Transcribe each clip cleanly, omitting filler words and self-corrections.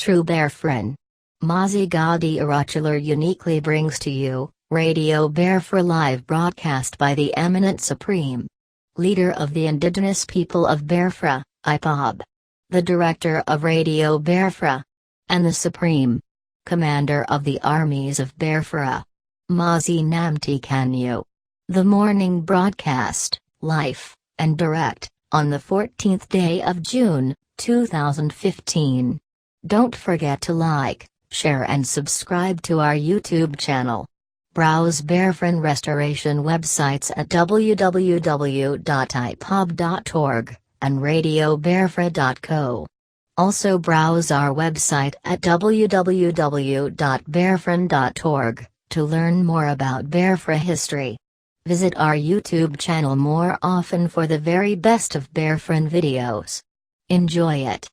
true Biafran. MAZI NNAMDI uniquely brings to you, Radio Biafra live broadcast by the eminent Supreme Leader of the Indigenous People of Biafra, IPOB. The Director of Radio Biafra. And the Supreme Commander of the Armies of Biafra. MAZI NNAMDI KANU. The morning broadcast, live, and direct, on the 14th day of June, 2015. Don't forget to like, share and subscribe to our YouTube channel. Browse Biafran restoration websites at www.ipob.org, and radiobiafra.co. Also browse our website at www.biafran.org, to learn more about Biafra history. Visit our YouTube channel more often for the very best of Biafran videos. Enjoy it.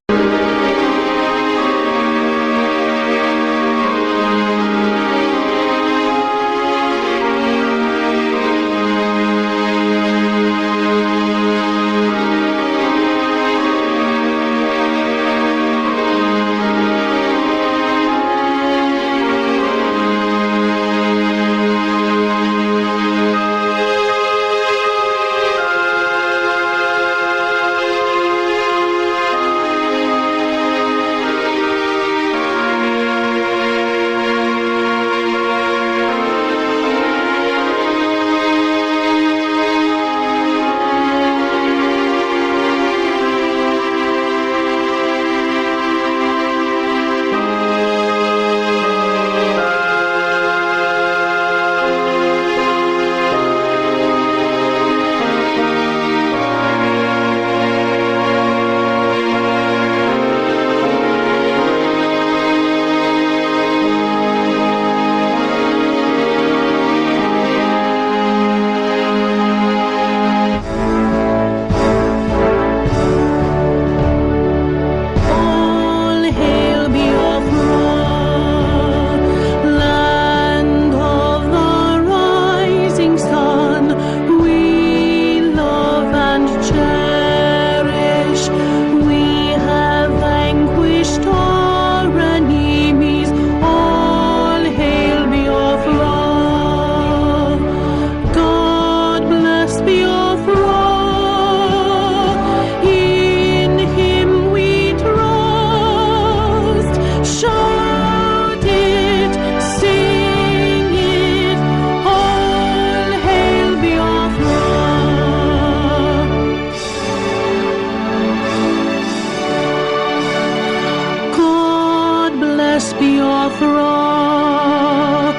Biafra,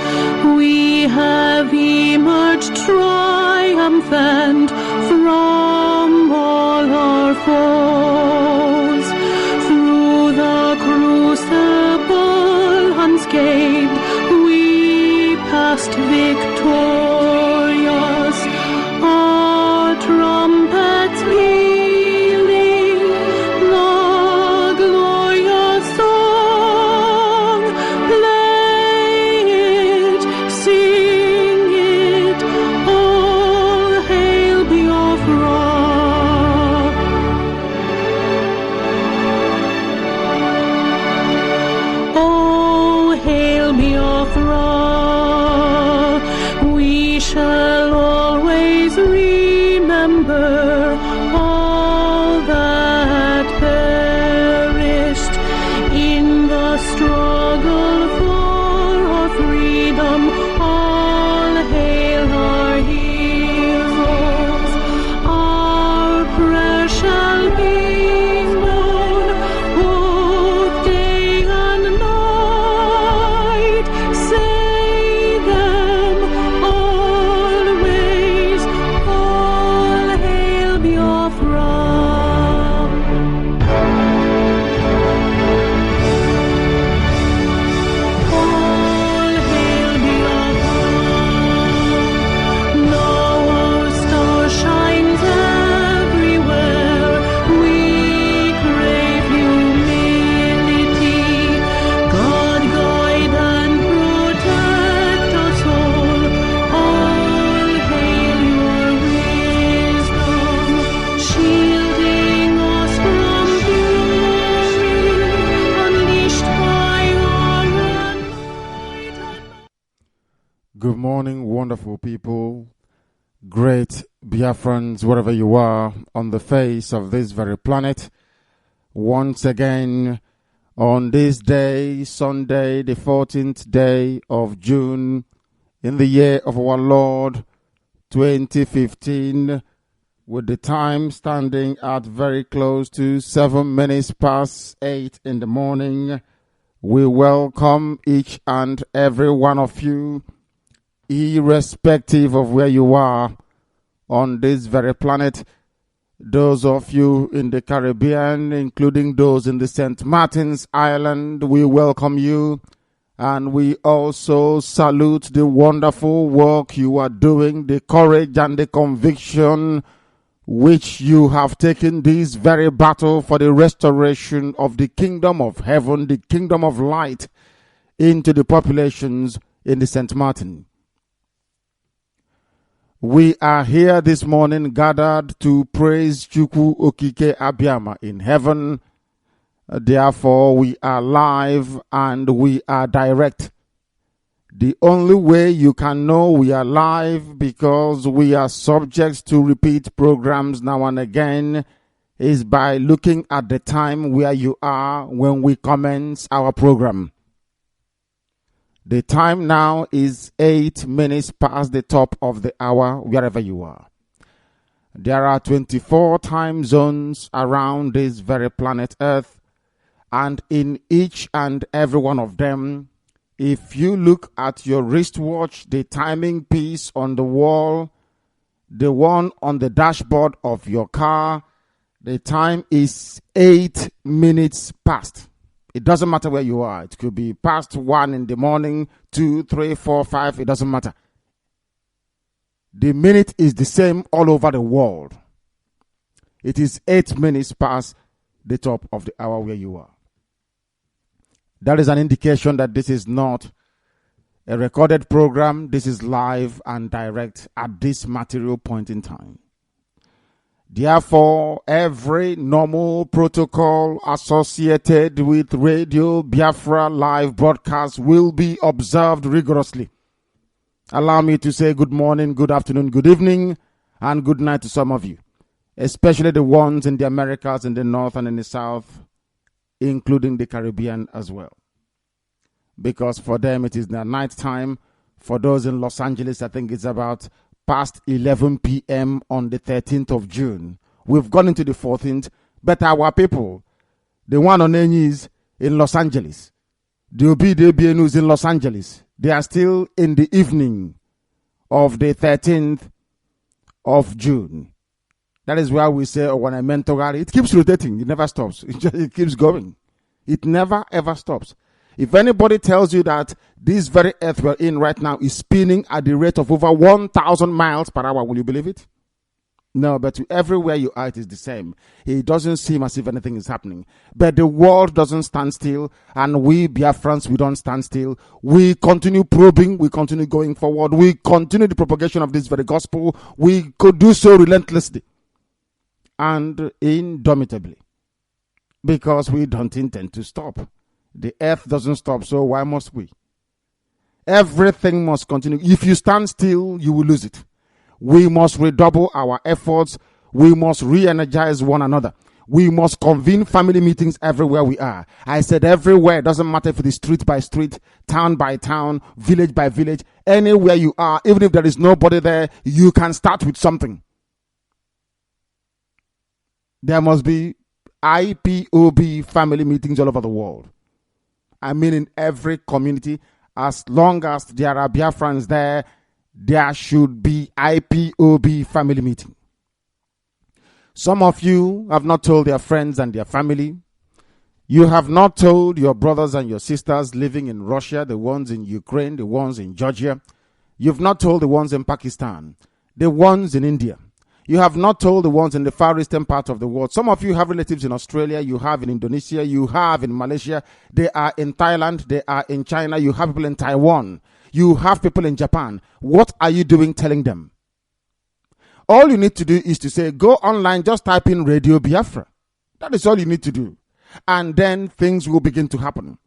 we have emerged triumphant from all our foes. Through the crucible unscathed, we passed victorious. Our trumpets pealing the glorious song. Play it, sing it, all hail Biafra. Good morning, wonderful people, great Biafrans, wherever you are on the face of this very planet. Once again, on this day, Sunday, the 14th day of June, in the year of our Lord, 2015, with the time standing at very close to 7 minutes past 8 in the morning, we welcome each and every one of you, irrespective of where you are on this very planet. Those of you in the Caribbean, including those in the St. Martin's Island, we welcome you. And we also salute the wonderful work you are doing, the courage and the conviction which you have taken this very battle for the restoration of the kingdom of heaven, the kingdom of light, into the populations in the St. Martin. We are here this morning gathered to praise Chukwu Okike Abiama in heaven. Therefore, we are live and we are direct. The only way you can know we are live, because we are subject to repeat programs now and again, is by looking at the time where you are when we commence our program. The time now is 8 minutes past the top of the hour, wherever you are. There are 24 time zones around this very planet Earth, and in each and every one of them, if you look at your wristwatch, the timing piece on the wall, the one on the dashboard of your car, the time is 8 minutes past. It doesn't matter where you are. It could be past 1 in the morning, 2, 3, 4, 5. It doesn't matter. The minute is the same all over the world. It is 8 minutes past the top of the hour where you are. That is an indication that this is not a recorded program. This is live and direct at this material point in time. Therefore, every normal protocol associated with Radio Biafra live broadcast will be observed rigorously. Allow me to say good morning, good afternoon, good evening, and good night to some of you, especially the ones in the Americas, in the North and in the South, including the Caribbean as well. Because for them it is their night time. For those in Los Angeles, I think it's about past 11 p.m. on the 13th of June. We've gone into the 14th, but our people, the one on Enyis in Los Angeles, the OBDBNUs in Los Angeles, they are still in the evening of the 13th of June. That is why we say, when I mentor, it keeps rotating. It never stops. It keeps going. It never, ever stops. If anybody tells you that this very earth we're in right now is spinning at the rate of over 1,000 miles per hour, will you believe it? No, but everywhere you are, it is the same. It doesn't seem as if anything is happening. But the world doesn't stand still, and we Biafrans, we don't stand still. We continue probing, we continue going forward, we continue the propagation of this very gospel. We could do so relentlessly and indomitably, because we don't intend to stop. The earth doesn't stop, so why must we? Everything must continue. If you stand still, you will lose it. We must redouble our efforts. We must re-energize one another. We must convene family meetings everywhere we are. I said everywhere. It doesn't matter if it is street by street, town by town, village by village. Anywhere you are, even if there is nobody there, you can start with something. There must be IPOB family meetings all over the world. I mean, in every community, as long as there are Biafrans there, there should be IPOB family meeting. Some of you have not told their friends and their family. You have not told your brothers and your sisters living in Russia, the ones in Ukraine, the ones in Georgia. You've not told the ones in Pakistan, the ones in India. You have not told the ones in the far eastern part of the world. Some of you have relatives in Australia, you have in Indonesia, you have in Malaysia, they are in Thailand, they are in China, you have people in Taiwan, you have people in Japan. What are you doing telling them? All you need to do is to say, go online, just type in Radio Biafra. That is all you need to do. And then things will begin to happen.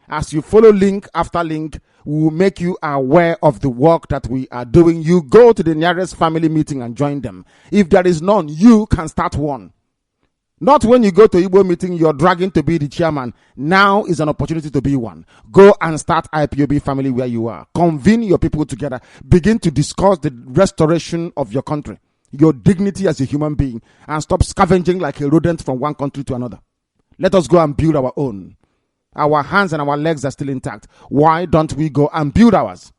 As you follow link after link, We will make you aware of the work that we are doing. You go to the nearest family meeting and join them. If there is none, you can start one. Not when you go to Igbo meeting, you're dragging to be the chairman. Now is an opportunity to be one. Go and start IPOB family where you are. Convene your people together. Begin to discuss the restoration of your country, your dignity as a human being, and stop scavenging like a rodent from one country to another. Let us go and build our own. Our hands and our legs are still intact. Why don't we go and build ours?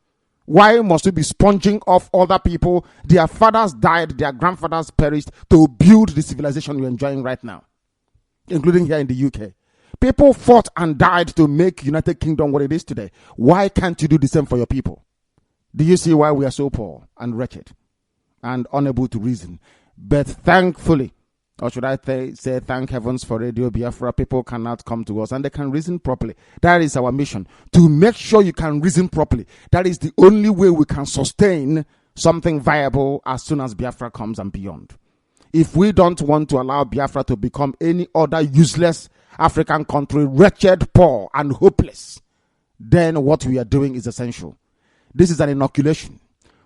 Why must we be sponging off other people? Their fathers died, their grandfathers perished to build the civilization you're enjoying right now, including here in the UK. People fought and died to make United Kingdom what it is today. Why can't you do the same for your people? Do you see why we are so poor and wretched and unable to reason? But thankfully, or should I say thank heavens for Radio Biafra, people cannot come to us and they can reason properly. That is our mission, to make sure you can reason properly. That is the only way we can sustain something viable as soon as Biafra comes and beyond. If we don't want to allow Biafra to become any other useless African country, wretched, poor, and hopeless, then what we are doing is essential. This is an inoculation.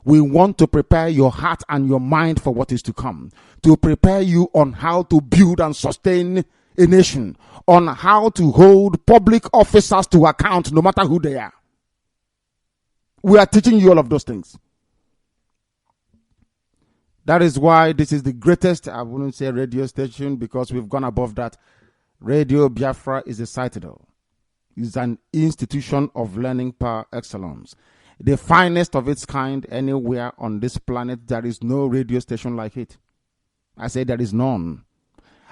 We want to prepare your heart and your mind for what is to come, to prepare you on how to build and sustain a nation, on how to hold public officers to account no matter who they are. We are teaching you all of those things. That is why this is the greatest, I wouldn't say radio station because we've gone above that. Radio Biafra is a citadel. It's an institution of learning par excellence. The finest of its kind anywhere on this planet. There is no radio station like it. I say there is none.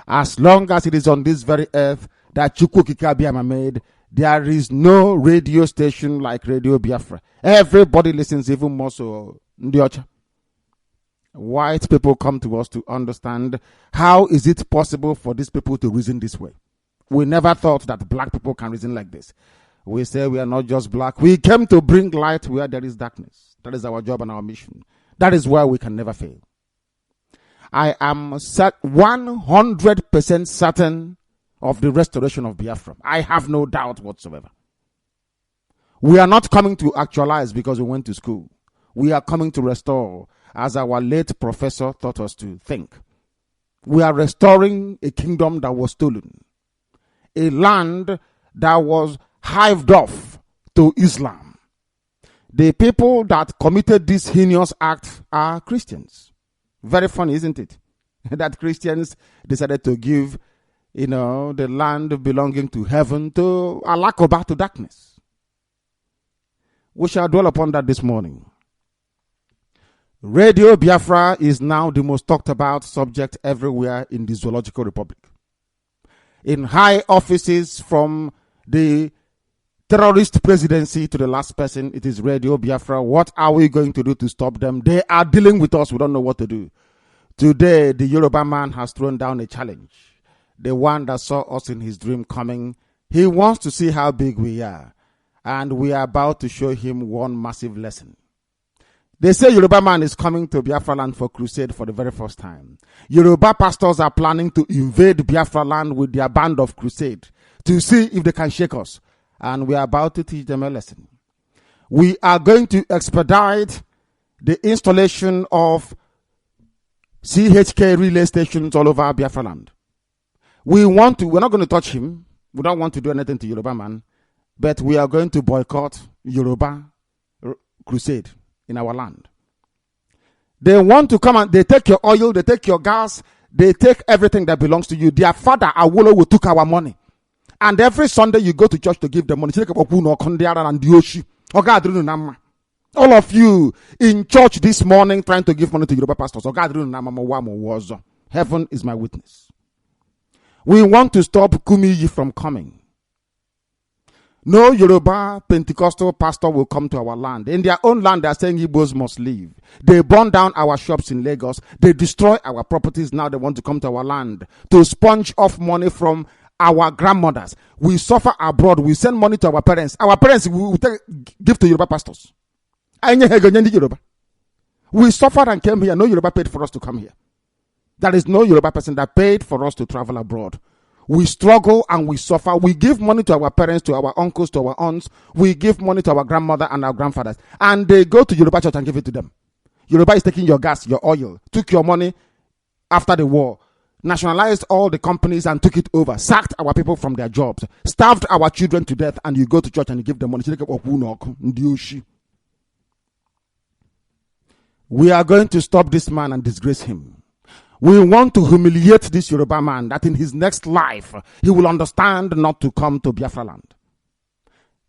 As long as it is on this very earth that Chukwukika made, there is no radio station like Radio Biafra. Everybody listens, even more so Ndiocha. White people come to us to understand how is it possible for these people to reason this way. We never thought that black people can reason like this. We say we are not just black. We came to bring light where there is darkness. That is our job and our mission. That is why we can never fail. I am 100% certain of the restoration of Biafra. I have no doubt whatsoever. We are not coming to actualize because we went to school. We are coming to restore, as our late professor taught us to think. We are restoring a kingdom that was stolen, a land that was hived off to Islam. The people that committed this heinous act are Christians. Very funny, isn't it? That Christians decided to give, the land belonging to heaven to Alakoba, to darkness. We shall dwell upon that this morning. Radio Biafra is now the most talked about subject everywhere in the Zoological Republic. In high offices, from the terrorist presidency to the last person, it is Radio Biafra. What are we going to do to stop them? They are dealing with us. We don't know what to do. Today, the Yoruba man has thrown down a challenge. The one that saw us in his dream coming. He wants to see how big we are. And we are about to show him one massive lesson. They say Yoruba man is coming to Biafra land for crusade for the very first time. Yoruba pastors are planning to invade Biafra land with their band of crusade to see if they can shake us. And we are about to teach them a lesson. We are going to expedite the installation of CHK relay stations all over Biafra land. We're not going to touch him. We don't want to do anything to Yoruba man. But we are going to boycott Yoruba crusade in our land. They want to come and they take your oil, they take your gas, they take everything that belongs to you. Their father, Awolowo, took our money. And every Sunday you go to church to give them money. All of you in church this morning trying to give money to Yoruba pastors. Heaven is my witness. We want to stop Kumiyi from coming. No Yoruba Pentecostal pastor will come to our land. In their own land, they are saying Igbos must leave. They burn down our shops in Lagos. They destroy our properties. Now they want to come to our land to sponge off money from our grandmothers. We suffer abroad. We send money to our parents. Our parents will give to Yoruba pastors. We suffered and came here. No Yoruba paid for us to come here. There is no Yoruba person that paid for us to travel abroad. We struggle and we suffer. We give money to our parents, to our uncles, to our aunts. We give money to our grandmother and our grandfathers. And they go to Yoruba church and give it to them. Yoruba is taking your gas, your oil, took your money after the war, nationalized all the companies and took it over, sacked our people from their jobs, starved our children to death, and you go to church and you give them money. We are going to stop this man and disgrace him. We want to humiliate this Yoruba man that in his next life, he will understand not to come to Biafra land.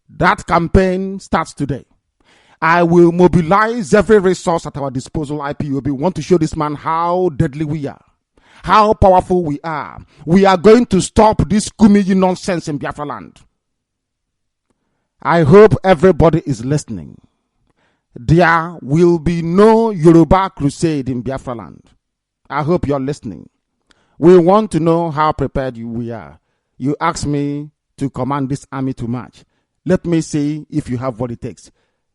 That campaign starts today. I will mobilize every resource at our disposal, IPOB. We want to show this man how deadly we are, how powerful we are. We are going to stop this Kumiji nonsense in Biafra land. I hope everybody is listening. There will be no Yoruba crusade in Biafra land. I hope you're listening. We want to know how prepared we are. You asked me to command this army to march. Let me see if you have what it takes.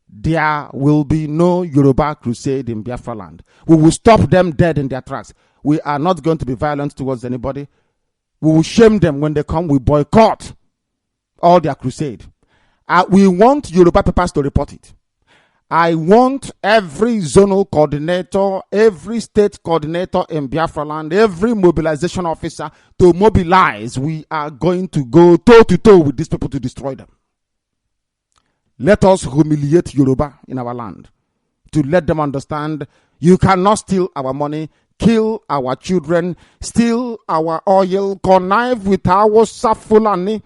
There will be no Yoruba crusade in Biafra land. We will stop them dead in their tracks. We are not going to be violent towards anybody. We will shame them when they come. We boycott all their crusade. We want Yoruba papers to report it. I want every zonal coordinator, every state coordinator in Biafra land, every mobilization officer to mobilize. We are going to go toe to toe with these people to destroy them. Let us humiliate Yoruba in our land to let them understand you cannot steal our money, kill our children, steal our oil, connive with our Safulani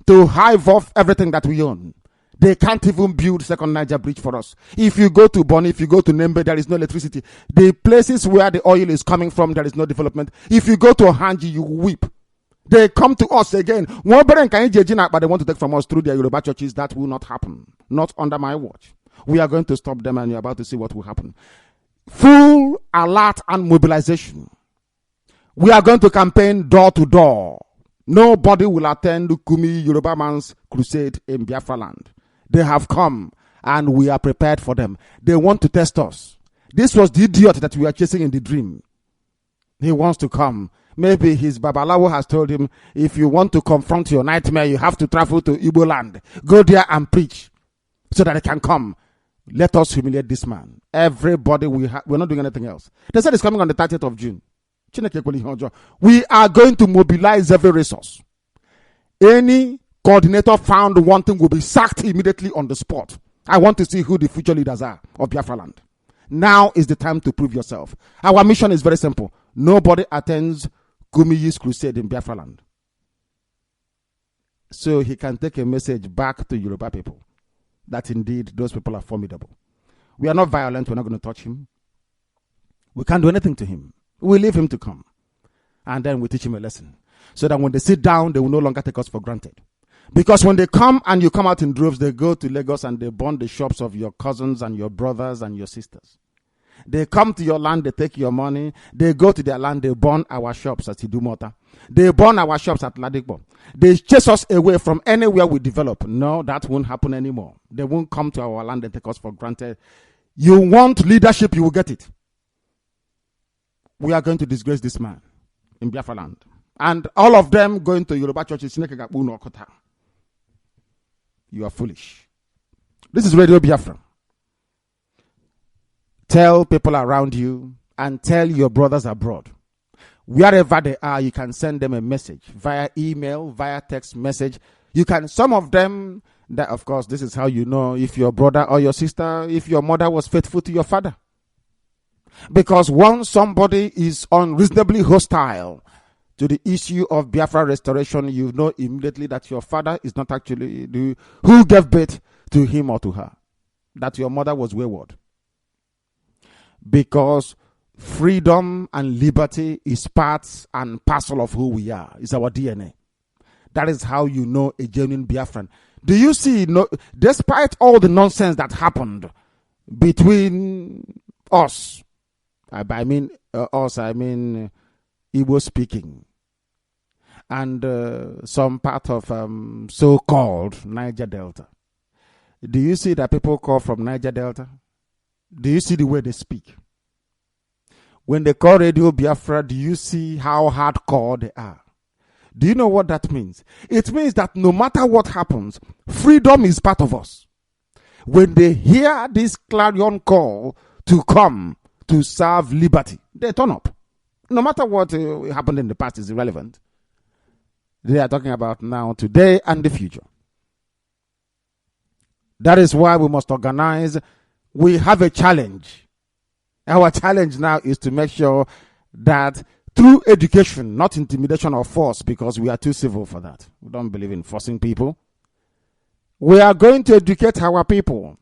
to hive off everything that we own. They can't even build second Naija bridge for us. If you go to Bonny, if you go to Nembe, there is no electricity. The places where the oil is coming from, there is no development. If you go to Hanji, you weep. They come to us again. But they want to take from us through their Yoruba churches. That will not happen. Not under my watch. We are going to stop them and you're about to see what will happen. Full alert and mobilization. We are going to campaign door to door. Nobody will attend Kumi Yoruba man's crusade in Biafra land. They have come and we are prepared for them. They want to test us. This was the idiot that we are chasing in the dream. He wants to come. Maybe his Babalawo has told him, if you want to confront your nightmare, you have to travel to Igbo land. Go there and preach so that they can come. Let us humiliate this man. Everybody, we're not doing anything else. They said it's coming on the 30th of June. We are going to mobilize every resource. Any coordinator found wanting will be sacked immediately on the spot. I want to see who the future leaders are of Biafra land. Now is the time to prove yourself. Our mission is very simple. Nobody attends Kumiyi's crusade in Biafra land. So he can take a message back to Yoruba people that indeed those people are formidable. We are not violent. We're not going to touch him. We can't do anything to him. We leave him to come. And then we teach him a lesson. So that when they sit down, they will no longer take us for granted. Because when they come and you come out in droves, they go to Lagos and they burn the shops of your cousins and your brothers and your sisters. They come to your land, they take your money. They go to their land, they burn our shops at Idumota. They burn our shops at Ladikbo. They chase us away from anywhere we develop. No, that won't happen anymore. They won't come to our land and take us for granted. You want leadership, you will get it. We are going to disgrace this man in Biafra land. And all of them going to Yoruba churches. You are foolish. This is Radio Biafra. Tell people around you and tell your brothers abroad. Wherever they are, you can send them a message via email, via text message. You can, some of them, that of course, this is how you know if your brother or your sister, if your mother was faithful to your father. Because once somebody is unreasonably hostile to the issue of Biafra restoration, you know immediately that your father is not actually who gave birth to him or to her. That your mother was wayward. Because freedom and liberty is part and parcel of who we are. It's our DNA. That is how you know a genuine Biafran. Do you see, despite all the nonsense that happened between us, I mean Igbo speaking, and some part of so-called Niger Delta. Do you see that people call from Niger Delta? Do you see the way they speak? When they call Radio Biafra, do you see how hardcore they are? Do you know what that means? It means that no matter what happens, freedom is part of us. When they hear this clarion call to come to serve liberty, they turn up. No matter what happened in the past is irrelevant. They are talking about now, today, and the future. That is why we must organize. We have a challenge. Our challenge now is to make sure that through education, not intimidation or force, because we are too civil for that. We don't believe in forcing people. We are going to educate our people.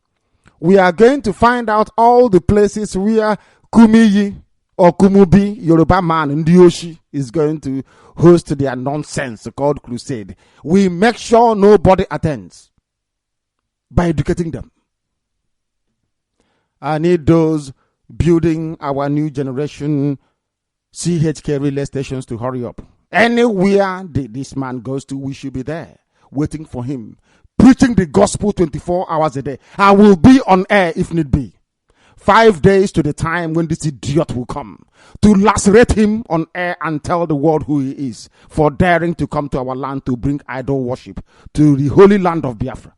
We are going to find out all the places where Kumiyi or Kumubi, Yoruba man in Dioshi, is going to host their nonsense called crusade. We make sure nobody attends by educating them. I need those building our new generation CHK relay stations to hurry up. Anywhere this man goes to, we should be there, waiting for him, preaching the gospel 24 hours a day. I will be on air if need be. 5 days to the time when this idiot will come, to lacerate him on air and tell the world who he is for daring to come to our land to bring idol worship to the holy land of Biafra.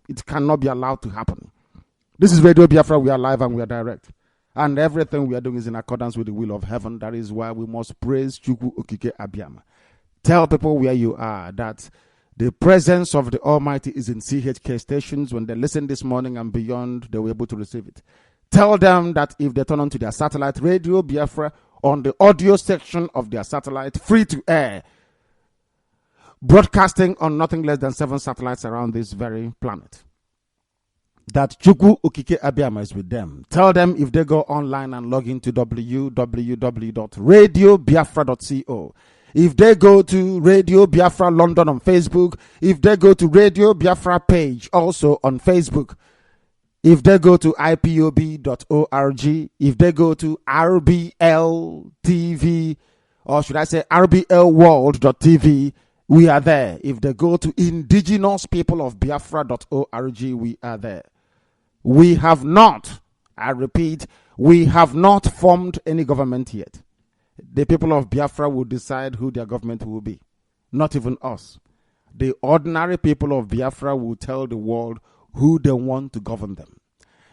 It cannot be allowed to happen. This is Radio Biafra. We are live and we are direct. And everything we are doing is in accordance with the will of heaven. That is why we must praise Chukwu Okike Abiyama. Tell people where you are that the presence of the Almighty is in CHK stations. When they listen this morning and beyond, they were able to receive it. Tell them that if they turn on to their satellite, Radio Biafra, on the audio section of their satellite, free to air, broadcasting on nothing less than 7 satellites around this very planet, that Chukwu Okike Abiyama is with them. Tell them if they go online and log into www.radiobiafra.co. If they go to Radio Biafra London on Facebook, if they go to Radio Biafra page also on Facebook, if they go to ipob.org, if they go to RBL TV, or should I say rblworld.tv, we are there. If they go to Indigenous People of Biafra.org, we are there. We have not, I repeat, we have not formed any government yet. The people of Biafra will decide who their government will be. Not even us. The ordinary people of Biafra will tell the world who they want to govern them.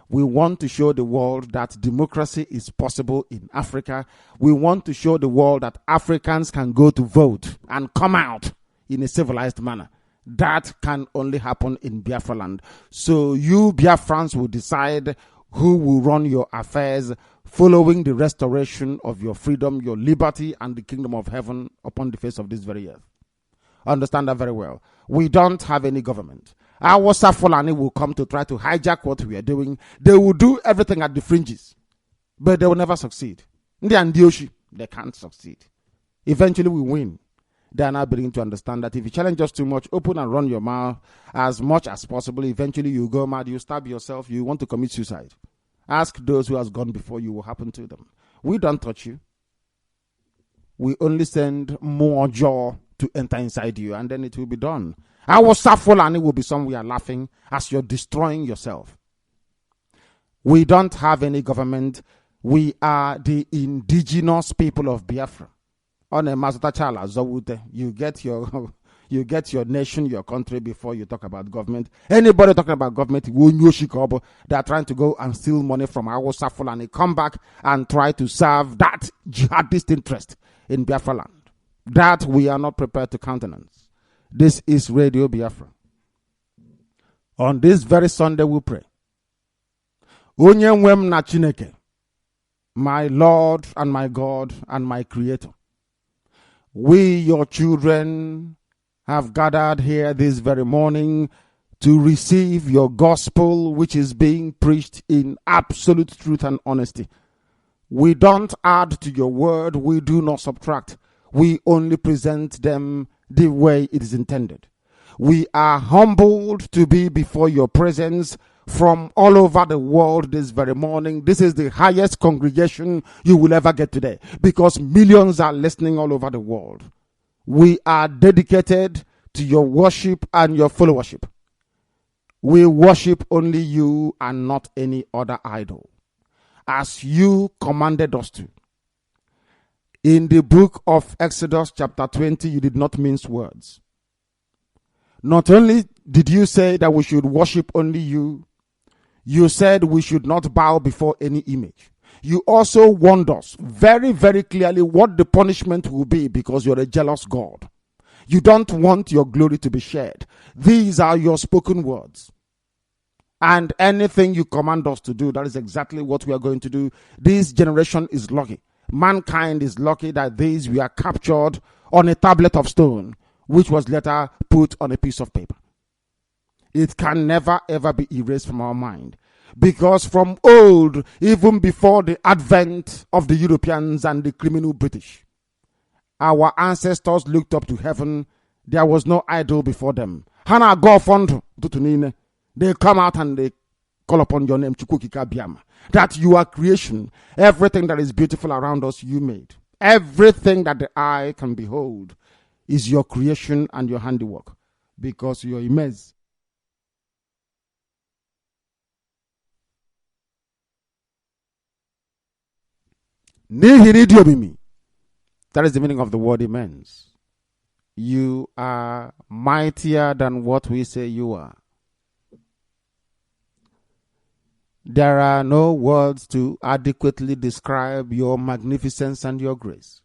We want to show the world that democracy is possible in Africa. We want to show the world that Africans can go to vote and come out in a civilized manner. That can only happen in Biafra land. So you Biafrans will decide who will run your affairs following the restoration of your freedom, your liberty, and the kingdom of heaven upon the face of this very earth. Understand that very well. We don't have any government. Our Fulani will come to try to hijack what we are doing. They will do everything at the fringes, but they will never succeed. They can't succeed. Eventually we win. They are now beginning to understand that if you challenge us too much, open and run your mouth as much as possible. Eventually you go mad, you stab yourself, you want to commit suicide. Ask those who has gone before you what happened to them. We don't touch you. We only send more jaw to enter inside you, and then it will be done. Our Fulani will be somewhere laughing as you're destroying yourself. We don't have any government. We are the indigenous people of Biafra. On a Mazutachala Zawute, you get your nation, your country before you talk about government. Anybody talking about government, they are trying to go and steal money from our Fulani, come back and try to serve that jihadist interest in Biafra land. That we are not prepared to countenance. This is Radio Biafra. On this very Sunday we pray. Onye nwem na Chineke, my Lord and my God and my Creator. We, your children, have gathered here this very morning to receive your gospel, which is being preached in absolute truth and honesty. We don't add to your word. We do not subtract. We only present them the way it is intended. We are humbled to be before your presence from all over the world this very morning. This is the highest congregation you will ever get today because millions are listening all over the world. We are dedicated to your worship and your followership. We worship only you and not any other idol, as you commanded us to. In the book of Exodus chapter 20, you did not mince words. Not only did you say that we should worship only you, you said we should not bow before any image. You also warned us very, very clearly what the punishment will be because you're a jealous God. You don't want your glory to be shared. These are your spoken words. And anything you command us to do, that is exactly what we are going to do. This generation is lucky. Mankind is lucky that these were captured on a tablet of stone, which was later put on a piece of paper. It can never ever be erased from our mind. Because from old, even before the advent of the Europeans and the criminal British, our ancestors looked up to heaven. There was no idol before them. Hana go fund. They come out and they call upon your name, that you are creation. Everything that is beautiful around us, you made. Everything that the eye can behold is your creation and your handiwork, because you're immense. That is the meaning of the word immense. You are mightier than what we say you are. There are no words to adequately describe your magnificence and your grace.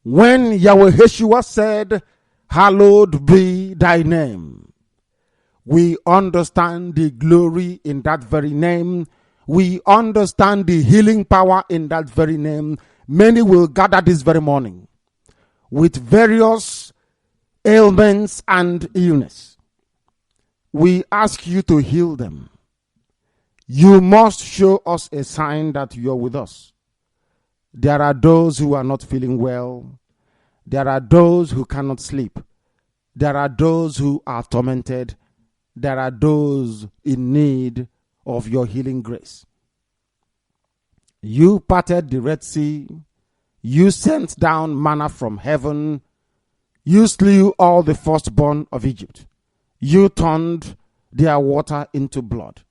When Yahweh Yeshua said, "Hallowed be thy name," we understand the glory in that very name. We understand the healing power in that very name. Many will gather this very morning with various ailments and illness. We ask you to heal them. You must show us a sign that you're with us. There are those who are not feeling well. There are those who cannot sleep. There are those who are tormented. There are those in need of your healing grace. You parted the Red Sea. You sent down manna from heaven. You slew all the firstborn of Egypt. You turned their water into blood.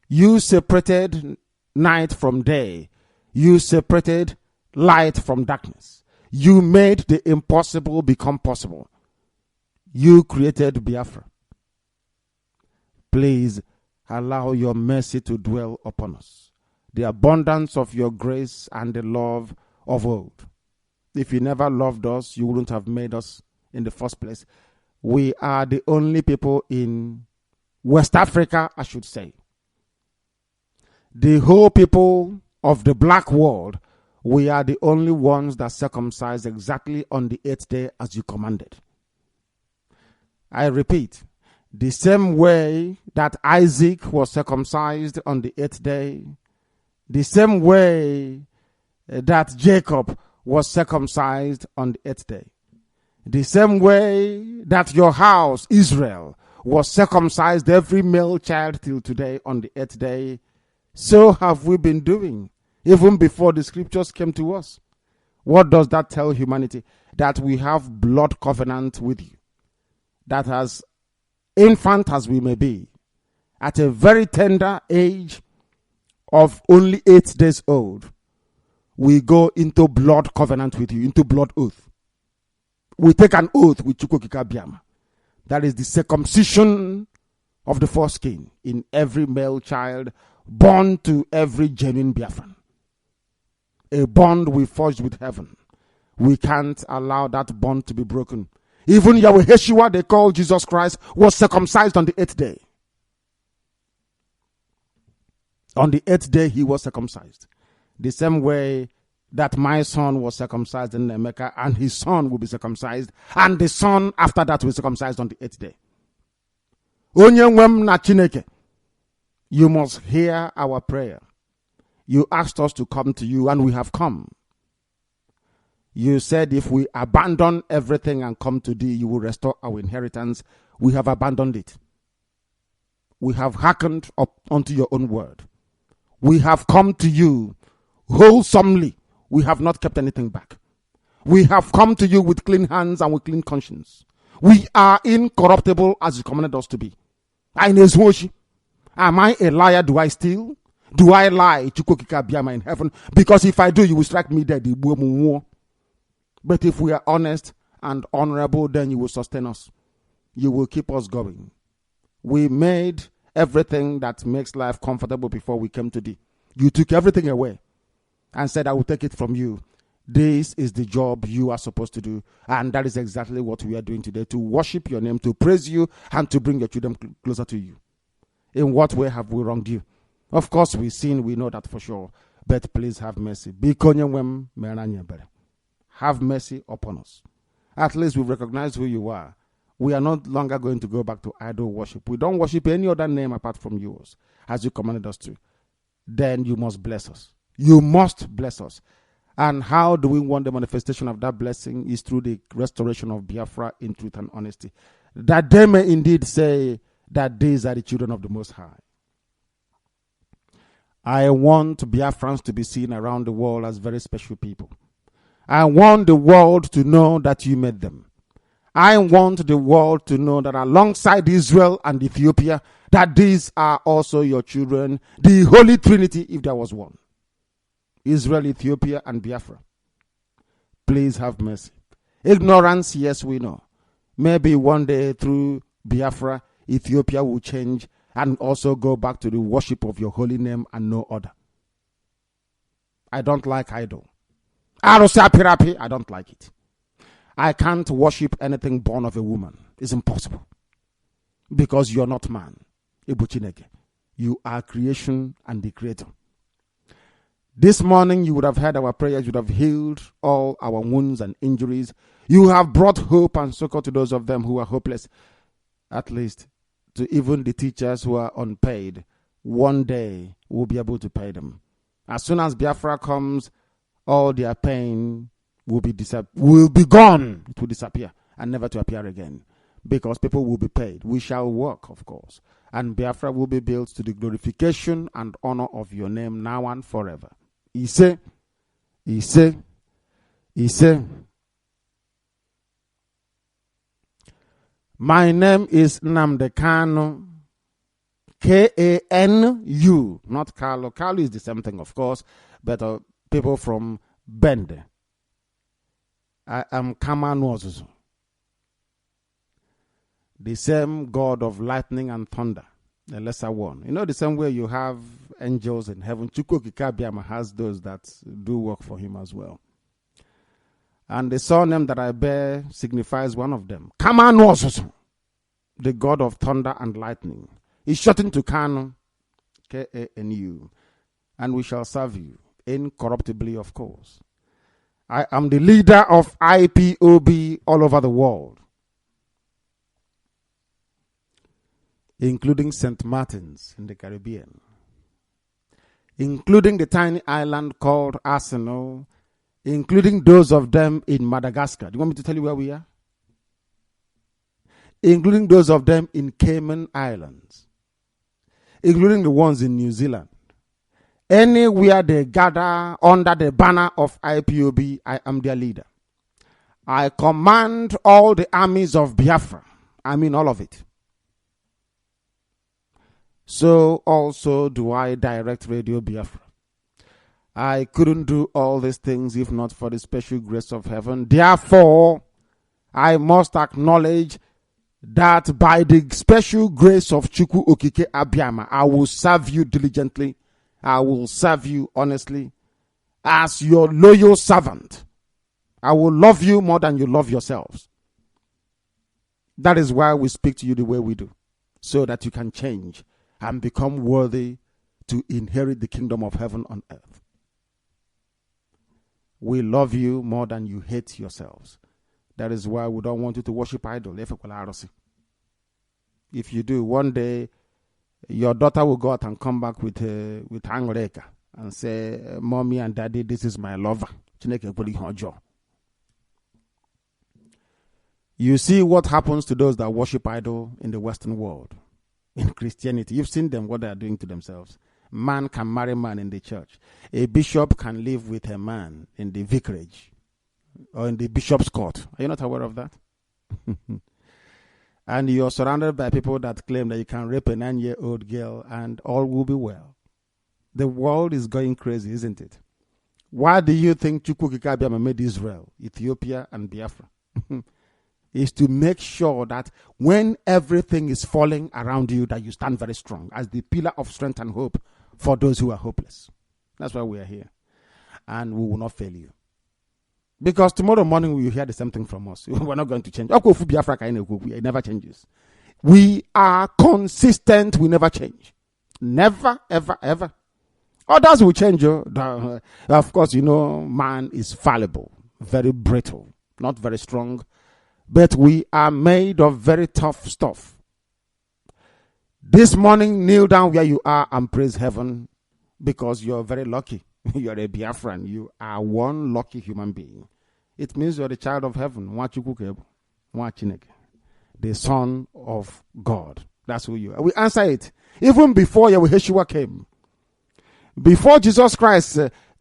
You separated night from day. You separated light from darkness. You made the impossible become possible. You created Biafra. Please allow your mercy to dwell upon us. The abundance of your grace and the love of old. If you never loved us, you wouldn't have made us in the first place. We are the only people in West Africa, I should say. The whole people of the black world, we are the only ones that circumcised exactly on the 8th day as you commanded. I repeat, the same way that Isaac was circumcised on the 8th day, the same way that Jacob was circumcised on the 8th day, the same way that your house, Israel, was circumcised every male child till today on the 8th day, so have we been doing, even before the scriptures came to us. What does that tell humanity? That we have blood covenant with you. That as infant as we may be, at a very tender age of only 8 days old, we go into blood covenant with you, into blood oath. We take an oath with Chukwukika Biama. That is the circumcision of the foreskin in every male child born to every genuine Biafran. A bond we forged with heaven. We can't allow that bond to be broken. Even Yahweh Yeshua, they call Jesus Christ, was circumcised on the 8th day. On the 8th day, he was circumcised. The same way that my son was circumcised in Mecca, and his son will be circumcised, and the son after that will be circumcised on the 8th day. Onye nwem na Chineke, you must hear our prayer. You asked us to come to you, and we have come. You said if we abandon everything and come to thee, you will restore our inheritance. We have abandoned it. We have hearkened up unto your own word. We have come to you wholesomely. We have not kept anything back. We have come to you with clean hands and with clean conscience. We are incorruptible as you commanded us to be. Am I a liar? Do I steal? Do I lie, Chukwokika Biama in heaven? Because if I do, you will strike me dead. But if we are honest and honorable, then you will sustain us. You will keep us going. We made everything that makes life comfortable before we came to thee. You took everything away and said, I will take it from you. This is the job you are supposed to do. And that is exactly what we are doing today, to worship your name, to praise you, and to bring your children closer to you. In what way have we wronged you? Of course, we sin, we know that for sure. But please have mercy. Have mercy upon us. At least we recognize who you are. We are no longer going to go back to idol worship. We don't worship any other name apart from yours, as you commanded us to. Then you must bless us. You must bless us. And how do we want the manifestation of that blessing? Is through the restoration of Biafra in truth and honesty. That they may indeed say that these are the children of the Most High. I want Biafrans to be seen around the world as very special people. I want the world to know that you made them. I want the world to know that alongside Israel and Ethiopia, that these are also your children, the Holy Trinity, if there was one. Israel, Ethiopia, and Biafra. Please have mercy. Ignorance, yes, we know. Maybe one day through Biafra, Ethiopia will change and also go back to the worship of your holy name and no other. I don't like idol. I don't like it. I can't worship anything born of a woman. It's impossible. Because you're not man. You are creation and the creator. This morning you would have heard our prayers. You would have healed all our wounds and injuries. You have brought hope and succor to those of them who are hopeless. At least to even the teachers who are unpaid. One day we'll be able to pay them. As soon as Biafra comes, all their pain will be gone. It will disappear and never to appear again. Because people will be paid. We shall work, of course. And Biafra will be built to the glorification and honor of your name now and forever. He said, my name is Nnamdi Kanu. K-A-N-U, not Carlo. Carlo is the same thing, of course, but people from Bende. I am Kamanu, the same God of lightning and thunder, the lesser one. You know, the same way you have angels in heaven. Chukwokika Biama has those that do work for him as well. And the surname that I bear signifies one of them. Kamanu, the God of thunder and lightning. It's shortened to Kanu, K-A-N-U. And we shall serve you incorruptibly, of course. I am the leader of IPOB all over the world, including St. Martin's in the Caribbean, including the tiny island called Arsenal, including those of them in Madagascar. Do you want me to tell you where we are? Including those of them in Cayman Islands, including the ones in New Zealand. Anywhere they gather under the banner of IPOB, I am their leader. I command all the armies of Biafra. I mean all of it. So also do I direct Radio Biafra. I couldn't do all these things if not for the special grace of heaven. Therefore, I must acknowledge that by the special grace of Chukwu Okike Abiama, I will serve you diligently. I will serve you honestly as your loyal servant. I will love you more than you love yourselves. That is why we speak to you the way we do, so that you can change and become worthy to inherit the kingdom of heaven on earth. We love you more than you hate yourselves. That is why we don't want you to worship idol. If you do, one day your daughter will go out and come back with Angoreka and say, Mommy and Daddy, this is my lover. You see what happens to those that worship idol in the Western world, in Christianity. You've seen them, what they are doing to themselves. Man can marry man in the church. A bishop can live with a man in the vicarage or in the bishop's court. Are you not aware of that? And you're surrounded by people that claim that you can rape a 9-year-old girl and all will be well. The world is going crazy, isn't it? Why do you think Chukwukika Abiyama made Israel, Ethiopia, and Biafra? Is to make sure that when everything is falling around you, that you stand very strong as the pillar of strength and hope for those who are hopeless. That's why we are here. And we will not fail you. Because tomorrow morning we will hear the same thing from us. We're not going to change. It never changes. We are consistent. We never change. Never, ever, ever. Others will change. Of course, man is fallible, very brittle, not very strong. But we are made of very tough stuff. This morning, kneel down where you are and praise heaven because you're very lucky. You're a Biafran. You are one lucky human being. It means you're the child of heaven. The son of God. That's who you are. We answer it. Even before Yeshua came. Before Jesus Christ,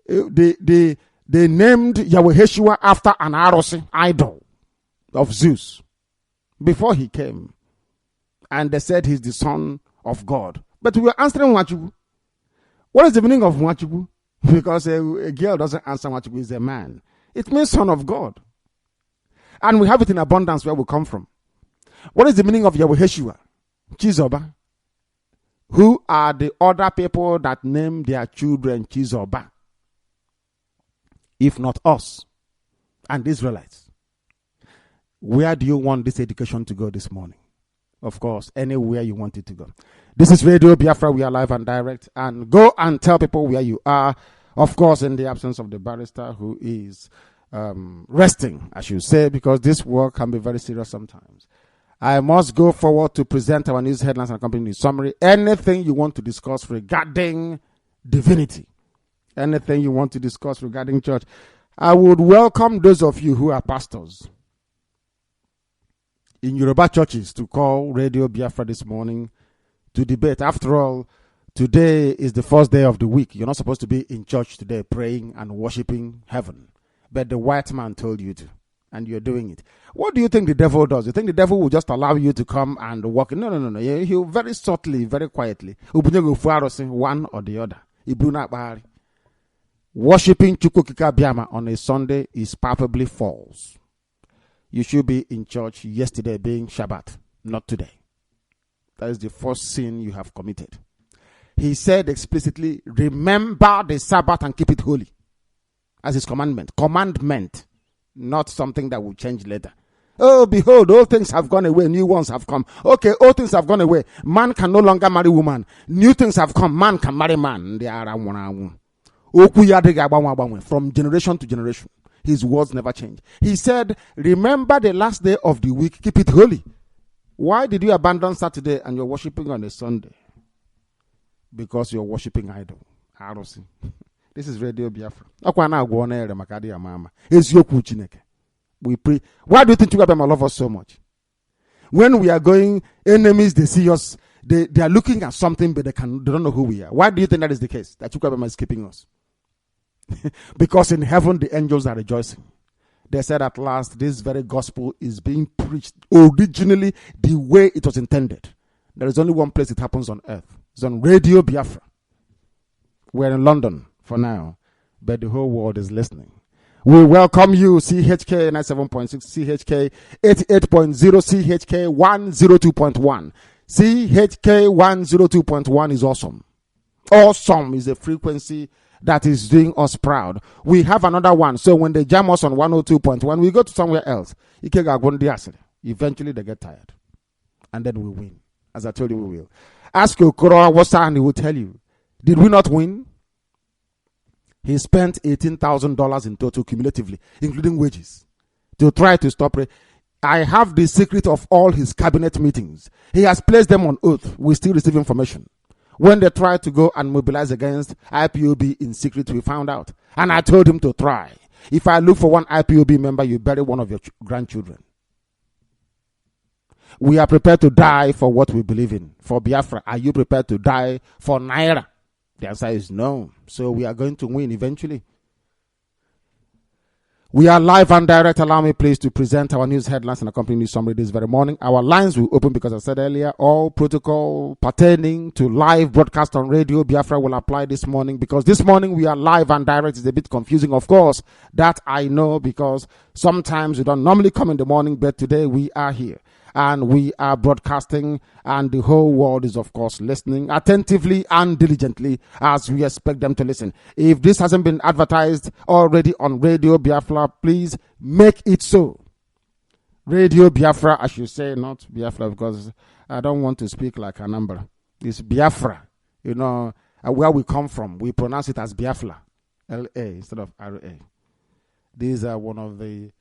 they named Yeshua after an idol of Zeus. Before he came. And they said he's the son of God. But we are answering Nwachukwu. What is the meaning of Nwachukwu? Because a girl doesn't answer Nwachukwu, is a man. It means son of God. And we have it in abundance where we come from. What is the meaning of Yeshua? Chizoba. Who are the other people that name their children Chizoba? If not us and the Israelites. Where do you want this education to go this morning? Of course, anywhere you want it to go. This is Radio Biafra. We are live and direct. And go and tell people where you are. Of course, in the absence of the barrister who is resting, I should say, because this work can be very serious sometimes. I must go forward to present our news headlines and accompanying news summary. Anything you want to discuss regarding divinity, anything you want to discuss regarding church, I would welcome those of you who are pastors in Yoruba churches to call Radio Biafra this morning to debate. After all, today is the first day of the week. You're not supposed to be in church today praying and worshiping heaven. But the white man told you to, and you're doing it. What do you think the devil does? You think the devil will just allow you to come and walk? No. He'll very subtly, very quietly, one or the other. Worshipping Chukwukika Abiyama on a Sunday is palpably false. You should be in church yesterday being Shabbat, not today. That is the first sin you have committed. He said explicitly, remember the Sabbath and keep it holy. As his commandment. Commandment. Not something that will change later. Oh, behold, all things have gone away, new ones have come. Okay, all things have gone away. Man can no longer marry woman. New things have come. Man can marry man. From generation to generation. His words never change. He said, remember the last day of the week, keep it holy. Why did you abandon Saturday and you're worshiping on a Sunday? Because you're worshiping idol. This is Radio Biafra. We pray. Why do you think Chukwukabiyama love us so much? When we are going, enemies, they see us, they are looking at something, but they don't know who we are. Why do you think that is the case? That Chukwukabiyama is keeping us? Because in heaven, the angels are rejoicing. They said at last, this very gospel is being preached originally the way it was intended. There is only one place it happens on earth. It's on Radio Biafra. We're in London for now, but the whole world is listening. We welcome you, CHK 97.6, CHK 88.0, CHK 102.1. CHK 102.1 is awesome. Awesome is a frequency that is doing us proud. We have another one. So when they jam us on 102.1, we go to somewhere else. Eventually they get tired. And then we win. As I told you, we will. Ask Okoro Wasa and he will tell you. Did we not win? He spent $18,000 in total cumulatively, including wages, to try to stop it. I have the secret of all his cabinet meetings. He has placed them on oath. We still receive information. When they tried to go and mobilize against IPOB in secret, we found out. And I told him to try. If I look for one IPOB member, you bury one of your grandchildren. We are prepared to die for what we believe in. For Biafra, are you prepared to die for Naira? The answer is no. So we are going to win eventually. We are live and direct. Allow me, please, to present our news headlines and accompanying news summary this very morning. Our lines will open because I said earlier, all protocol pertaining to live broadcast on Radio Biafra will apply this morning because this morning we are live and direct. It's a bit confusing, of course, that I know because sometimes we don't normally come in the morning, but today we are here. And we are broadcasting, and the whole world is, of course, listening attentively and diligently as we expect them to listen. If this hasn't been advertised already on Radio Biafra, please make it so. Radio Biafra, I should say, not Biafra, because I don't want to speak like a number. It's Biafra. You know, where we come from, we pronounce it as Biafra, L-A instead of R-A. These are one of the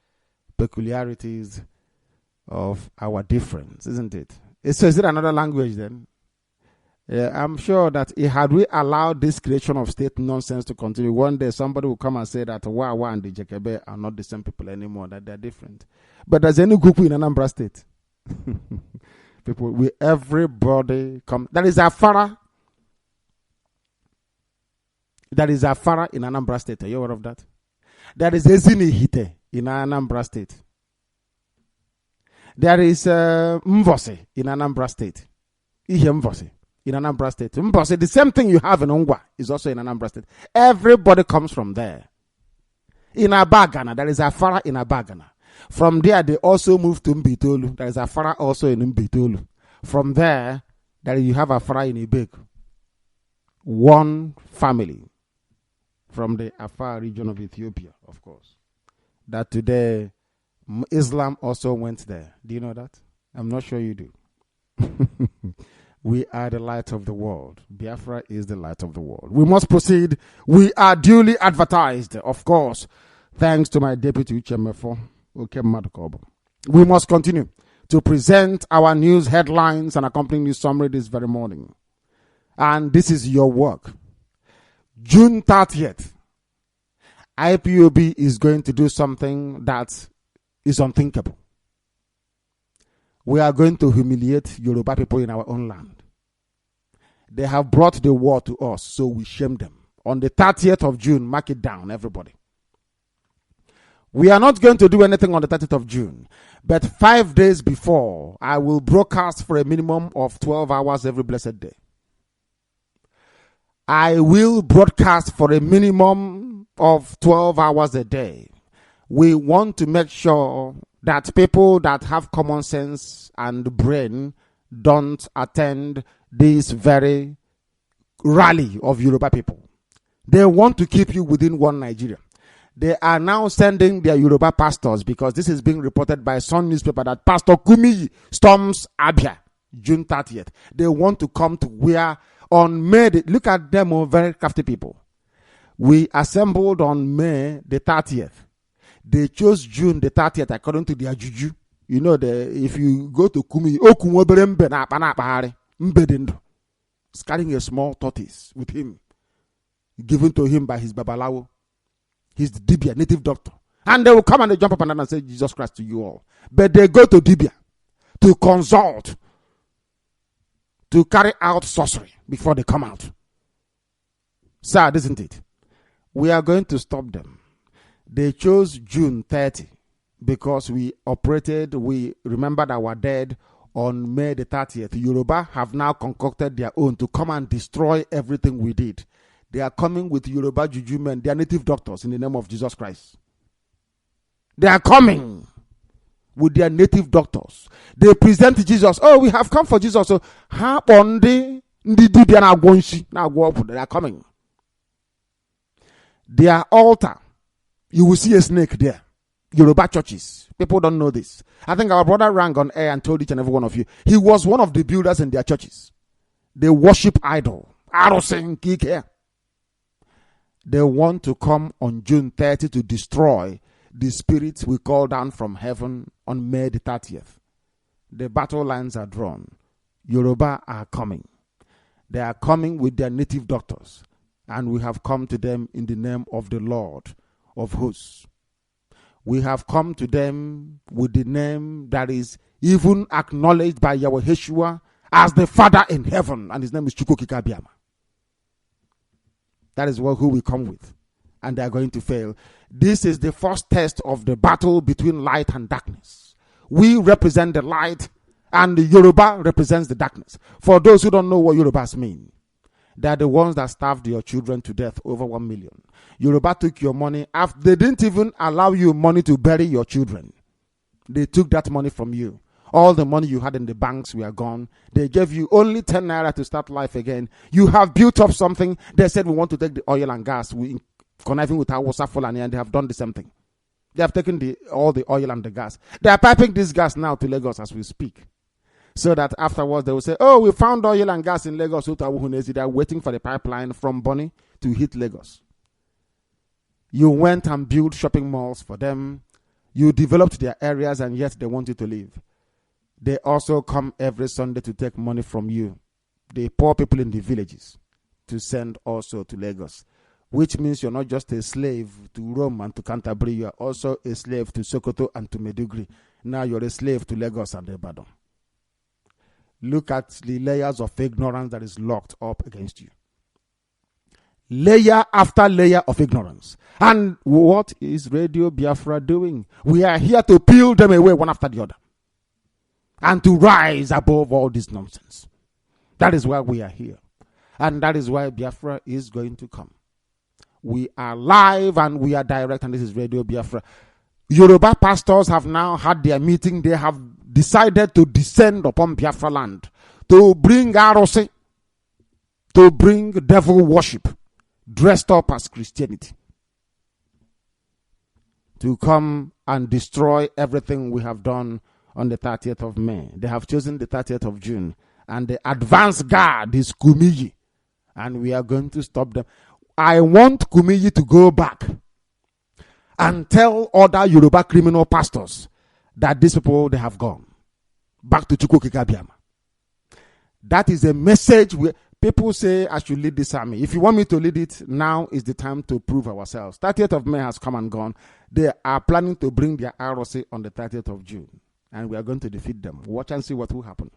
peculiarities of our difference, isn't it? So is it another language then? I'm sure that had we allowed this creation of state nonsense to continue, one day somebody will come and say that Wawa and the Jekebe are not the same people anymore, that they're different. But there's any group in Anambra State. People, everybody come. That is Afara. That is Afara in Anambra State. Are you aware of that? There is Ezini Hite in Anambra State. There is Mvose in Anambra State. Ihe Mvose in Anambra State. Mvose, the same thing you have in Ongwa is also in Anambra State. Everybody comes from there. In Abagana, there is Afara in Abagana. From there, they also moved to Mbitolu. There is Afara also in Mbitolu. From there, you have Afara in Ibek. One family from the Afar region of Ethiopia, of course. That today, Islam also went there. Do you know that? I'm not sure you do. We are the light of the world. Biafra is the light of the world. We must proceed. We are duly advertised, of course, thanks to my deputy Uchemefo. We must continue to present our news headlines and accompanying news summary this very morning. And this is your work. June 30th, IPOB is going to do something that is unthinkable. We are going to humiliate Yoruba people in our own land. They have brought the war to us, so we shame them. On the 30th of June, mark it down, everybody. We are not going to do anything on the 30th of June, but 5 days before, I will broadcast for a minimum of 12 hours every blessed day. I will broadcast for a minimum of 12 hours a day. We want to make sure that people that have common sense and brain don't attend this very rally of Yoruba people. They want to keep you within one Nigeria. They are now sending their Yoruba pastors, because this is being reported by Sun newspaper, that Pastor Kumi storms Abia, June 30th. They want to come to where on May, look at them, very crafty people. We assembled on May the 30th. They chose June the 30th according to their juju. You know, if you go to Kumi, he's carrying a small tortoise with him, given to him by his babalawo. He's the Dibia, native doctor. And they will come and they jump up and down and say, Jesus Christ to you all. But they go to Dibia to consult, to carry out sorcery before they come out. Sad, isn't it? We are going to stop them. They chose June 30 because we remembered our dead on May the 30th. Yoruba have now concocted their own to come and destroy everything we did. They are coming with Yoruba juju men. They are native doctors in the name of Jesus Christ. They are coming with their native doctors. They present Jesus. Oh, we have come for Jesus. So, they are coming. Their altar, you will see a snake there. Yoruba churches. People don't know this. I think our brother rang on air and told each and every one of you. He was one of the builders in their churches. They worship idol. They want to come on June 30 to destroy the spirits we call down from heaven on May the 30th. The battle lines are drawn. Yoruba are coming. They are coming with their native doctors. And we have come to them in the name of the Lord of hosts. We have come to them with the name that is even acknowledged by Yahweh Yeshua as the Father in heaven. And his name is Chukwukika Biama. That is who we come with. and they are going to fail. This is the first test of the battle between light and darkness. We represent the light, and the Yoruba represents the darkness. For those who don't know what Yorubas mean, they are the ones that starved your children to death, over 1 million. Yoruba took your money. After they didn't even allow you money to bury your children. They took that money from you. All the money you had in the banks were gone. They gave you only 10 naira to start life again. You have built up something. They said, we want to take the oil and gas. We conniving with our Fulani, and they have done the same thing. They have taken all the oil and the gas. They are piping this gas now to Lagos as we speak. So that afterwards they will say, oh, we found oil and gas in Lagos. They are waiting for the pipeline from Bonny to hit Lagos. You went and built shopping malls for them. You developed their areas, and yet they want you to leave. They also come every Sunday to take money from you, the poor people in the villages, to send also to Lagos. Which means you're not just a slave to Rome and to Canterbury, you are also a slave to Sokoto and to Meduguri. Now you're a slave to Lagos and Ibadan. Look at the layers of ignorance that is locked up against you. Layer after layer of ignorance. And what is Radio Biafra doing? We are here to peel them away one after the other, and to rise above all this nonsense. That is why we are here. And that is why Biafra is going to come. We are live and we are direct, and this is Radio Biafra. Yoruba pastors have now had their meeting. They have decided to descend upon Biafra land, to bring Arose, to bring devil worship, dressed up as Christianity, to come and destroy everything we have done on the 30th of May. They have chosen the 30th of June, and the advance guard is Kumiji, and we are going to stop them. I want Kumiji to go back and tell other Yoruba criminal pastors that these people, they have gone back to Chukwukikabiama. That is a message. People say I should lead this army. If you want me to lead it, now is the time to prove ourselves. 30th of May has come and gone. They are planning to bring their ROC on the 30th of June. And we are going to defeat them. Watch and see what will happen.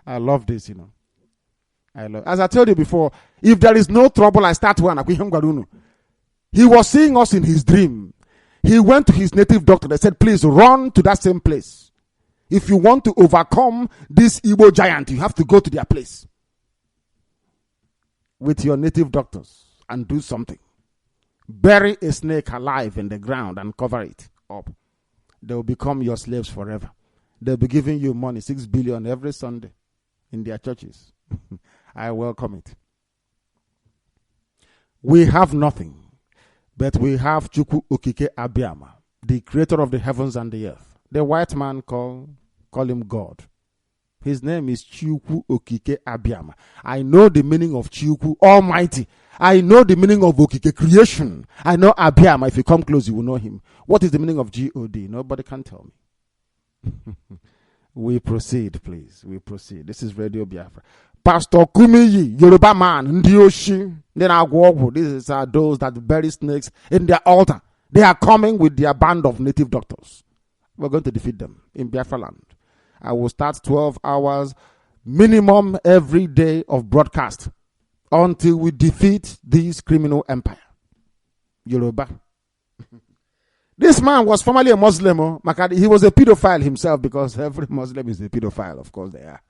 I love this, you know. As I told you before, if there is no trouble, I start one. He was seeing us in his dream. He went to his native doctor. They said, please run to that same place. If you want to overcome this Igbo giant, you have to go to their place with your native doctors and do something. Bury a snake alive in the ground and cover it up. They will become your slaves forever. They'll be giving you money, 6 billion every Sunday in their churches. I welcome it. We have nothing, but we have Chukwu Okike Abiama, the creator of the heavens and the earth. The white man call him God. His name is Chukwu Okike Abiama. I know the meaning of Chukwu, Almighty. I know the meaning of Okike, creation. I know Abiama. If you come close, you will know him. What is the meaning of God? Nobody can tell me. We proceed, please. We proceed. This is Radio Biafra. Pastor Kumiyi, Yoruba man, Ndioshi, then Agwogwo. These are those that bury snakes in their altar. They are coming with their band of native doctors. We're going to defeat them in Biafra land. I will start 12 hours minimum every day of broadcast until we defeat this criminal empire. Yoruba. This man was formerly a Muslim. He was a pedophile himself, because every Muslim is a pedophile. Of course they are.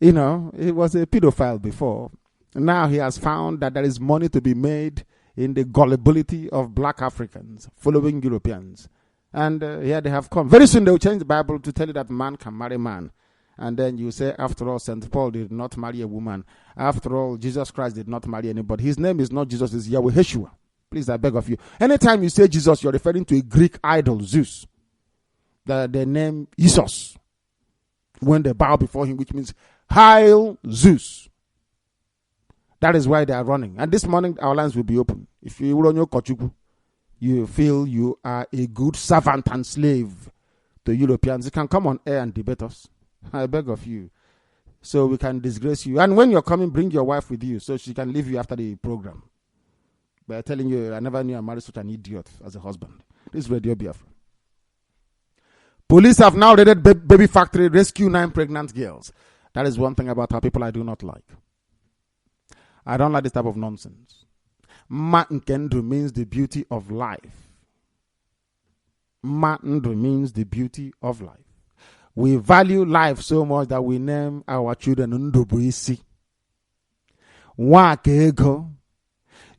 You know, he was a pedophile before. Now he has found that there is money to be made in the gullibility of black Africans following Europeans. And here they have come. Very soon they will change the Bible to tell you that man can marry man. And then you say, after all, St. Paul did not marry a woman. After all, Jesus Christ did not marry anybody. His name is not Jesus, it's Yahweh Yeshua. Please, I beg of you. Anytime you say Jesus, you're referring to a Greek idol, Zeus. The name Isos. When they bow before him, which means, Hail Zeus. That is why they are running. And this morning, our lines will be open. If you run your Kochuku, you feel you are a good servant and slave to Europeans, you can come on air and debate us. I beg of you. So we can disgrace you. And when you're coming, bring your wife with you so she can leave you after the program. By telling you, I never knew I married such an idiot as a husband. This is Radio Biafra. Police have now raided baby factory, rescue 9 pregnant girls. That is one thing about our people I do not like. I don't like this type of nonsense. Ma Nkendu means the beauty of life. Ma Ndu means the beauty of life. We value life so much that we name our children Ndubuisi. Wakego.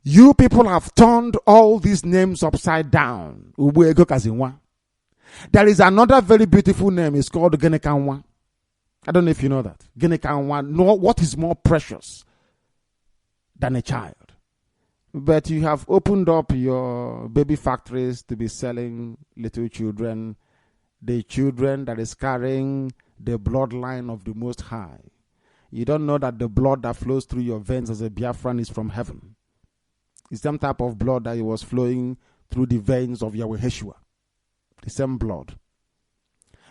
You people have turned all these names upside down. Ubuego Kazinwa. There is another very beautiful name. It's called Genekanwa. I don't know if you know that. Genekanwa. No, what is more precious than a child? But you have opened up your baby factories to be selling little children, the children that is carrying the bloodline of the Most High. You don't know that the blood that flows through your veins as a Biafran is from heaven. It's some type of blood that was flowing through the veins of Yahweh Yeshua. The same blood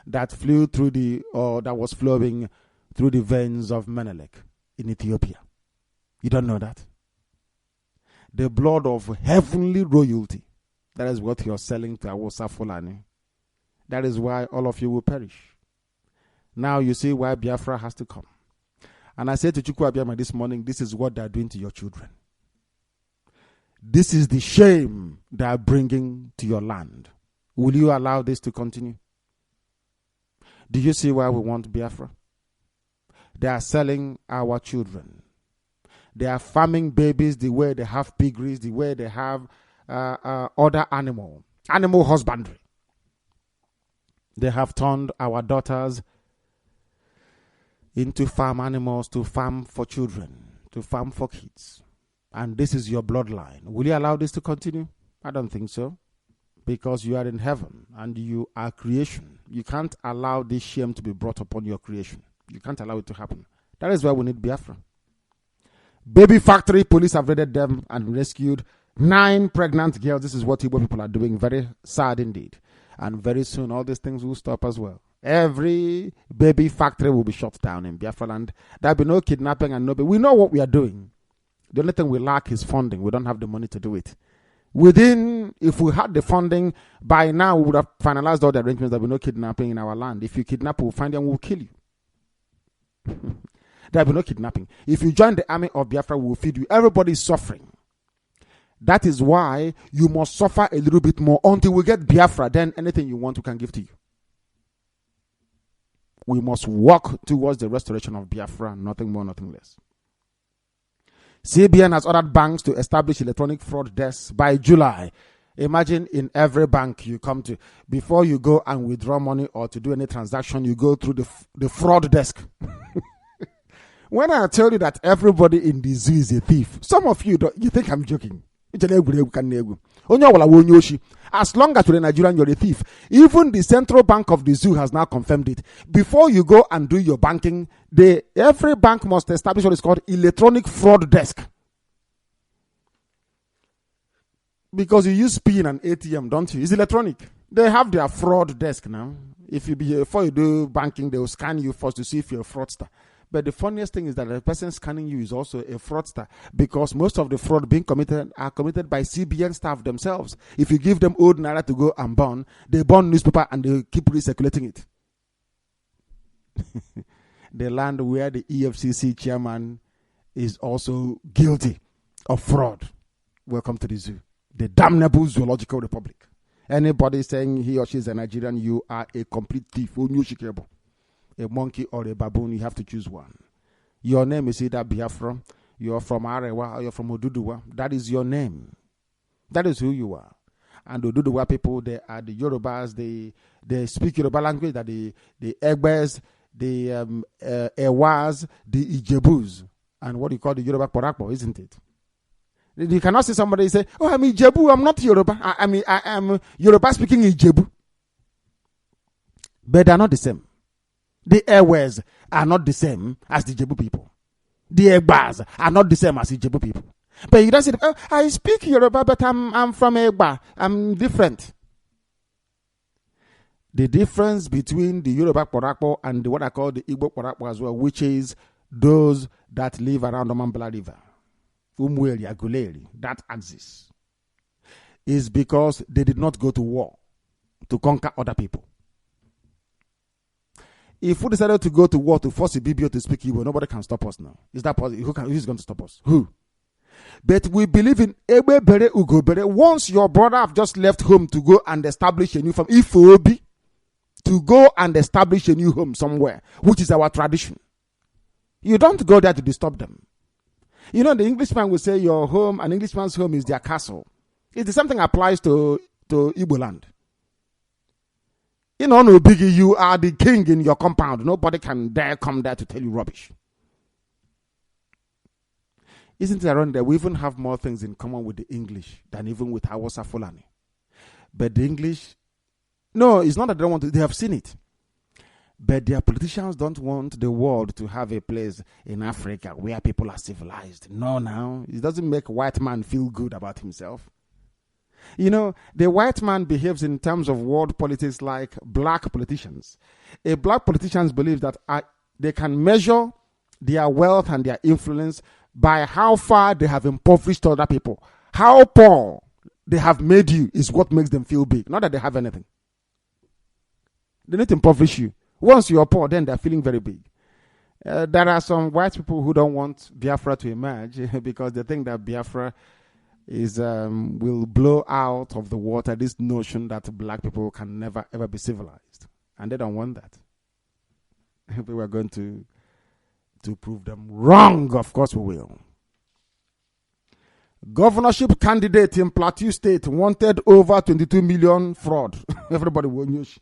that flew through that was flowing through the veins of Menelik in Ethiopia. You don't know that? The blood of heavenly royalty. That is what you're selling to Awusa Fulani. That is why all of you will perish. Now you see why Biafra has to come. And I said to Chukwu Abiyama this morning, this is what they are doing to your children. This is the shame they are bringing to your land. Will you allow this to continue? Do you see why we want Biafra? They are selling our children. They are farming babies the way they have piggeries, the way they have other animal husbandry. They have turned our daughters into farm animals, to farm for children, to farm for kids. And this is your bloodline. Will you allow this to continue? I don't think so. Because you are in heaven and you are creation. You can't allow this shame to be brought upon your creation. You can't allow it to happen. That is why we need Biafra. Baby factory police have raided them and rescued 9 pregnant girls. This is what Igbo people are doing. Very sad indeed. And very soon all these things will stop as well. Every baby factory will be shut down in Biafra land. There'll be no kidnapping and no. We know what we are doing. The only thing we lack is funding. We don't have the money to do it. If we had the funding, by now we would have finalized all the arrangements. There'll be no kidnapping in our land. If you kidnap, we'll find them, we'll kill you. There'll be no kidnapping. If you join the army of Biafra, we'll feed you. Everybody is suffering. That is why you must suffer a little bit more until we get Biafra. Then anything you want, we can give to you. We must work towards the restoration of Biafra, nothing more, nothing less. CBN has ordered banks to establish electronic fraud desks by July. Imagine in every bank you come to, before you go and withdraw money or to do any transaction, you go through the fraud desk. When I tell you that everybody in the zoo is a thief, some of you think I'm joking. As long as you're a Nigerian, you're a thief. Even the central bank of the zoo has now confirmed it. Before you go and do your banking, every bank must establish what is called electronic fraud desk. Because you use PIN and ATM, don't you? It's electronic. They have their fraud desk now. Before you do banking, they will scan you first to see if you're a fraudster. But the funniest thing is that the person scanning you is also a fraudster, because most of the fraud being committed are committed by CBN staff themselves. If you give them old naira to go and burn, they burn newspaper and they keep recirculating it. The land where the EFCC chairman is also guilty of fraud. Welcome to the zoo. The damnable zoological republic. Anybody saying he or she is a Nigerian, you are a complete thief. A monkey or a baboon, you have to choose one. Your name is either Biafra, you're from Arewa, or you're from Oduduwa. That is your name. That is who you are. And the Oduduwa people, they are the Yorubas, they speak Yoruba language, that the Egbes, the Ewas, the Ijebus, and what you call the Yoruba Porakpo, isn't it? You cannot see somebody say, oh, I'm Ijebu, I'm not Yoruba. I am Yoruba speaking Ijebu. But they're not the same. The Airways are not the same as the Ijebu people. The Egbas are not the same as the Ijebu people. But you don't say, oh, I speak Yoruba, but I'm from Egba. I'm different. The difference between the Yoruba Porakpo and what I call the Igbo Porakpo as well, which is those that live around the Mambala River, Umweli, Aguleri, that axis, is because they did not go to war to conquer other people. If we decided to go to war to force a BBO to speak Igbo, nobody can stop us now. Is that possible? Who's going to stop us? Who? But we believe in Ebe Bere Ugo Bere. Once your brother have just left home to go and establish a new farm, IFOB, to go and establish a new home somewhere, which is our tradition. You don't go there to disturb them. You know, the Englishman will say your home, an Englishman's home is their castle. It is something applies to Igbo land. You know, no biggie, you are the king in your compound. Nobody can dare come there to tell you rubbish. Isn't it around there? We even have more things in common with the English than even with Hausa Fulani. But the English, no, it's not that they don't want to, they have seen it. But their politicians don't want the world to have a place in Africa where people are civilized. No, now. It doesn't make a white man feel good about himself. You know, the white man behaves in terms of world politics like black politicians. A black politicians believe that they can measure their wealth and their influence by how far they have impoverished other people. How poor they have made you is what makes them feel big. Not that they have anything. They need to impoverish you. Once you're poor, then they're feeling very big. There are some white people who don't want Biafra to emerge because they think that Biafra is will blow out of the water this notion that black people can never ever be civilized. And they don't want that. We were going to prove them wrong. Of course we will. Governorship candidate in Plateau State wanted over 22 million fraud. Everybody will use.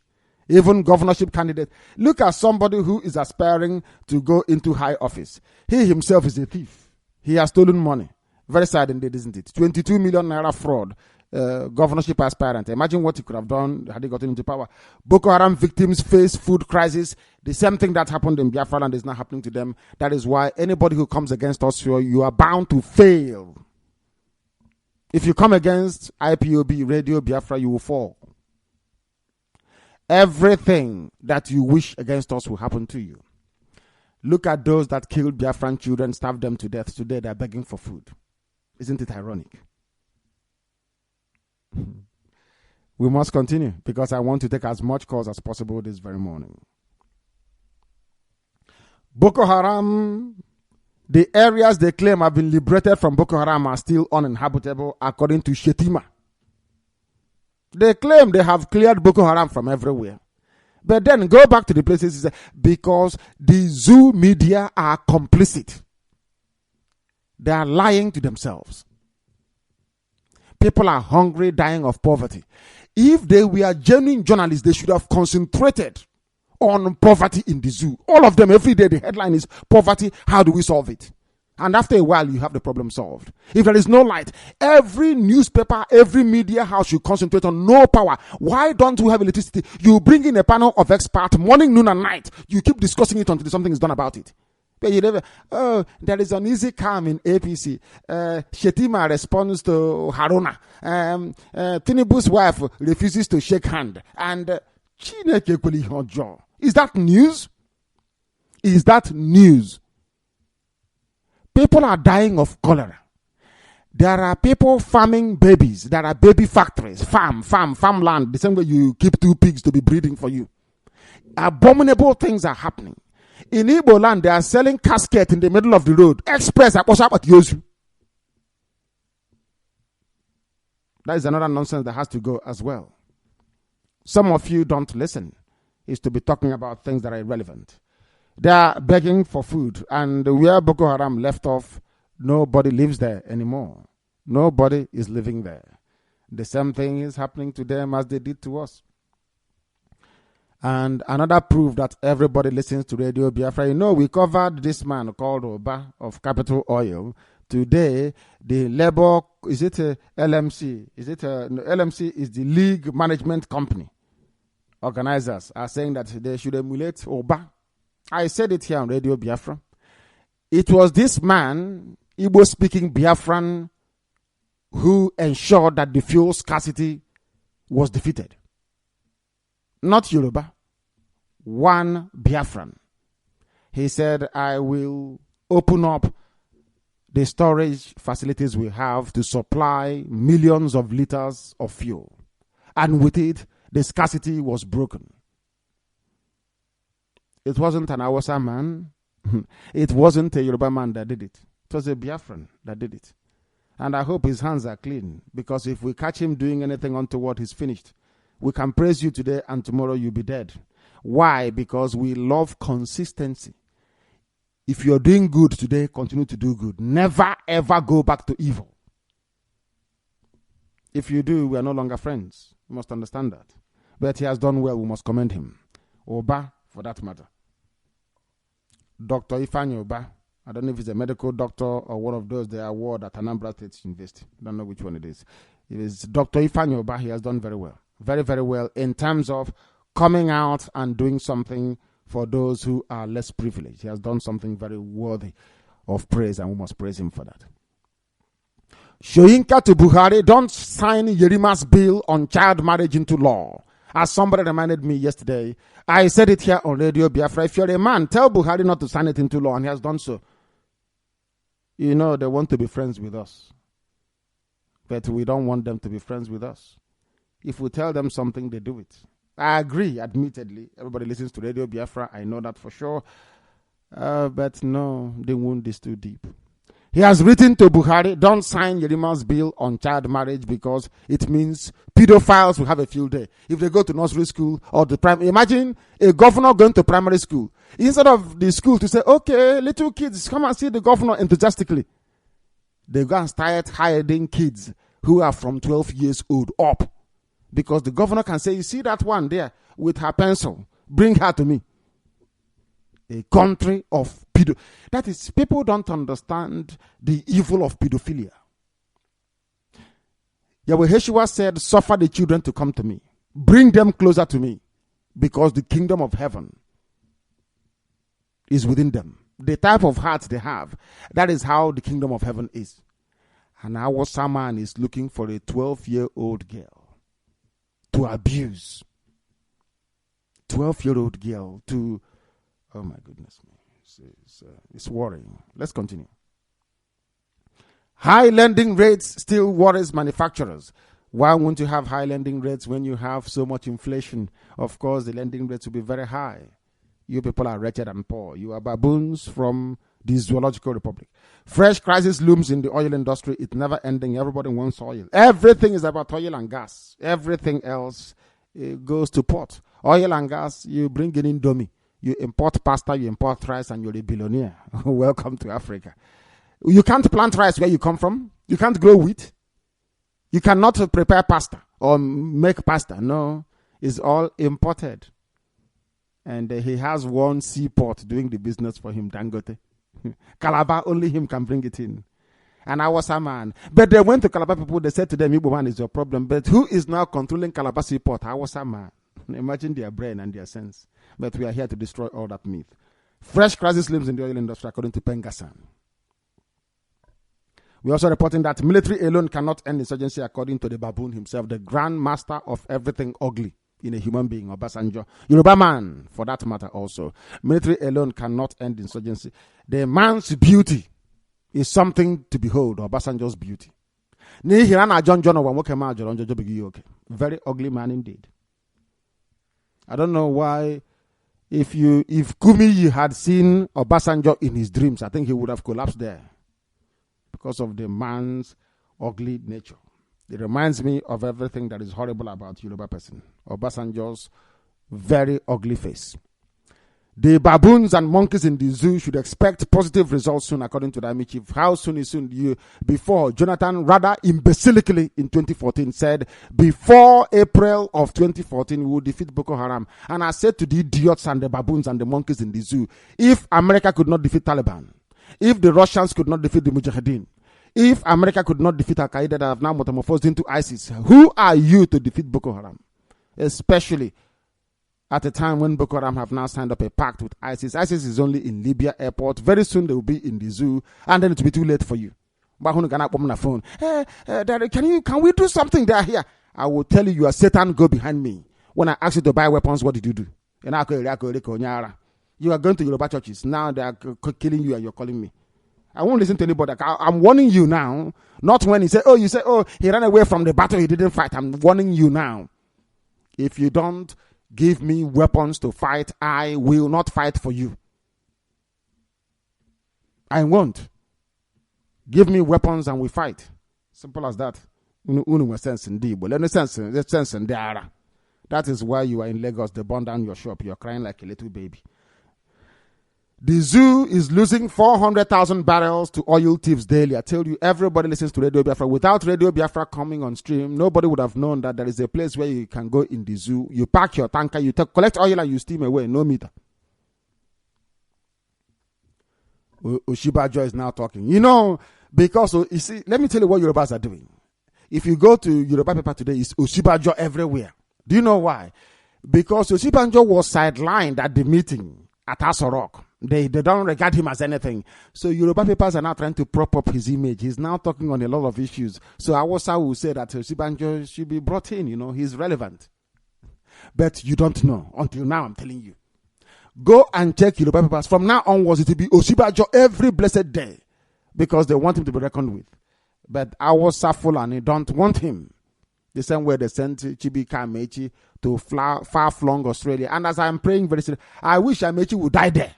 Even governorship candidate. Look at somebody who is aspiring to go into high office. He himself is a thief. He has stolen money. Very sad indeed, isn't it? 22 million naira fraud. Governorship aspirant. Imagine what he could have done had he gotten into power. Boko Haram victims face food crisis. The same thing that happened in Biafra land is not happening to them. That is why anybody who comes against us, you are bound to fail. If you come against IPOB, Radio Biafra, you will fall. Everything that you wish against us will happen to you. Look at those that killed Biafran children, starved them to death. Today they're begging for food. Isn't it ironic? We must continue because I want to take as much calls as possible this very morning. Boko Haram, the areas they claim have been liberated from Boko Haram are still uninhabitable according to Shetima. They claim they have cleared Boko Haram from everywhere. But then go back to the places because the zoo media are complicit. They are lying to themselves. People are hungry, dying of poverty. If they were genuine journalists, they should have concentrated on poverty in the zoo. All of them, every day, the headline is poverty. How do we solve it? And after a while, you have the problem solved. If there is no light, every newspaper, every media house should concentrate on no power. Why don't we have electricity? You bring in a panel of experts, morning, noon, and night. You keep discussing it until something is done about it. But you never, there is an easy calm in APC. Shetima responds to Haruna. Tinubu's wife refuses to shake hand. And is that news? Is that news? People are dying of cholera. There are people farming babies. There are baby factories. Farmland. The same way you keep 2 pigs to be breeding for you. Abominable things are happening. In Igbo land, they are selling casket in the middle of the road. Express at Yosu. That is another nonsense that has to go as well. Some of you don't listen. It's to be talking about things that are irrelevant. They are begging for food. And where Boko Haram left off, nobody lives there anymore. Nobody is living there. The same thing is happening to them as they did to us. And another proof that everybody listens to Radio Biafra. You know, we covered this man called Oba of Capital Oil. Today, the labor, is it a LMC? LMC is the League Management Company. Organizers are saying that they should emulate Oba. I said it here on Radio Biafra. It was this man, Igbo-speaking Biafran, who ensured that the fuel scarcity was defeated. Not Yoruba. One Biafran. He said, I will open up the storage facilities we have to supply millions of liters of fuel. And with it, the scarcity was broken. It wasn't an Hausa man. It wasn't a Yoruba man that did it. It was a Biafran that did it. And I hope his hands are clean, because if we catch him doing anything untoward, he's finished. We can praise you today and tomorrow you'll be dead. Why? Because we love consistency. If you're doing good today, continue to do good. Never ever go back to evil. If you do, we are no longer friends. You must understand that. But he has done well, we must commend him. Oba, for that matter. Dr. Ifeanyi Oba. I don't know if he's a medical doctor or one of those they award at Anambra State University. I don't know which one it is. It is Dr. Ifeanyi Oba. He has done very well. Very, very well in terms of coming out and doing something for those who are less privileged. He has done something very worthy of praise, and we must praise him for that. Shoyinka to Buhari, don't sign Yerima's bill on child marriage into law. As somebody reminded me yesterday, I said it here on Radio Biafra. If you're a man, tell Buhari not to sign it into law, and he has done so. You know, they want to be friends with us. But we don't want them to be friends with us. If we tell them something, they do it. I agree, admittedly. Everybody listens to Radio Biafra. I know that for sure. But no, the wound is too deep. He has written to Buhari, don't sign Yerima's bill on child marriage because it means pedophiles will have a field day. If they go to nursery school or the primary, imagine a governor going to primary school. Instead of the school to say, okay, little kids, come and see the governor enthusiastically. They go and start hiding kids who are from 12 years old up. Because the governor can say, you see that one there with her pencil, bring her to me. A country of pedo. That is, people don't understand the evil of pedophilia. Yahweh Yeshua said, suffer the children to come to me. Bring them closer to me. Because the kingdom of heaven is within them. The type of heart they have, that is how the kingdom of heaven is. And our man is looking for a 12-year-old girl to abuse. 12-year-old girl to... Oh my goodness. It's worrying. Let's continue. High lending rates still worries manufacturers. Why won't you have high lending rates when you have so much inflation? Of course, the lending rates will be very high. You people are wretched and poor. You are baboons from the Zoological Republic. Fresh crisis looms in the oil industry. It's never ending. Everybody wants oil. Everything is about oil and gas. Everything else goes to pot. Oil and gas, you bring in Indomie. You import pasta, you import rice, and you're a billionaire. Welcome to Africa. You can't plant rice where you come from. You can't grow wheat. You cannot prepare pasta or make pasta. No, it's all imported. And he has one seaport doing the business for him, Dangote. Calabar, only him can bring it in. And I was a man. But they went to Calabar people, they said to them, Igbo man is your problem. But who is now controlling Calabar seaport? I was a man. Imagine their brain and their sense. But we are here to destroy all that myth. Fresh crisis looms in the oil industry, according to Pengasan. We're also reporting that military alone cannot end insurgency, according to the baboon himself, the grand master of everything ugly in a human being, Obasanjo. Yoruba man, for that matter also. Military alone cannot end insurgency. The man's beauty is something to behold, Obasanjo's beauty. Very ugly man indeed. I don't know why. If Kumi had seen Obasanjo in his dreams, I think he would have collapsed there because of the man's ugly nature. It reminds me of everything that is horrible about Yoruba person. Obasanjo's very ugly face. The baboons and monkeys in the zoo should expect positive results soon, according to the army chief. How soon is soon? Before Jonathan, rather imbecilically in 2014, said, before April of 2014, we will defeat Boko Haram. And I said to the idiots and the baboons and the monkeys in the zoo, if America could not defeat Taliban, if the Russians could not defeat the Mujahideen, if America could not defeat Al-Qaeda that have now metamorphosed into ISIS, who are you to defeat Boko Haram? Especially at a time when Boko Haram have now signed up a pact with ISIS. ISIS is only in Libya airport. Very soon they will be in the zoo, and then it will be too late for you. Phone. Hey, Daddy, can we do something there here? I will tell you, are Satan, go behind me. When I asked you to buy weapons, what did you do? You are going to Yoruba churches. Now they are killing you and you're calling me. I won't listen to anybody. I'm warning you now. Not when he say, he ran away from the battle, he didn't fight. I'm warning you now. If you don't give me weapons to fight, I will not fight for you. I won't. Give me weapons and we fight. Simple as that. Unu sense in Igbo. Let no sense in there. That is why you are in Lagos. They burn down your shop. You are crying like a little baby. The zoo is losing 400,000 barrels to oil thieves daily. I tell you, everybody listens to Radio Biafra. Without Radio Biafra coming on stream, nobody would have known that there is a place where you can go in the zoo. You park your tanker, you collect oil and you steam away. No meter. Oshibajo is now talking. Because, you see, let me tell you what Yorubas are doing. If you go to Yoruba paper today, it's Oshibajo everywhere. Do you know why? Because Oshibajo was sidelined at the meeting at Asorok. They don't regard him as anything. So Yoruba papers are now trying to prop up his image. He's now talking on a lot of issues. So Awosa will say that Oshibajo should be brought in, he's relevant. But you don't know. Until now, I'm telling you. Go and check Yoruba papers. From now onwards, it will be Oshibajo every blessed day. Because they want him to be reckoned with. But Awosa Fulani don't want him. The same way they sent Chibika Amechi to far-flung Australia. And as I'm praying very seriously, I wish Amechi would die there.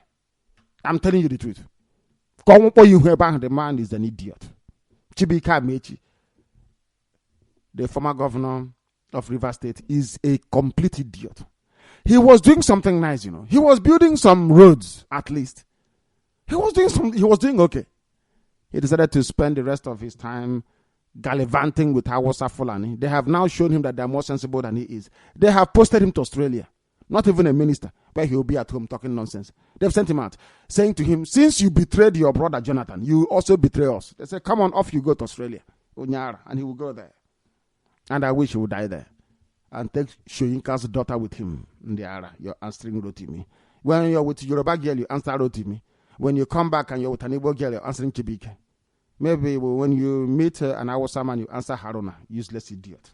I'm telling you the truth. The man is an idiot. Chibika Amechi, the former governor of Rivers State, is a complete idiot. He was doing something nice, He was building some roads, at least. He was doing okay. He decided to spend the rest of his time gallivanting with Hausa Fulani. They have now shown him that they're more sensible than he is. They have posted him to Australia. Not even a minister, where he will be at home talking nonsense. They've sent him out, saying to him, since you betrayed your brother Jonathan, you also betray us. They said, come on, off you go to Australia. And he will go there. And I wish he would die there. And take Shoyinka's daughter with him. You're answering Rotimi. When you're with Yoruba girl, you answer Rotimi. When you come back and you're with an Igbo girl, you're answering Chibike. Maybe when you meet an Hausa man, you answer Haruna. Useless idiot.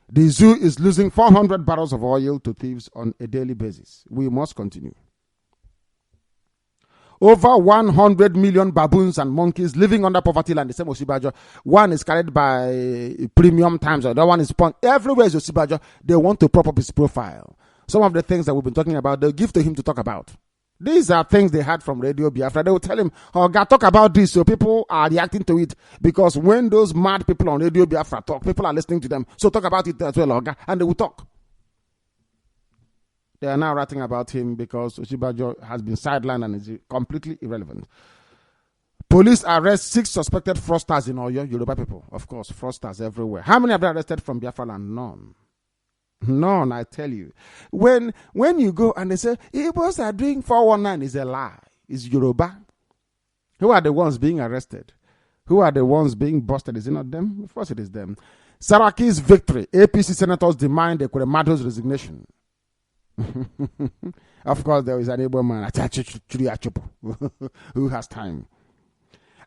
The zoo is losing 400 barrels of oil to thieves on a daily basis. We must continue. Over 100 million baboons and monkeys living under poverty line. The same Oshibajo. One is carried by Premium Times. The other one is Punch. Everywhere is Oshibajo. They want to prop up his profile. Some of the things that we've been talking about, they'll give to him to talk about. These are things they had from Radio Biafra. They will tell him, oh, God, talk about this. So people are reacting to it. Because when those mad people on Radio Biafra talk, people are listening to them. So talk about it as well, Oga, and they will talk. They are now writing about him because Oshibajo has been sidelined and is completely irrelevant. Police arrest 6 suspected fraudsters in Oyo, Yoruba people. Of course, fraudsters everywhere. How many have they arrested from Biafra land? None. None, I tell you. When you go and they say, Igbos are doing 419, is a lie. It's Yoruba. Who are the ones being arrested? Who are the ones being busted? Is it not them? Of course it is them. Saraki's victory. APC senators demand Ekwuremado's resignation. Of course, there is an Igbo man who has time.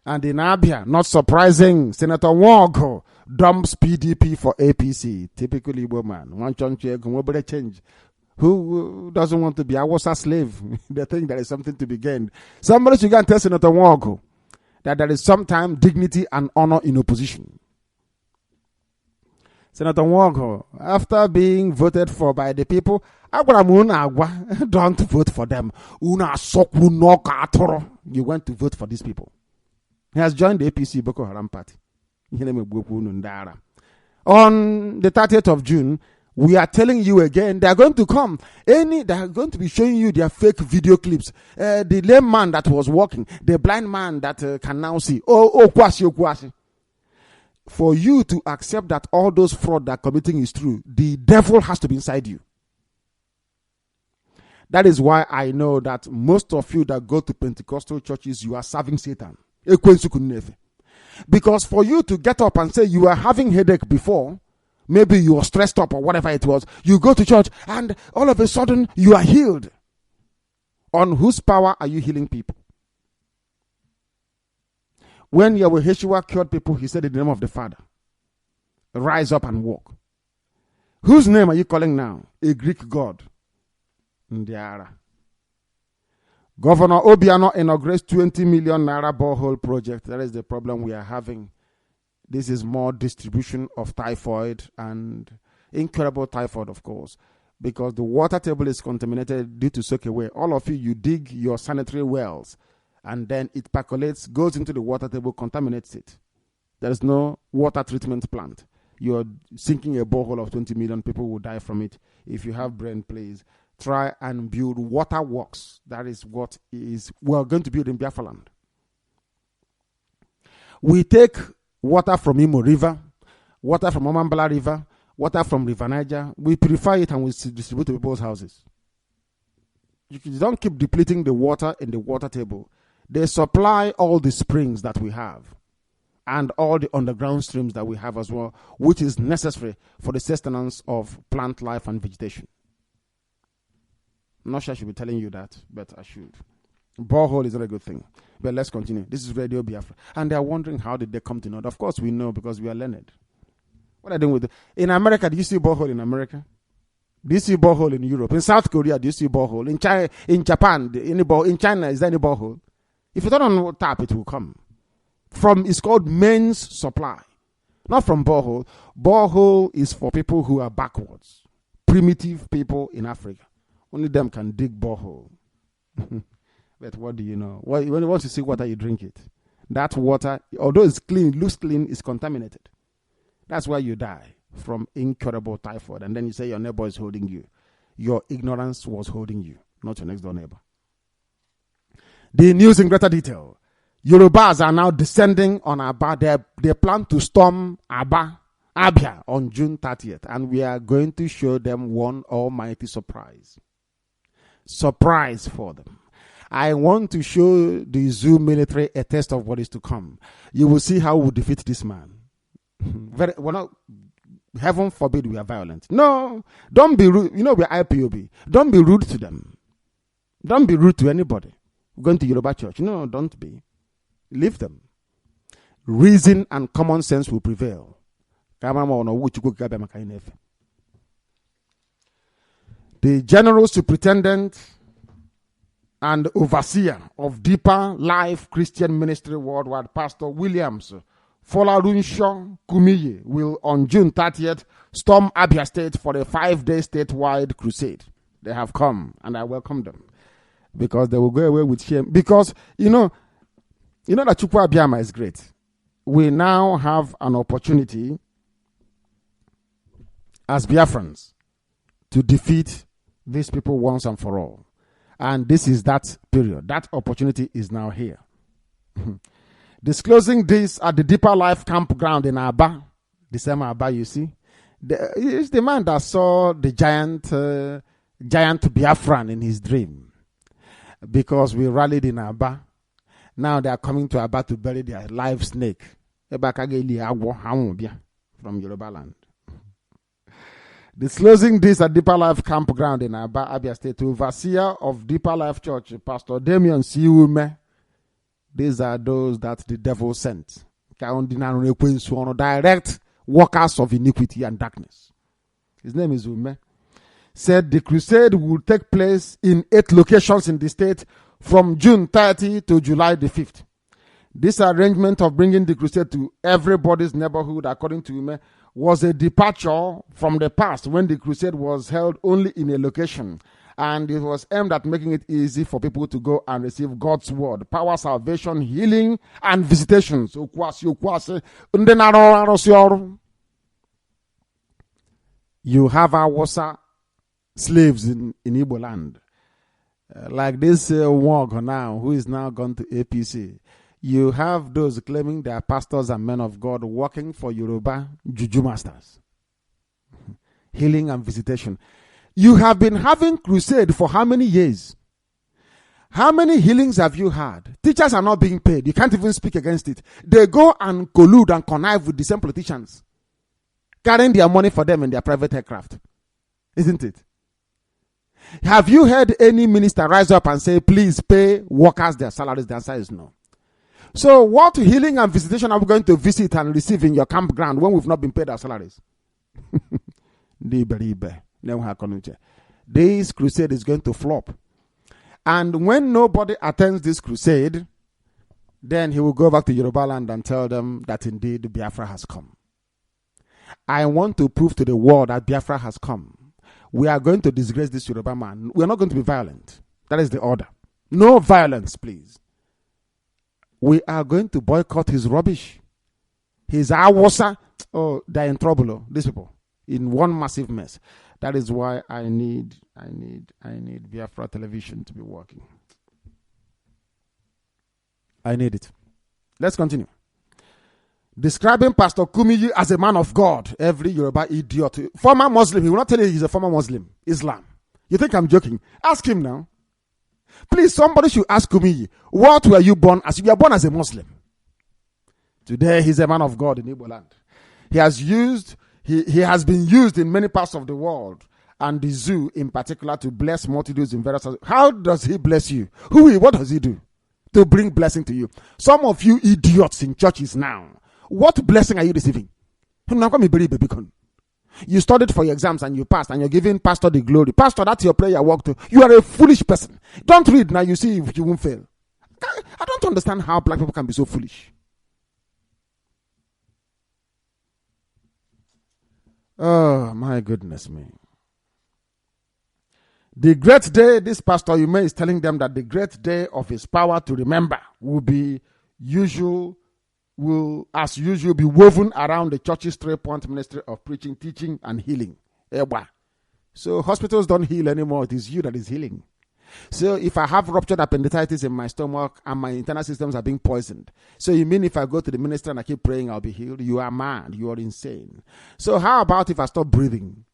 And in Abia, not surprising, Senator Nwogo dumps PDP for APC. Typical Igbo man. One change. Who doesn't want to be a Hausa slave? They think there is something to be gained. Somebody should go and tell Senator Nwogo that there is sometimes dignity and honor in opposition. Senator Nwogo, after being voted for by the people, don't vote for them. You went to vote for these people. He has joined the APC Boko Haram party. On the 30th of June, we are telling you again, they are going to come. They are going to be showing you their fake video clips. The lame man that was walking, the blind man that can now see. Kwasi. For you to accept that all those fraud that committing is true, the devil has to be inside you. That is why I know that most of you that go to Pentecostal churches, you are serving Satan. Because for you to get up and say you are having headache before, maybe you are stressed up or whatever it was, you go to church and all of a sudden you are healed. On whose power are you healing people? When Yahweh Yeshua cured people, he said in the name of the Father, rise up and walk. Whose name are you calling now? A Greek god. Ndiara. Governor Obiano inaugurates 20 million naira borehole project. That is the problem we are having. This is more distribution of typhoid and incurable typhoid, of course, because the water table is contaminated due to soak away. All of you dig your sanitary wells, and then it percolates, goes into the water table, contaminates it. There is no water treatment plant. You're sinking a borehole of 20 million people will die from it. If you have brain, please try and build water works. That is what we're going to build in Biafra land. We take water from Imo River, water from Omambala River, water from River Naija. We purify it and we distribute to people's houses. You don't keep depleting the water in the water table. They supply all the springs that we have and all the underground streams that we have as well, which is necessary for the sustenance of plant life and vegetation. I'm not sure I should be telling you that, but I should. Borehole is not a good thing. But let's continue. This is Radio Biafra. And they're wondering, how did they come to know? Of course we know, because we are learned. What are they doing with it? In America, do you see borehole in America? Do you see borehole in Europe? In South Korea, do you see borehole? In China, in Japan, in China, is there any borehole? If you turn on tap, it will come. It's called mains supply. Not from borehole. Borehole is for people who are backwards. Primitive people in Africa. Only them can dig borehole. But what do you know? When you want to see water, you drink it. That water, although it's clean, looks clean, is contaminated. That's why you die from incurable typhoid. And then you say your neighbor is holding you. Your ignorance was holding you, not your next door neighbor. The news in greater detail. Yorubas are now descending on Aba. They plan to storm Abia on June 30th. And we are going to show them one almighty surprise. Surprise for them. I want to show the Zoo military a taste of what is to come. You will see how we defeat this man. Heaven forbid we are violent. No, don't be rude. You know, we're IPOB. Don't be rude to them. Don't be rude to anybody. Going to Yoruba church. No, don't be. Leave them. Reason and common sense will prevail. The General Superintendent and Overseer of Deeper Life Christian Ministry Worldwide, Pastor Williams Folarunsho Kumiye, will on June 30th storm Abia State for a 5-day statewide crusade. They have come, and I welcome them, because they will go away with shame. Because you know that Chukwu Abiyama is great. We now have an opportunity as Biafrans to defeat these people once and for all. And this is that period. That opportunity is now here. Disclosing this at the Deeper Life Campground in Aba. The same Aba you see. It's the man that saw the giant Biafran in his dream. Because we rallied in Aba. Now they are coming to Aba to bury their live snake. From Yoruba land. Disclosing this at Deeper Life Campground in Aba, Abia State, to Overseer of Deeper Life Church, Pastor Damian Siume. These are those that the devil sent. Direct workers of iniquity and darkness. His name is Ume. Said the crusade will take place in 8 locations in the state from June 30 to July the 5th. This arrangement of bringing the crusade to everybody's neighborhood, according to Ume, was a departure from the past when the crusade was held only in a location, and it was aimed at making it easy for people to go and receive God's word, power, salvation, healing, and visitations. You have Awasa slaves in Igbo land, like this Wog now, who is now gone to APC. You have those claiming they are pastors and men of God working for Yoruba Juju masters. Healing and visitation. You have been having crusade for how many years? How many healings have you had? Teachers are not being paid. You can't even speak against it. They go and collude and connive with the same politicians, carrying their money for them in their private aircraft. Isn't it? Have you heard any minister rise up and say, please pay workers their salaries? The answer is no. So what healing and visitation are we going to visit and receive in your campground when we've not been paid our salaries? This crusade is going to flop. And when nobody attends this crusade, then he will go back to Yoruba land and tell them that indeed Biafra has come. I want to prove to the world that Biafra has come. We are going to disgrace this Yoruba man. We are not going to be violent. That is the order. No violence, please. We are going to boycott his rubbish. He's Awasa. Oh, they're in trouble, oh, these people. In one massive mess. That is why I need Biafra television to be working. I need it. Let's continue. Describing Pastor Kumiyi as a man of God. Every Yoruba idiot. Former Muslim. He will not tell you he's a former Muslim. Islam. You think I'm joking? Ask him now. Please, somebody should ask Kumiyi, what were you born as? You were born as a Muslim. Today, he's a man of God in Igbo land. He has been used in many parts of the world, and the zoo in particular, to bless multitudes in various. How does he bless you? What does he do to bring blessing to you? Some of you idiots in churches now, what blessing are you receiving? You studied for your exams and you passed, and you're giving pastor the glory. Pastor, that's your prayer walk to. You are a foolish person. Don't read now, you see if you won't fail. I don't understand how black people can be so foolish. Oh, my goodness me. The great day, this Pastor Yume is telling them that the great day of his power to remember will be as usual be woven around the church's 3-point ministry of preaching, teaching, and healing. So hospitals don't heal anymore. It is you that is healing. So if I have ruptured appendicitis in my stomach and my internal systems are being poisoned, so you mean if I go to the minister and I keep praying, I'll be healed? You are mad. You are insane. So how about if I stop breathing?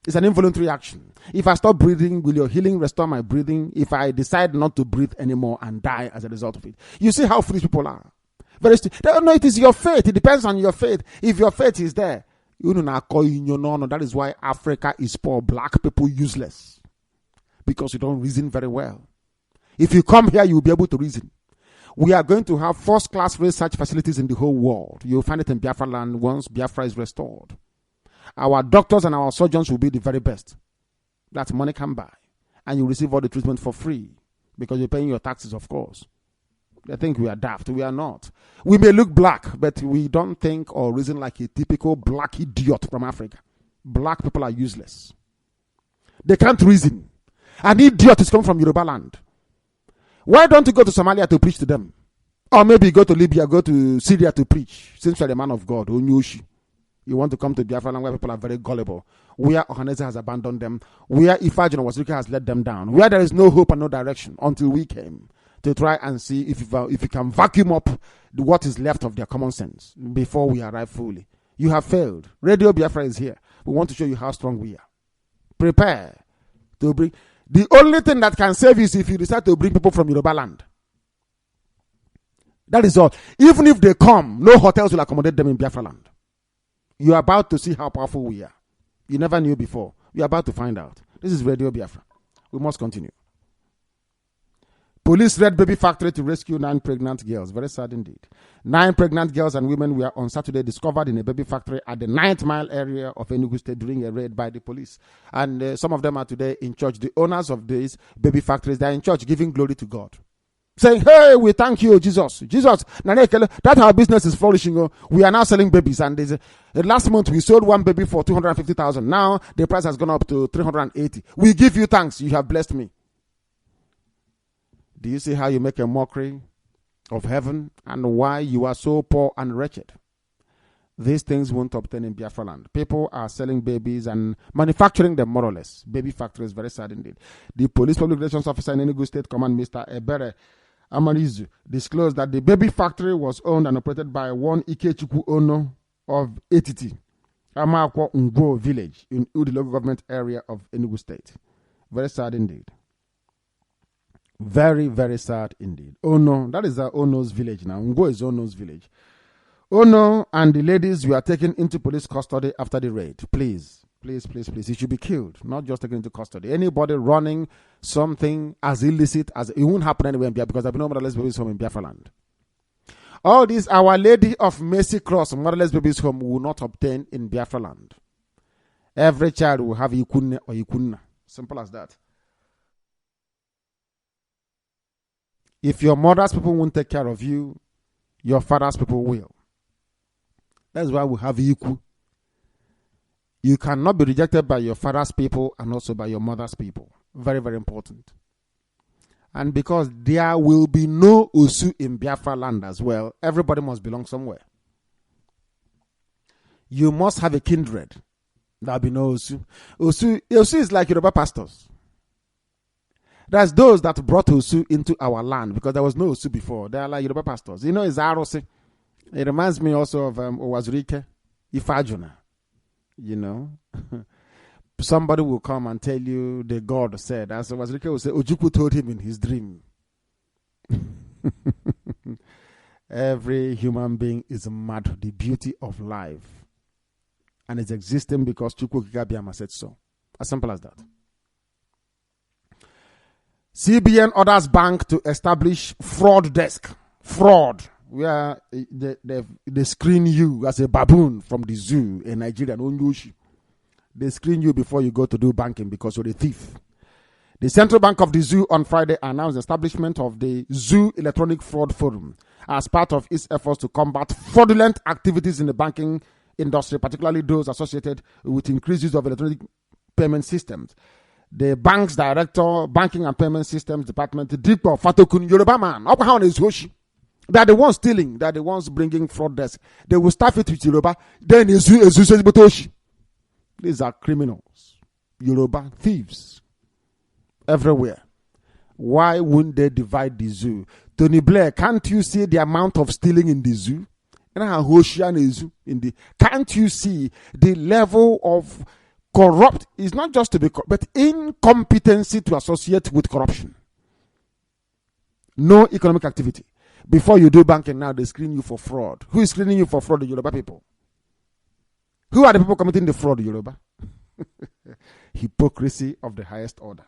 It's an involuntary action. If I stop breathing, will your healing restore my breathing? If I decide not to breathe anymore and die as a result of it? You see how foolish people are. No, it is your faith. It depends on your faith. If your faith is there, that is why Africa is poor. Black people useless. Because you don't reason very well. If you come here, you'll be able to reason. We are going to have first-class research facilities in the whole world. You'll find it in Biafra land once Biafra is restored. Our doctors and our surgeons will be the very best. That money can buy. And you receive all the treatment for free. Because you're paying your taxes, of course. They think we are daft. We are not. We may look black, but we don't think or reason like a typical black idiot from Africa. Black people are useless. They can't reason. An idiot is coming from Yoruba land. Why don't you go to Somalia to preach to them? Or maybe go to Libya, go to Syria to preach. Since you're a man of God, Onyushi. You want to come to Biafra land where people are very gullible. Where Ohaneze has abandoned them. Where Ifajino Wazirika has let them down. Where there is no hope and no direction until we came to try and see if you can vacuum up what is left of their common sense before we arrive fully. You have failed. Radio Biafra is here. We want to show you how strong we are. Prepare to bring. The only thing that can save you is if you decide to bring people from Yoruba land. That is all. Even if they come, no hotels will accommodate them in Biafra land. You are about to see how powerful we are. You never knew before. You are about to find out. This is Radio Biafra. We must continue. Police raid baby factory to rescue 9 pregnant girls. Very sad indeed. 9 pregnant girls and women were on Saturday discovered in a baby factory at the 9th mile area of Enugu State during a raid by the police. And some of them are today in church. The owners of these baby factories, they are in church giving glory to God. Saying, hey, we thank you, Jesus. Jesus, that our business is flourishing. We are now selling babies. And last month we sold 1 baby for 250,000. Now the price has gone up to 380. We give you thanks. You have blessed me. Do you see how you make a mockery of heaven and why you are so poor and wretched? These things won't obtain in Biafra land. People are selling babies and manufacturing them more or less. Baby factory is very sad indeed. The police public relations officer in Enugu State Command, Mr. Ebere Amarizu, disclosed that the baby factory was owned and operated by one Ikechukwu Ono of Etiti, Amakwa Ngwo village in Udi local government area of Enugu State. Very sad indeed. Very, very sad indeed. Ono, that is Ono's village now. Ngwo is Ono's village. Ono and the ladies were taken into police custody after the raid. Please, please, please, please. He should be killed, not just taken into custody. Anybody running something as illicit as it won't happen anywhere in Biafra because I've been motherless babies home in Biafra land. All these Our Lady of Mercy Cross motherless babies home will not obtain in Biafra land. Every child will have Ikunne or Ikunna. Simple as that. If your mother's people won't take care of you, your father's people will. That's why we have Iku. You cannot be rejected by your father's people and also by your mother's people. Very, very important. And because there will be no Osu in Biafra land as well, everybody must belong somewhere. you must have a kindred. There'll be no Osu. Osu is like Yoruba pastors. That's those that brought Osu into our land because there was no Osu before. They are like Yoruba pastors. You know, it's Arose. It reminds me also of Owazurike, Ifajuna. You know, somebody will come and tell you the God said, as Owazurike will say, Ojukwu told him in his dream. Every human being is mad to the beauty of life. And it's existing because Chukwu Kikabiyama said so. As simple as that. CBN orders bank to establish fraud desk. Fraud. Where they screen you as a baboon from the zoo in Nigeria. They screen you before you go to do banking because you're a thief. The Central Bank of the Zoo on Friday announced the establishment of the Zoo Electronic Fraud Forum as part of its efforts to combat fraudulent activities in the banking industry, particularly those associated with increased use of electronic payment systems. The bank's director, Banking and Payment Systems Department, Dipo Fatokun Yoruba man, they are the ones stealing, they are the ones bringing fraud desk. They will staff it with Yoruba, then Botoshi. These are criminals, Yoruba thieves. Everywhere. Why wouldn't they divide the zoo? Tony Blair, can't you see the amount of stealing in the zoo? Can't you see the level of corrupt? It's not just to be corrupt, but incompetency to associate with corruption. No economic activity. Before you do banking now, they screen you for fraud. Who is screening you for fraud? The Yoruba people. Who are the people committing the fraud, Yoruba? Hypocrisy of the highest order.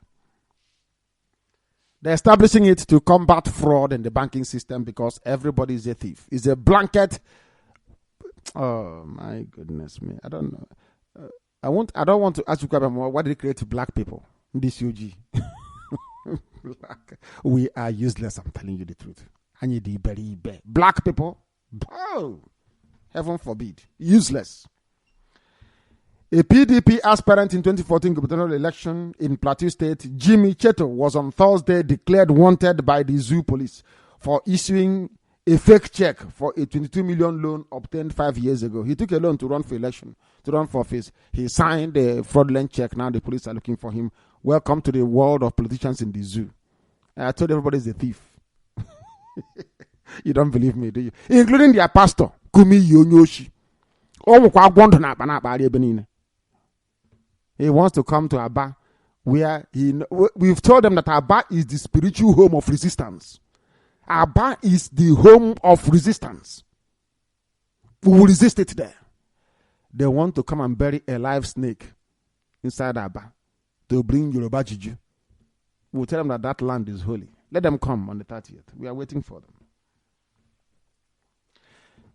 They're establishing it to combat fraud in the banking system because everybody is a thief. It's a blanket. Oh my goodness me! I don't know. I don't want to ask you why did they create black people? This UG. We are useless. I'm telling you the truth. Black people. Oh, heaven forbid. Useless. A PDP aspirant in 2014 gubernatorial election in Plateau State, Jimmy Cheto, was on Thursday declared wanted by the zoo police for issuing a fake check for a 22 million loan obtained 5 years ago. He took a loan to run for election, to run for office. He signed a fraudulent check. Now the police are looking for him. Welcome to the world of politicians in the zoo. I told everybody he's a thief. You don't believe me, do you? Including their pastor, Kumi Yonyoshi. He wants to come to Aba, where we've told them that Aba is the spiritual home of resistance. Aba is the home of resistance. We will resist it there. They want to come and bury a live snake inside Aba to bring Yoruba Juju. We'll tell them that that land is holy. Let them come on the 30th. We are waiting for them.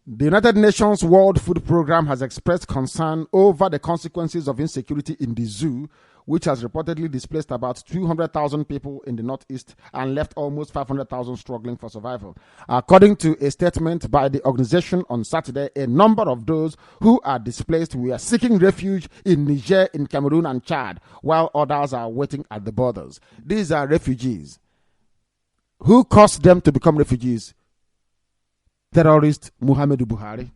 The United Nations World Food Programme has expressed concern over the consequences of insecurity in the zoo, which has reportedly displaced about 200,000 people in the northeast and left almost 500,000 struggling for survival. According to a statement by the organization on Saturday, a number of those who are displaced were seeking refuge in Niger, in Cameroon and Chad, while others are waiting at the borders. These are refugees. Who caused them to become refugees? Terrorist Muhammadu Buhari,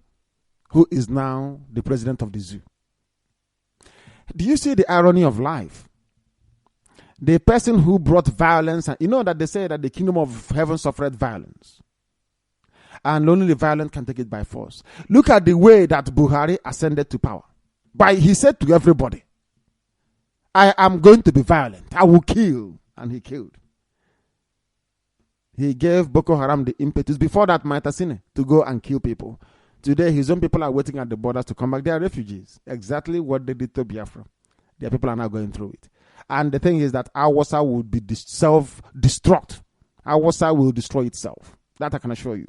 who is now the president of the zoo. Do you see the irony of life? The person who brought violence, and you know that they say that the kingdom of heaven suffered violence, and only the violent can take it by force. Look at the way that Buhari ascended to power. He said to everybody, I am going to be violent. I will kill. And he killed. He gave Boko Haram the impetus. Before that, Maitasine, to go and kill people. Today, his own people are waiting at the borders to come back. They are refugees. Exactly what they did to Biafra. Their people are now going through it. And the thing is that Awasa will be self-destruct. Awasa will destroy itself. That I can assure you.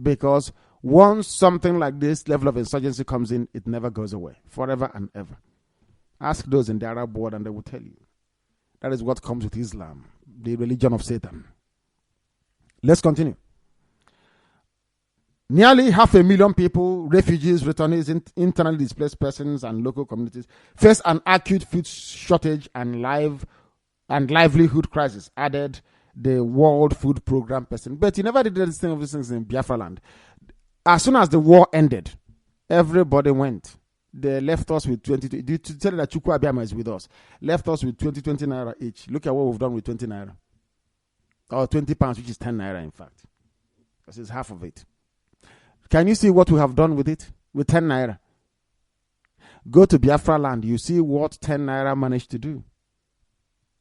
Because once something like this level of insurgency comes in, it never goes away. Forever and ever. Ask those in the Arab world and they will tell you. That is what comes with Islam. The religion of Satan. Let's continue. Nearly 500,000 people, refugees, returnees, internally displaced persons, and local communities face an acute food shortage and livelihood crisis, added the World Food Programme person. But he never did these things in Biafra land. As soon as the war ended, Everybody went. They left us with 20. To tell that Chukwu Abiyama is with us. Left us with 20 naira each. Look at what we've done with 20 naira. Or 20 pounds, which is 10 naira, in fact. This is half of it. Can you see what we have done with it? With 10 naira. Go to Biafra land. You see what 10 naira managed to do.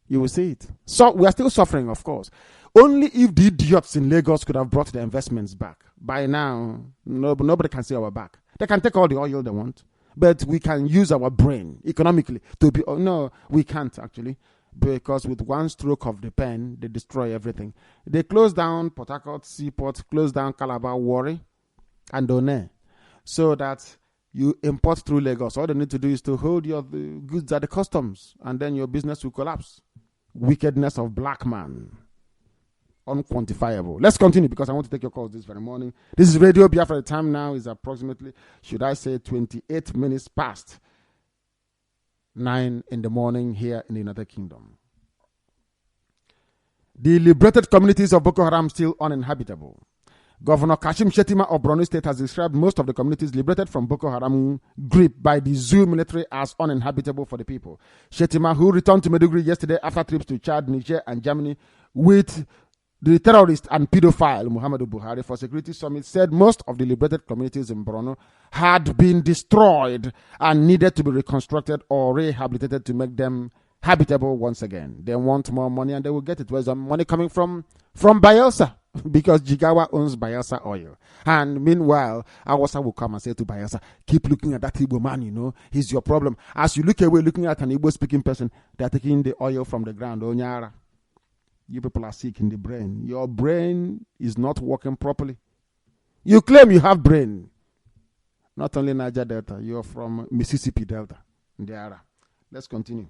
You will see it. So we are still suffering, of course. Only if the idiots in Lagos could have brought the investments back. By now, nobody can see our back. They can take all the oil they want. But we can use our brain economically to be... No, we can't actually. Because with one stroke of the pen, they destroy everything. They close down Port Harcourt Seaport, close down Calabar, Warri, and One. So that you import through Lagos. All they need to do is to hold your goods at the customs. And then your business will collapse. Wickedness of black man. Unquantifiable. Let's continue because I want to take your calls this very morning. This is Radio Biafra. The time now is approximately, should I say, 28 minutes past 9 in the morning here in the United Kingdom. The liberated communities of Boko Haram still uninhabitable. Governor Kashim Shettima of Borno State has described most of the communities liberated from Boko Haram grip by the Zoo military as uninhabitable for the people. Shettima, who returned to Maiduguri yesterday after trips to Chad, Niger, and Germany with the terrorist and pedophile Muhammadu Buhari for Security Summit, said most of the liberated communities in Borno had been destroyed and needed to be reconstructed or rehabilitated to make them habitable once again. They want more money and they will get it. Where's the money coming from? From Bayelsa, because Jigawa owns Bayelsa oil. And meanwhile, Awasa will come and say to Bayelsa, keep looking at that Igbo man, you know, he's your problem. As you look away looking at an Igbo speaking person, they're taking the oil from the ground. Onyara. You people are sick in the brain. Your brain is not working properly. You claim you have brain. Not only Niger Delta, you're from Mississippi Delta. Ndiara. Let's continue.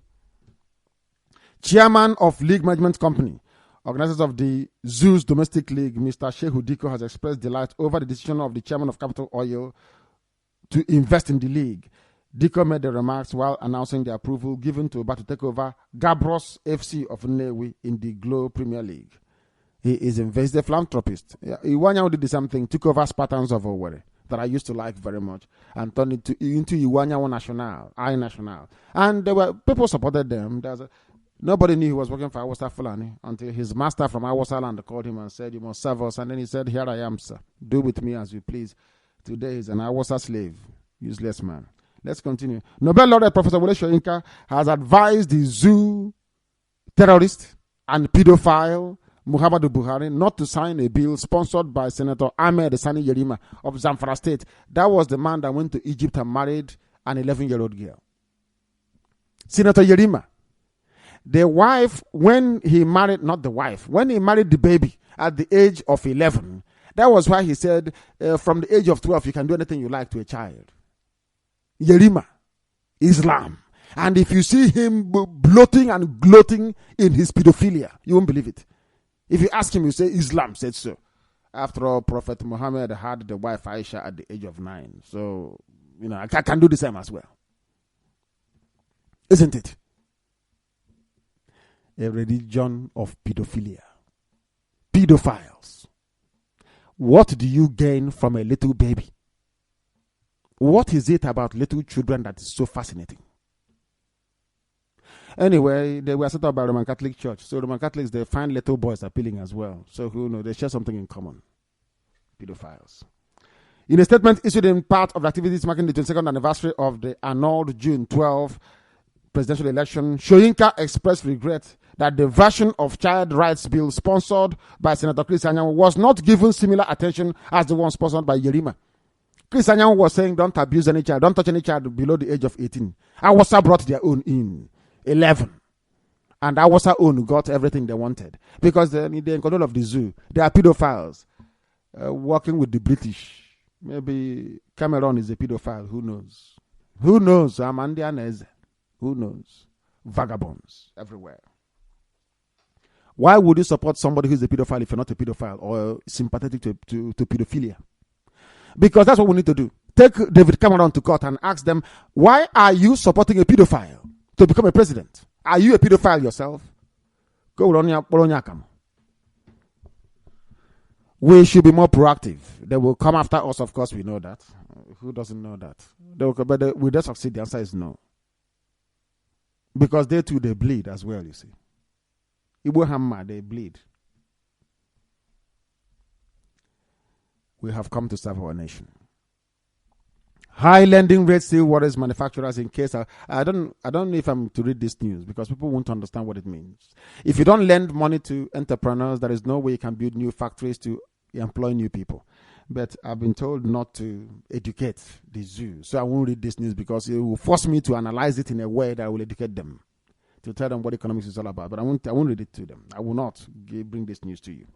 Chairman of League Management Company, organizers of the Zoo's Domestic League, Mr. Shehu Diko, has expressed delight over the decision of the chairman of Capital Oil to invest in the league. Diko made the remarks while announcing the approval given to Oba to take over Gabros FC of Nnewi in the Glow Premier League. He is a philanthropist. Iwanya did the same thing, took over Spartans of Owerri that I used to like very much and turned it into Iwanya National, I National. And there were people supported them. Nobody knew he was working for Awasa Fulani until his master from Awasa land called him and said, you must serve us. And then he said, here I am, sir. Do with me as you please. Today he's an Awasa slave. Useless man. Let's continue. Nobel laureate Professor Wole Soyinka has advised the Zoo terrorist and pedophile Muhammadu Buhari not to sign a bill sponsored by Senator Ahmed Sani Yerima of Zamfara State. That was the man that went to Egypt and married an 11-year-old girl. Senator Yerima. The wife, when he married the baby at the age of 11, that was why he said, from the age of 12, you can do anything you like to a child. Yerima, Islam. And if you see him bloating and gloating in his pedophilia, you won't believe it. If you ask him, you say Islam said so. After all, Prophet Muhammad had the wife Aisha at the age of 9. So, you know, I can do the same as well. Isn't it? A religion of pedophilia. Pedophiles. What do you gain from a little baby? What is it about little children that is so fascinating? Anyway, they were set up by Roman Catholic Church. So Roman Catholics, they find little boys appealing as well. So who knows? They share something in common. Pedophiles. In a statement issued in part of the activities marking the 22nd anniversary of the annulled June 12 presidential election, Soyinka expressed regret that the version of child rights bill sponsored by Senator Chris Anyanwu was not given similar attention as the one sponsored by Yerima. Chris Anyanwu was saying, don't abuse any child, don't touch any child below the age of 18. Awasa brought their own in, 11. And Awasa own got everything they wanted. Because they're in control of the zoo. They are pedophiles working with the British. Maybe Cameron is a pedophile, who knows? Who knows? Amandianese. Who knows? Vagabonds everywhere. Why would you support somebody who's a pedophile if you're not a pedophile or sympathetic to pedophilia? Because that's what we need to do. Take David Cameron to court and ask them, why are you supporting a pedophile to become a president? Are you a pedophile yourself? We should be more proactive. They will come after us, of course, we know that. Who doesn't know that? Will they succeed? The answer is no. Because they too, they bleed as well, you see. Igbo Hammer, they bleed. We have come to serve our nation. High lending rates still worries manufacturers in case I don't know if I'm to read this news because people won't understand what it means. If you don't lend money to entrepreneurs, there is no way you can build new factories to employ new people. But I've been told not to educate the zoo. So I won't read this news because it will force me to analyze it in a way that will educate them, to tell them what economics is all about. But I won't read it to them. I will not bring this news to you.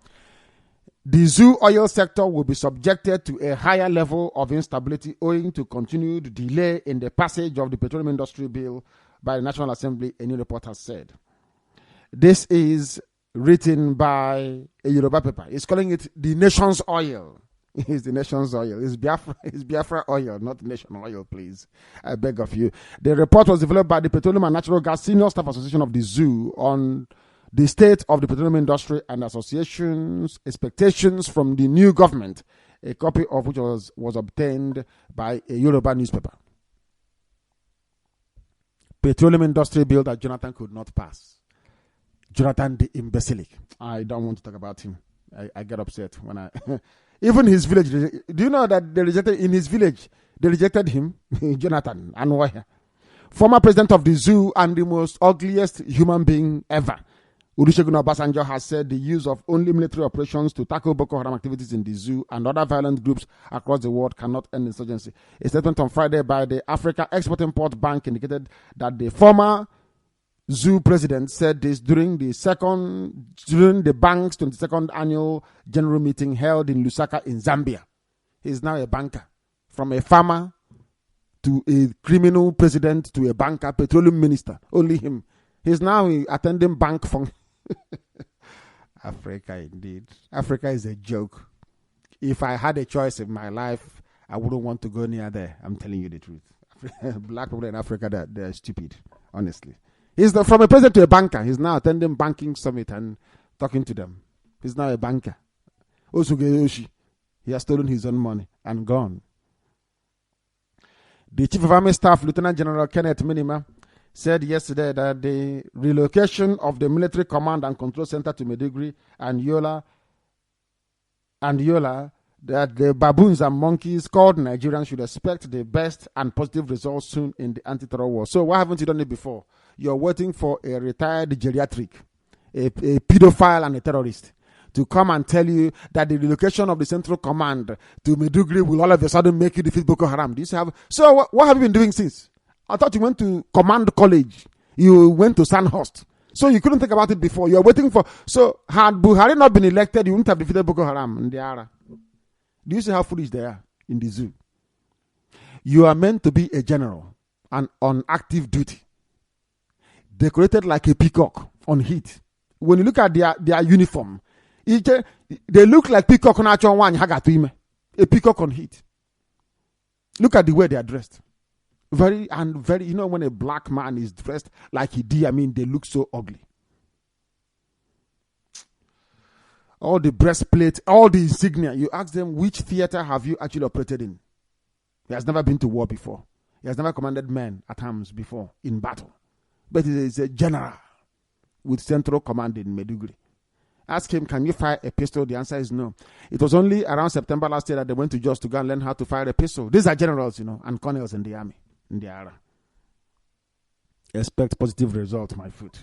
The zoo oil sector will be subjected to a higher level of instability owing to continued delay in the passage of the petroleum industry bill by the National Assembly, a new report has said. This is written by a Yoruba paper. It's calling it the nation's oil. It's the nation's oil. It's Biafra oil, not national oil, please. I beg of you. The report was developed by the Petroleum and Natural Gas Senior Staff Association of the zoo on the state of the petroleum industry and associations' expectations from the new government, a copy of which was obtained by a Yoruba newspaper. Petroleum industry bill that Jonathan could not pass. Jonathan the imbecilic. I don't want to talk about him. I get upset when I... Even his village, do you know that they rejected in his village? They rejected him, Jonathan Anwaya, former president of the zoo and the most ugliest human being ever. Olusegun Obasanjo has said the use of only military operations to tackle Boko Haram activities in the zoo and other violent groups across the world cannot end insurgency. A statement on Friday by the Africa Export-Import Bank indicated that the former zoo president said this during the bank's 22nd annual general meeting held in Lusaka in Zambia. He is now a banker. From a farmer to a criminal president to a banker, petroleum minister, only him. He's now attending bank function. Africa, indeed. Africa is a joke. If I had a choice in my life, I wouldn't want to go near there. I'm telling you the truth. Black people in Africa, they're stupid, honestly. He's from a president to a banker. He's now attending banking summit and talking to them. He's now a banker. Osuge he has stolen his own money and gone. The Chief of Army Staff, Lieutenant General Kenneth Minima, said yesterday that the relocation of the Military Command and Control Center to Maiduguri and Yola, that the baboons and monkeys called Nigerians should expect the best and positive results soon in the anti-terror war. So why haven't you done it before? You're waiting for a retired geriatric, a pedophile and a terrorist to come and tell you that the relocation of the Central Command to Maiduguri will all of a sudden make you defeat Boko Haram. So what have you been doing since? I thought you went to Command College. You went to Sandhurst. So you couldn't think about it before. You're waiting for... So had Buhari not been elected, you wouldn't have defeated Boko Haram in the Ara. Do you see how foolish they are in the zoo? You are meant to be a general and on active duty. Decorated like a peacock on heat. When you look at their uniform, they look like peacock on a peacock on heat. Look at the way they are dressed. Very, you know, when a black man is dressed like he did, they look so ugly. All the breastplate, all the insignia. You ask them, which theater have you actually operated in? He has never been to war before. He has never commanded men at arms before in battle. But he is a general with Central Command in Maiduguri. Ask him, can you fire a pistol? The answer is no. It was only around September last year that they went to Jos to go and learn how to fire a pistol. These are generals, and colonels in the army, in the ARA. Expect positive results, my foot.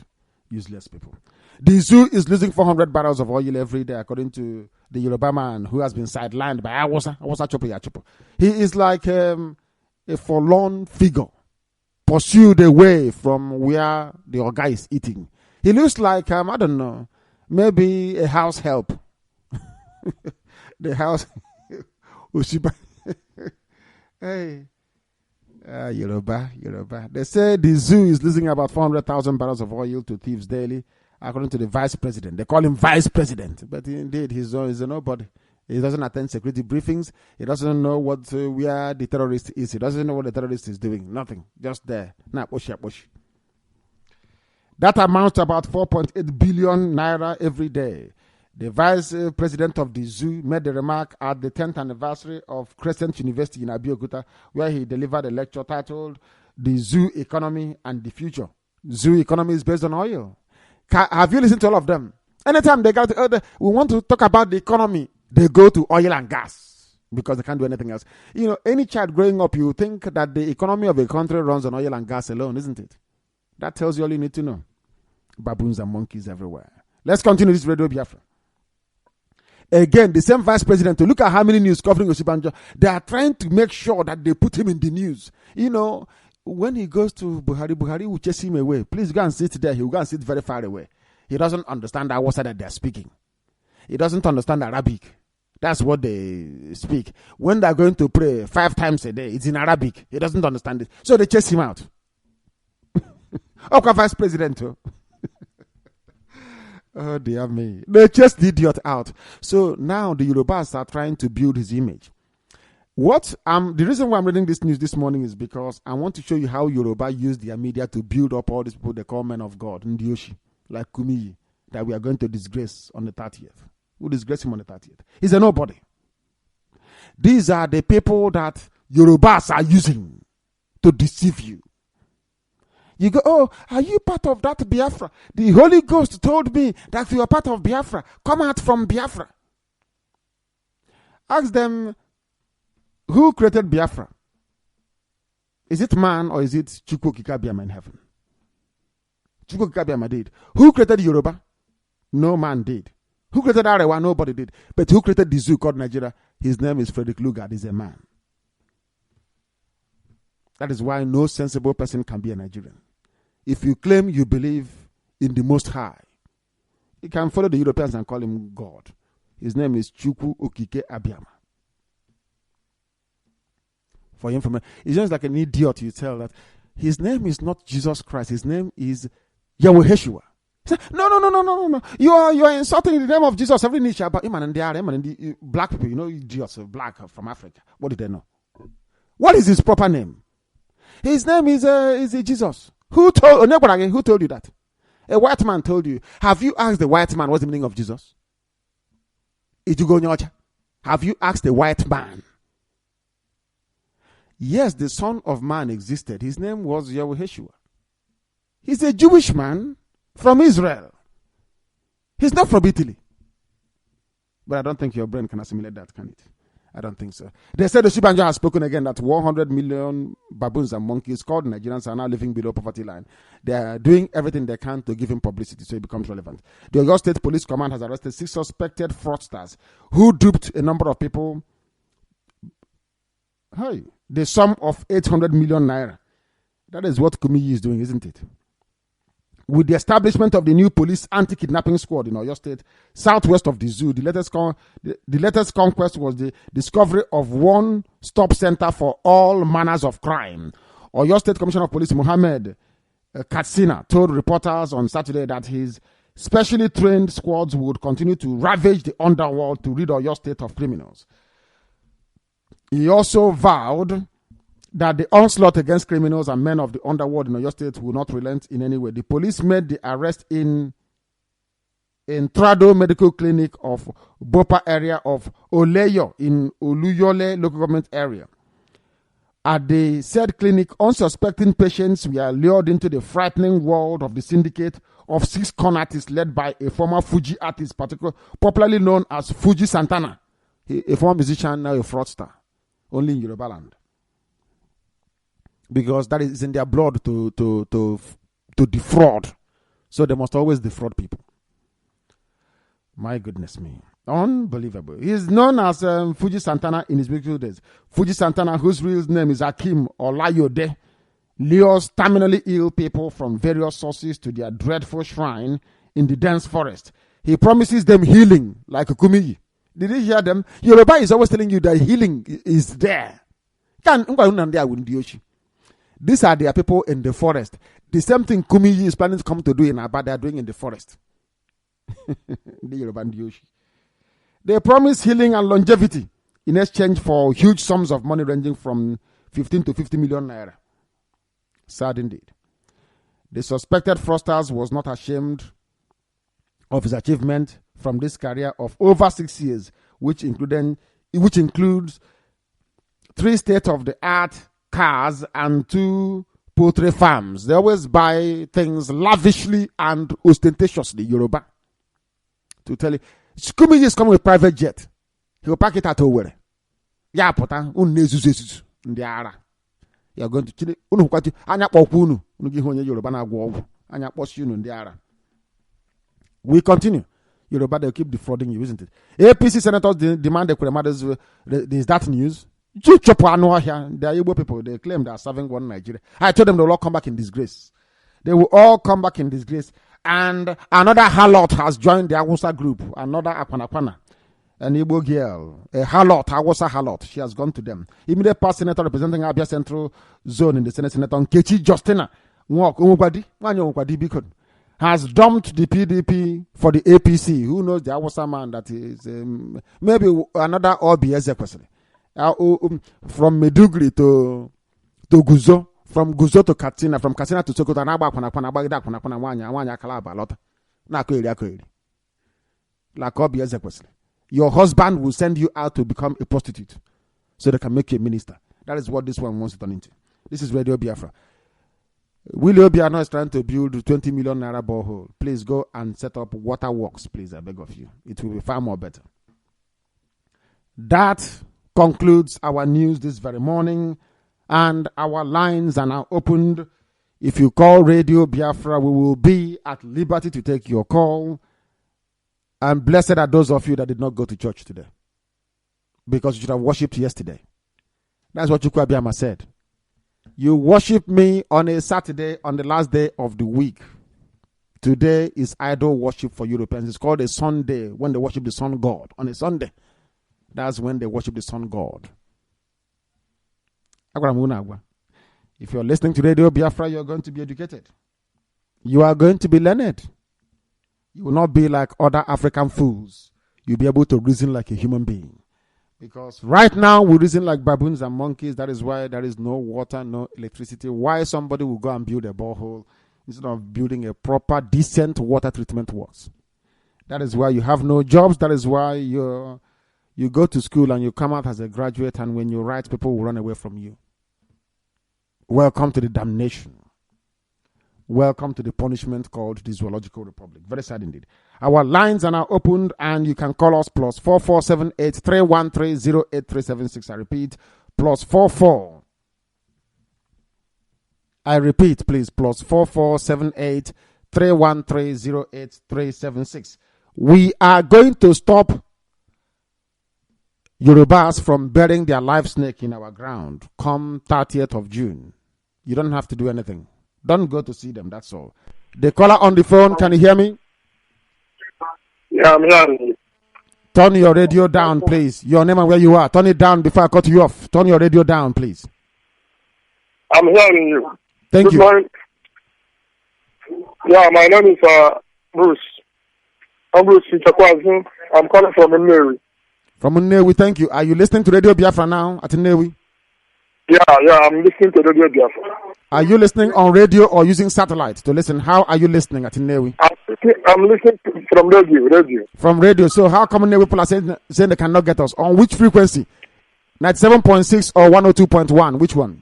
Useless people. The zoo is losing 400 barrels of oil every day, according to the Yoruba man who has been sidelined by Awasa Chopo. He is like a forlorn figure, pursued away from where the Oga is eating. He looks like, I don't know, maybe a house help. The house... Hey... Yoruba. They say the zoo is losing about 400,000 barrels of oil to thieves daily, according to the vice president. They call him vice president, but indeed he's a nobody. He doesn't attend security briefings. He doesn't know where the terrorist is. He doesn't know what the terrorist is doing. Nothing. Just there. Push. That amounts to about 4.8 billion naira every day. The vice president of the zoo made the remark at the 10th anniversary of Crescent University in Abeokuta, where he delivered a lecture titled The Zoo Economy and the Future. Zoo economy is based on oil. Have you listened to all of them? Anytime they got we want to talk about the economy, they go to oil and gas because they can't do anything else. You know, any child growing up, you think that the economy of a country runs on oil and gas alone, isn't it? That tells you all you need to know. Baboons and monkeys everywhere. Let's continue this Radio Biafra. Again, the same vice president, to look at how many news covering Osibanjo, they are trying to make sure that they put him in the news. You know, when he goes to Buhari will chase him away. Please go and sit there. He will go and sit very far away. He doesn't understand that word that they are speaking. He doesn't understand Arabic. That's what they speak. When they are going to pray 5 times a day, it's in Arabic. He doesn't understand it. So they chase him out. Okay, vice president. Oh, dear me. They chased the idiot out. So now the Yorubas are trying to build his image. The reason why I'm reading this news this morning is because I want to show you how Yoruba use their media to build up all these people they call men of God, Ndioshi, like Kumiyi, that we are going to disgrace on the 30th. We'll disgrace him on the 30th. He's a nobody. These are the people that Yorubas are using to deceive you. You go, oh, are you part of that Biafra? The Holy Ghost told me that you are part of Biafra. Come out from Biafra. Ask them, who created Biafra? Is it man or is it Chukwu Kikabiama in heaven? Chukwu Kikabiama did. Who created Yoruba? No man did. Who created Arewa? Nobody did. But who created the zoo called Nigeria? His name is Frederick Lugard. He's a man. That is why no sensible person can be a Nigerian. If you claim you believe in the Most High, you can follow the Europeans and call him God. His name is Chukwu Okike Abiyama. For information, it's just like an idiot you tell that his name is not Jesus Christ. His name is Yahweh Yeshua. No. You are insulting the name of Jesus. Every niche about him and the black people, you know, idiots of black from Africa. What do they know? What is his proper name? His name is Jesus. Who told you that? A white man told you. Have you asked the white man what's the meaning of Jesus? Have you asked the white man? Yes, the Son of Man existed. His name was Yahweh Yeshua. He's a Jewish man from Israel. He's not from Italy. But I don't think your brain can assimilate that, can it? I don't think so. They said the Osibanjo has spoken again that 100 million baboons and monkeys called Nigerians are now living below poverty line. They are doing everything they can to give him publicity so he becomes relevant. The Oyo State Police Command has arrested 6 suspected fraudsters who duped a number of people. The sum of 800 million naira. That is what Kumiyi is doing, isn't it? With the establishment of the new police anti-kidnapping squad in Oyo State, southwest of the zoo, the latest conquest was the discovery of one-stop center for all manners of crime. Oyo State Commissioner of Police Mohammed Katsina told reporters on Saturday that his specially trained squads would continue to ravage the underworld to rid Oyo State of criminals. He also vowed that the onslaught against criminals and men of the underworld in Oyo State will not relent in any way. The police made the arrest in Trado Medical Clinic of Bopa area of Oleyo in Oluyole local government area. At the said clinic, unsuspecting patients were lured into the frightening world of the syndicate of 6 con artists led by a former Fuji artist, popularly known as Fuji Santana, a former musician, now a fraudster, only in Yoruba land. Because that is in their blood to defraud. So they must always defraud people. My goodness me. Unbelievable. He is known as Fuji Santana in his musical days. Fuji Santana, whose real name is Akim Olayode, lures terminally ill people from various sources to their dreadful shrine in the dense forest. He promises them healing like Kumiyi. Did you hear them? Yoruba is always telling you that healing is there. These are their people in the forest. The same thing Kumiyi is planning to come to do in Aba, they are doing in the forest. They promise healing and longevity in exchange for huge sums of money ranging from 15 to 50 million naira. Sad indeed. The suspected fraudsters was not ashamed of his achievement, from this career of over 6 years, which includes 3 state-of-the-art cars and 2 poultry farms. They always buy things lavishly and ostentatiously, Yoruba. To tell you, Skumi is coming with private jet. He will pack it at Owerri. Ya pota unezuzu ndi ara. You are going to chile unu kwati anya kpokwu unu gi honye Yoruba na agwo ogwu anya kposhi unu ndi ara. We continue. Yoruba, they'll keep defrauding you, isn't it? APC senators demand the is that news? They are Igbo people. They claim they are serving one Nigeria. I told them they will all come back in disgrace. They will all come back in disgrace. And another harlot has joined the Awusa group. Another Akwanakwana. An Igbo girl. A harlot, Awusa harlot. She has gone to them. Immediate past senator representing Abia Central Zone in the Senate, Senator Nkechi Justina has dumped the PDP for the APC. Who knows the Awusa man that is maybe another OBS question. From Medugri to Guzo, from Guzo to Katsina, from Katsina to Sokoto, your husband will send you out to become a prostitute so they can make you a minister. That is what this one wants to turn into. This is Radio Biafra. Willie Obiano is trying to build 20 million naira borehole. Please go and set up water works, please, I beg of you. It will be far more better. That concludes our news this very morning, and our lines are now opened. If you call Radio Biafra, we will be at liberty to take your call. And blessed are those of you that did not go to church today, because you should have worshipped yesterday. That's what Chukwu Abiyama said. You worship me on a Saturday, on the last day of the week. Today is idol worship for Europeans. It's called a Sunday, when they worship the sun god. On a Sunday, that's when they worship the sun god. If you're listening to Radio Biafra, you're going to be educated. You are going to be learned. You will not be like other African fools. You'll be able to reason like a human being. Because right now we reason like baboons and monkeys. That is why there is no water, no electricity. Why somebody will go and build a borehole instead of building a proper, decent water treatment works. That is why you have no jobs. That is why you go to school and you come out as a graduate, and when you write, people will run away from you. Welcome to the damnation. Welcome to the punishment called the Zoological Republic. Very sad indeed. Our lines are now opened, and you can call us +4478 313 08376. I repeat, +44. I repeat, please, +4478 313 08376. We are going to stop Yorubas from burying their live snake in our ground come 30th of June. You don't have to do anything. Don't go to see them, that's all. The caller on the phone, can you hear me? Yeah, I'm hearing you. Turn your radio down, please. Your name and where you are. Turn it down before I cut you off. Turn your radio down, please. I'm hearing you. Thank you. Morning. Yeah, my name is Bruce. I'm Bruce Ichakwazi. I'm calling from Nnewi. From Nnewi, thank you. Are you listening to Radio Biafra now at Nnewi? Yeah, I'm listening to Radio Biafra. Are you listening on radio or using satellite to listen? How are you listening at Nnewi? I'm listening from radio. From radio. So how come Nnewi people are saying they cannot get us? On which frequency? 97.6 or 102.1? Which one?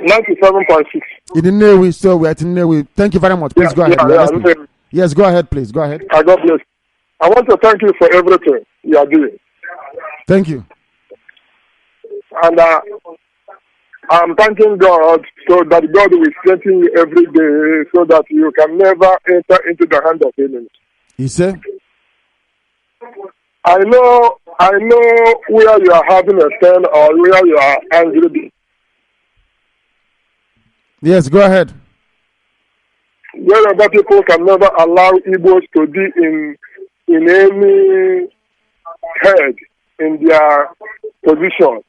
97.6. In Nnewi, so we're at Nnewi. Thank you very much. Please go ahead. Yes, go ahead, please. Go ahead. God bless. I want to thank you for everything you are doing. Thank you. And I'm thanking God so that God will strengthen you every day so that you can never enter into the hand of enemies. You say? I know where you are having a turn or where you are angry. Yes, go ahead. Wherever people can never allow Igbos to be in any head in their position.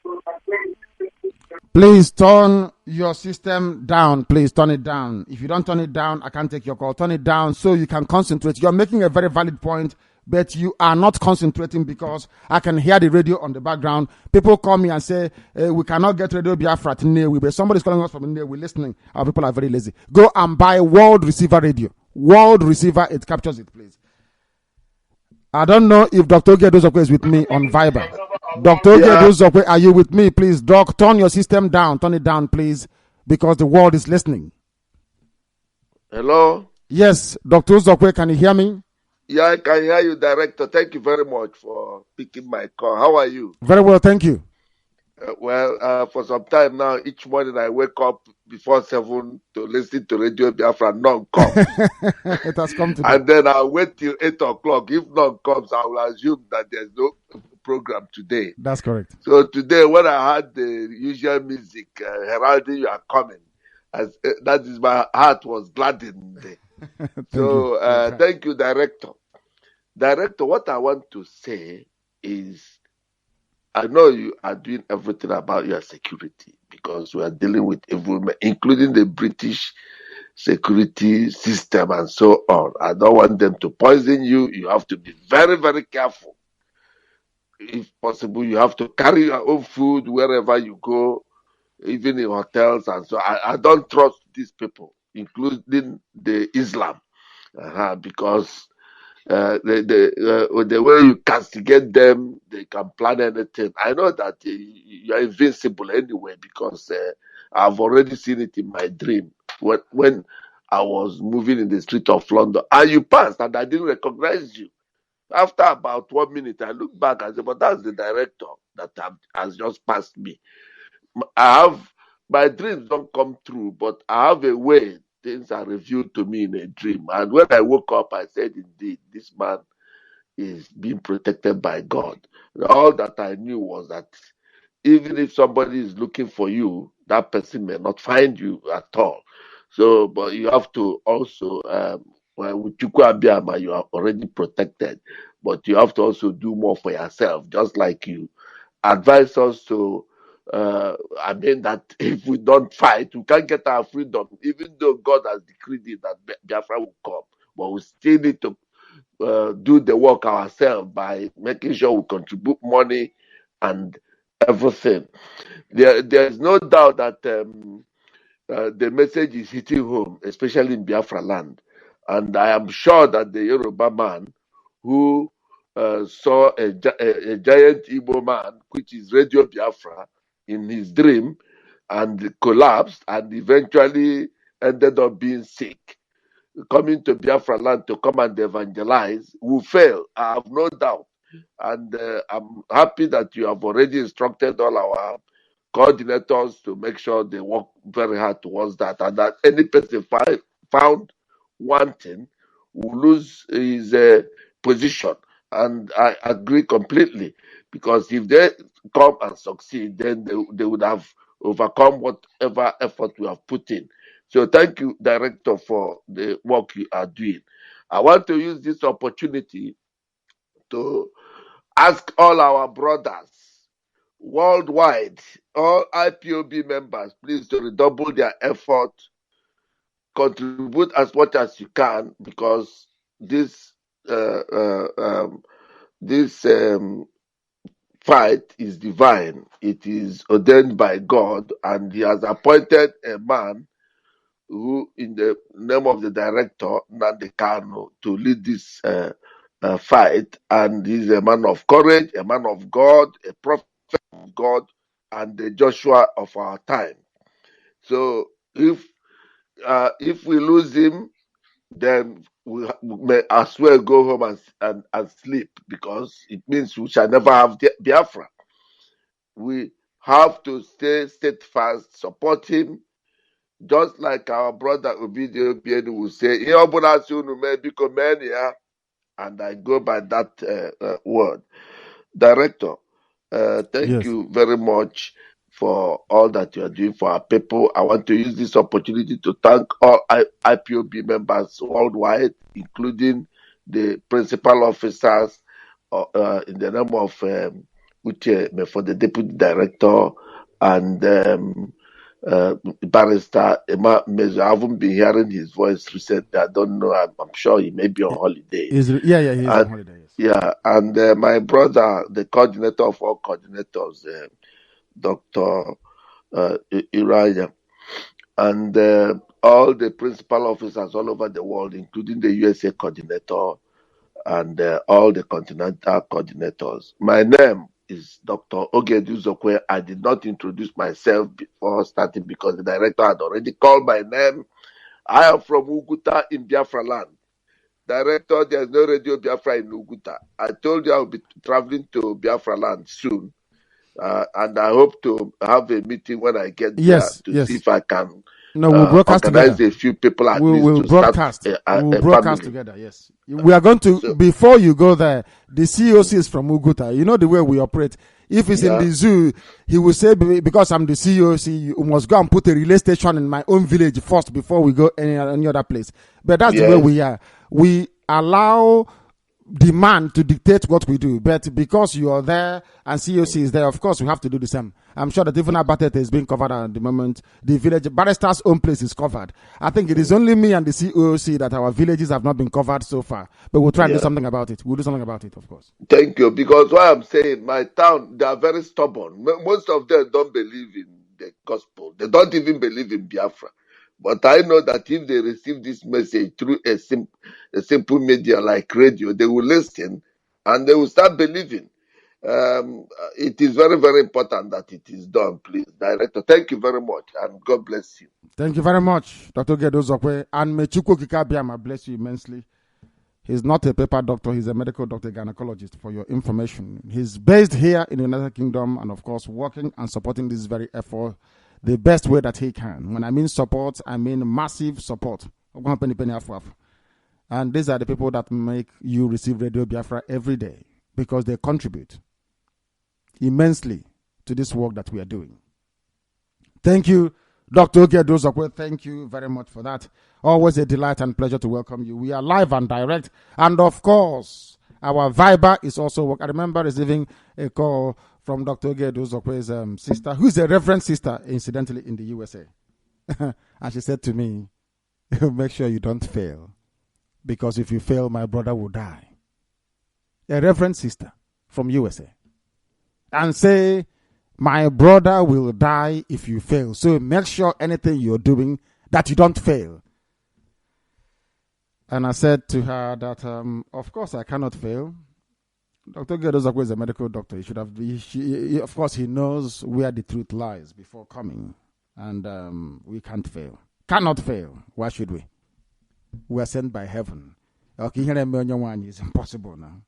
Please turn your system down. Please turn it down. If you don't turn it down, I can't take your call. Turn it down so you can concentrate. You're making a very valid point, but you are not concentrating because I can hear the radio on the background. People call me and say, we cannot get Radio Biafra at Nnewi, but somebody's calling us from Nnewi. We're listening. Our people are very lazy. Go and buy World Receiver Radio. World Receiver, it captures it, please. I don't know if Dr. Gedozokwe is with me on Viber. Dr. Yeah. Gedozokwe, are you with me? Please, Doc, turn your system down. Turn it down, please, because the world is listening. Hello? Yes, Dr. Zokwe, can you hear me? Yeah, I can hear you, Director. Thank you very much for picking my call. How are you? Very well, thank you. For some time now, each morning I wake up before 7 to listen to Radio Biafra. None comes. It has come today. And then I'll wait till 8 o'clock. If none comes, I will assume that there's no program today. That's correct. So today, when I heard the usual music, heralding you are coming, that is, my heart was gladdened. Thank you, Director. Director, what I want to say is, I know you are doing everything about your security because we are dealing with evil men, including the British security system and so on. I don't want them to poison you. You have to be very, very careful. If possible, you have to carry your own food wherever you go, even in hotels and so. I don't trust these people, including the Islam, because the way you castigate them, they can plan anything. I know that you are invincible anyway because I've already seen it in my dream when I was moving in the street of London and you passed and I didn't recognize you. After about 1 minute, I look back and say, but that's the director that has just passed me. My dreams don't come true, but I have a way things are revealed to me in a dream. And when I woke up, I said, indeed, this man is being protected by God. And all that I knew was that even if somebody is looking for you, that person may not find you at all. So, but you have to also, with Chukwu Abiyama, you are already protected, but you have to also do more for yourself, just like you advise us to. That if we don't fight, we can't get our freedom, even though God has decreed it that Biafra will come. But we still need to do the work ourselves by making sure we contribute money and everything. There's no doubt that the message is hitting home, especially in Biafra land. And I am sure that the Yoruba man who saw a giant Igbo man, which is Radio Biafra, in his dream and collapsed and eventually ended up being sick, coming to Biafra land to come and evangelize, will fail. I have no doubt. And I'm happy that you have already instructed all our coordinators to make sure they work very hard towards that, and that any person found wanting will lose his position. And I agree completely, because if they come and succeed, then they would have overcome whatever effort we have put in. So thank you, Director, for the work you are doing. I want to use this opportunity to ask all our brothers worldwide, all IPOB members, please to redouble their effort, contribute as much as you can, because this fight is divine. It is ordained by God, and He has appointed a man who, in the name of the director, Nnamdi Kanu, to lead this fight. And he's a man of courage, a man of God, a prophet of God, and the Joshua of our time. So if we lose him, then we may as well go home and sleep, because it means we shall never have Biafra. We have to stay steadfast, support him, just like our brother Ovidio Bienu will say, and I go by that word. Director, thank you very much for all that you are doing for our people. I want to use this opportunity to thank all IPOB members worldwide, including the principal officers in the name of Uche for the deputy director, and Barrister Emma Mezo. I haven't been hearing his voice recently. I don't know. I'm sure he may be on holiday. He's on holiday. Yes. Yeah, and my brother, the coordinator of all coordinators, Dr. Uriah, and all the principal officers all over the world, including the USA coordinator, and all the continental coordinators. My name is Dr. Ogeduzokwe. I did not introduce myself before starting because the director had already called my name. I am from Uguta in Biafra land. Director, there's no Radio Biafra in Uguta. I told you I'll be traveling to Biafra land soon. And I hope to have a meeting when I get there to see if I can we'll broadcast organize together. A few people at we'll least to broadcast. start We'll a broadcast family. together, yes. We are going to, before you go there, the COC is from Uguta. You know the way we operate. If it's in the zoo, he will say, because I'm the COC, you must go and put a relay station in my own village first before we go any other place. But that's the way we are. We allow demand to dictate what we do, but because you are there and COC is there, of course we have to do the same. I'm sure that even Abatet is being covered at the moment. The village barrister's own place is covered. I think it is only me and the COC that our villages have not been covered so far, but we'll try to do something about it. We'll do something about it, of course. Thank you, because what I'm saying, my town, they are very stubborn. Most of them don't believe in the gospel. They don't even believe in Biafra. But I know that if they receive this message through a simple media like radio, they will listen and they will start believing. It is very, very important that it is done, please. Director, thank you very much and God bless you. Thank you very much, Dr. Gedozokwe. And Mechukwu Kikabiama bless you immensely. He's not a paper doctor, he's a medical doctor, gynecologist, for your information. He's based here in the United Kingdom and, of course, working and supporting this very effort the best way that he can. When I mean support, I mean massive support. And these are the people that make you receive Radio Biafra every day because they contribute immensely to this work that we are doing. Thank you, Dr. Ogedozokwe. Thank you very much for that. Always a delight and pleasure to welcome you. We are live and direct. And of course, our Viber is also working. I remember receiving a call from Dr. Ogedozokwe's sister, who is a reverend sister, incidentally, in the USA. And she said to me, make sure you don't fail. Because if you fail, my brother will die. A reverend sister from USA. And say, my brother will die if you fail. So make sure anything you're doing that you don't fail. And I said to her that, of course, I cannot fail. Dr. Gedozakwe is a medical doctor. He should have. Of course, he knows where the truth lies before coming. And we can't fail. Cannot fail. Why should we? We are sent by heaven. It's impossible now.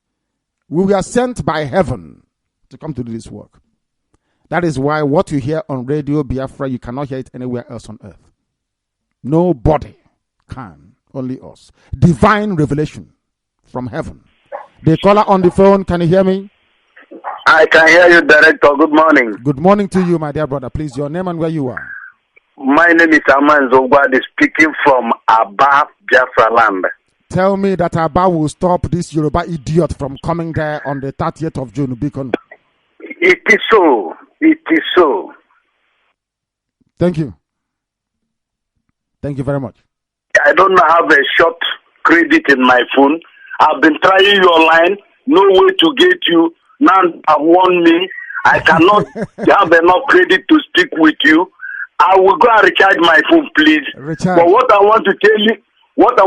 We are sent by heaven to come to do this work. That is why what you hear on Radio Biafra, you cannot hear it anywhere else on earth. Nobody can. Only us. Divine revelation from heaven. The caller on the phone, can you hear me? I can hear you, Director. Good morning. Good morning to you, my dear brother. Please, your name and where you are. My name is Aman Zogwadi, speaking from Aba, Biafra land. Tell me that Aba will stop this Yoruba idiot from coming there on the 30th of June, Beacon. It is so. It is so. Thank you. Thank you very much. I don't have a short credit in my phone. I've been trying your line. No way to get you. Now have warned me. I cannot have enough credit to speak with you. I will go and recharge my phone, please. Richard. But what I want to tell you, what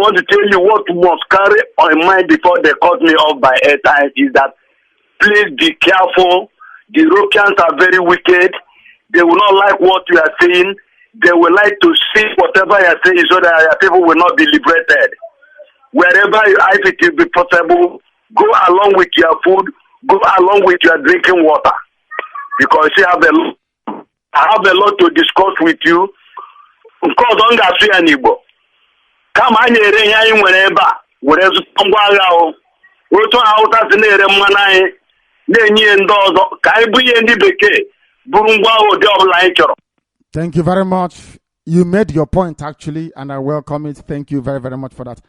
must carry on mind before they cut me off by airtime is that please be careful. The Europeans are very wicked. They will not like what you are saying. They will like to see whatever you are saying so that people will not be liberated. Wherever if it will be possible, go along with your food, go along with your drinking water. Because I have a lot to discuss with you. Because on the free and Igbo. Come on, you nwere ebe a, were zụta ngwa agha o. Otu ahụta si na-ere mmanụ anyị na-enye ndị ọzọ ka anyị bụ ihe ndị bekee buru ngwa agha ụdị ọbụla anyị chọrọ. Thank you very much. You made your point actually, and I welcome it. Thank you very, very much for that.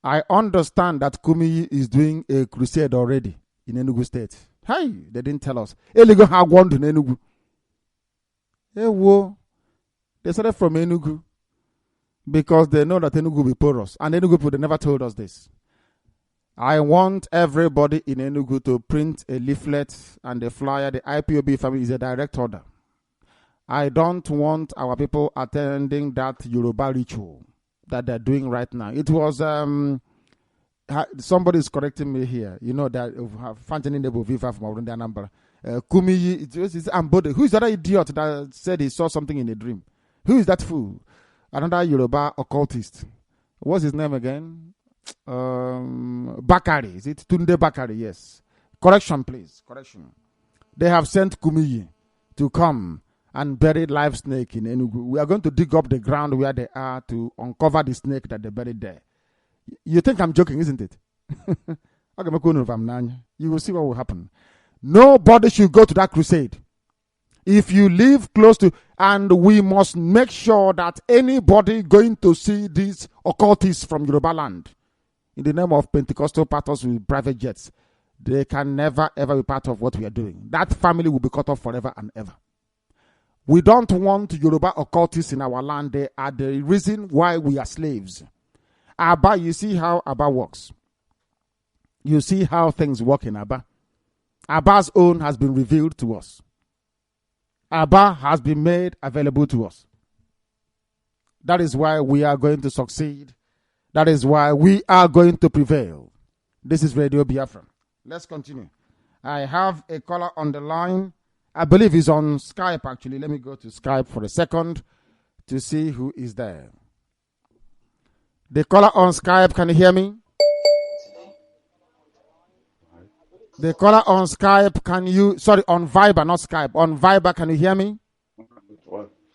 I understand that Kumi is doing a crusade already in Enugu State. Hey, they didn't tell us. Eligo have one in Enugu. Hey, whoa. They started from Enugu because they know that Enugu will be porous. And Enugu people, they never told us this. I want everybody in Enugu to print a leaflet and a flyer. The IPOB family is a direct order. I don't want our people attending that Yoruba ritual that they're doing right now. It was somebody is correcting me here. You know that functioning the Viva from Arundi Anambra. Kumiyi, it's Ambode. Who is that idiot that said he saw something in a dream? Who is that fool? Another Yoruba occultist. What's his name again? Bakari. Is it Tunde Bakari? Yes. Correction, please. Correction. They have sent Kumiyi to come and bury live snake in Enugu. We are going to dig up the ground where they are to uncover the snake that they buried there. You think I'm joking, isn't it? You will see what will happen. Nobody should go to that crusade. If you live close to, and we must make sure that anybody going to see these occultists from Yoruba land, in the name of Pentecostal pastors with private jets, they can never ever be part of what we are doing. That family will be cut off forever and ever. We don't want Yoruba occultists in our land. They are the reason why we are slaves. Abba, you see how Abba works. You see how things work in Abba. Abba's own has been revealed to us. Abba has been made available to us. That is why we are going to succeed. That is why we are going to prevail. This is Radio Biafra. Let's continue. I have a caller on the line. I believe he's on Skype, actually. Let me go to Skype for a second to see who is there. The caller on Skype, can you hear me? The caller on Skype, on Viber, not Skype. On Viber, can you hear me?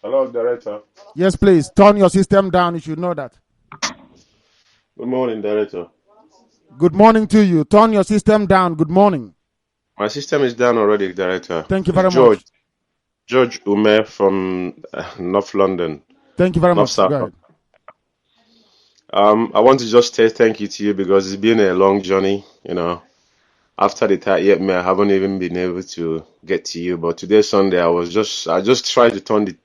Hello, Director. Yes, please. Turn your system down. You should know that. Good morning, Director. Good morning to you. Turn your system down. Good morning. My system is down already, Director. Thank you very much. George Ume from North London. Thank you very much. South. Go ahead. I want to just say thank you to you because it's been a long journey, you know. After the time, yet I haven't even been able to get to you. But today, Sunday, I just tried to turn the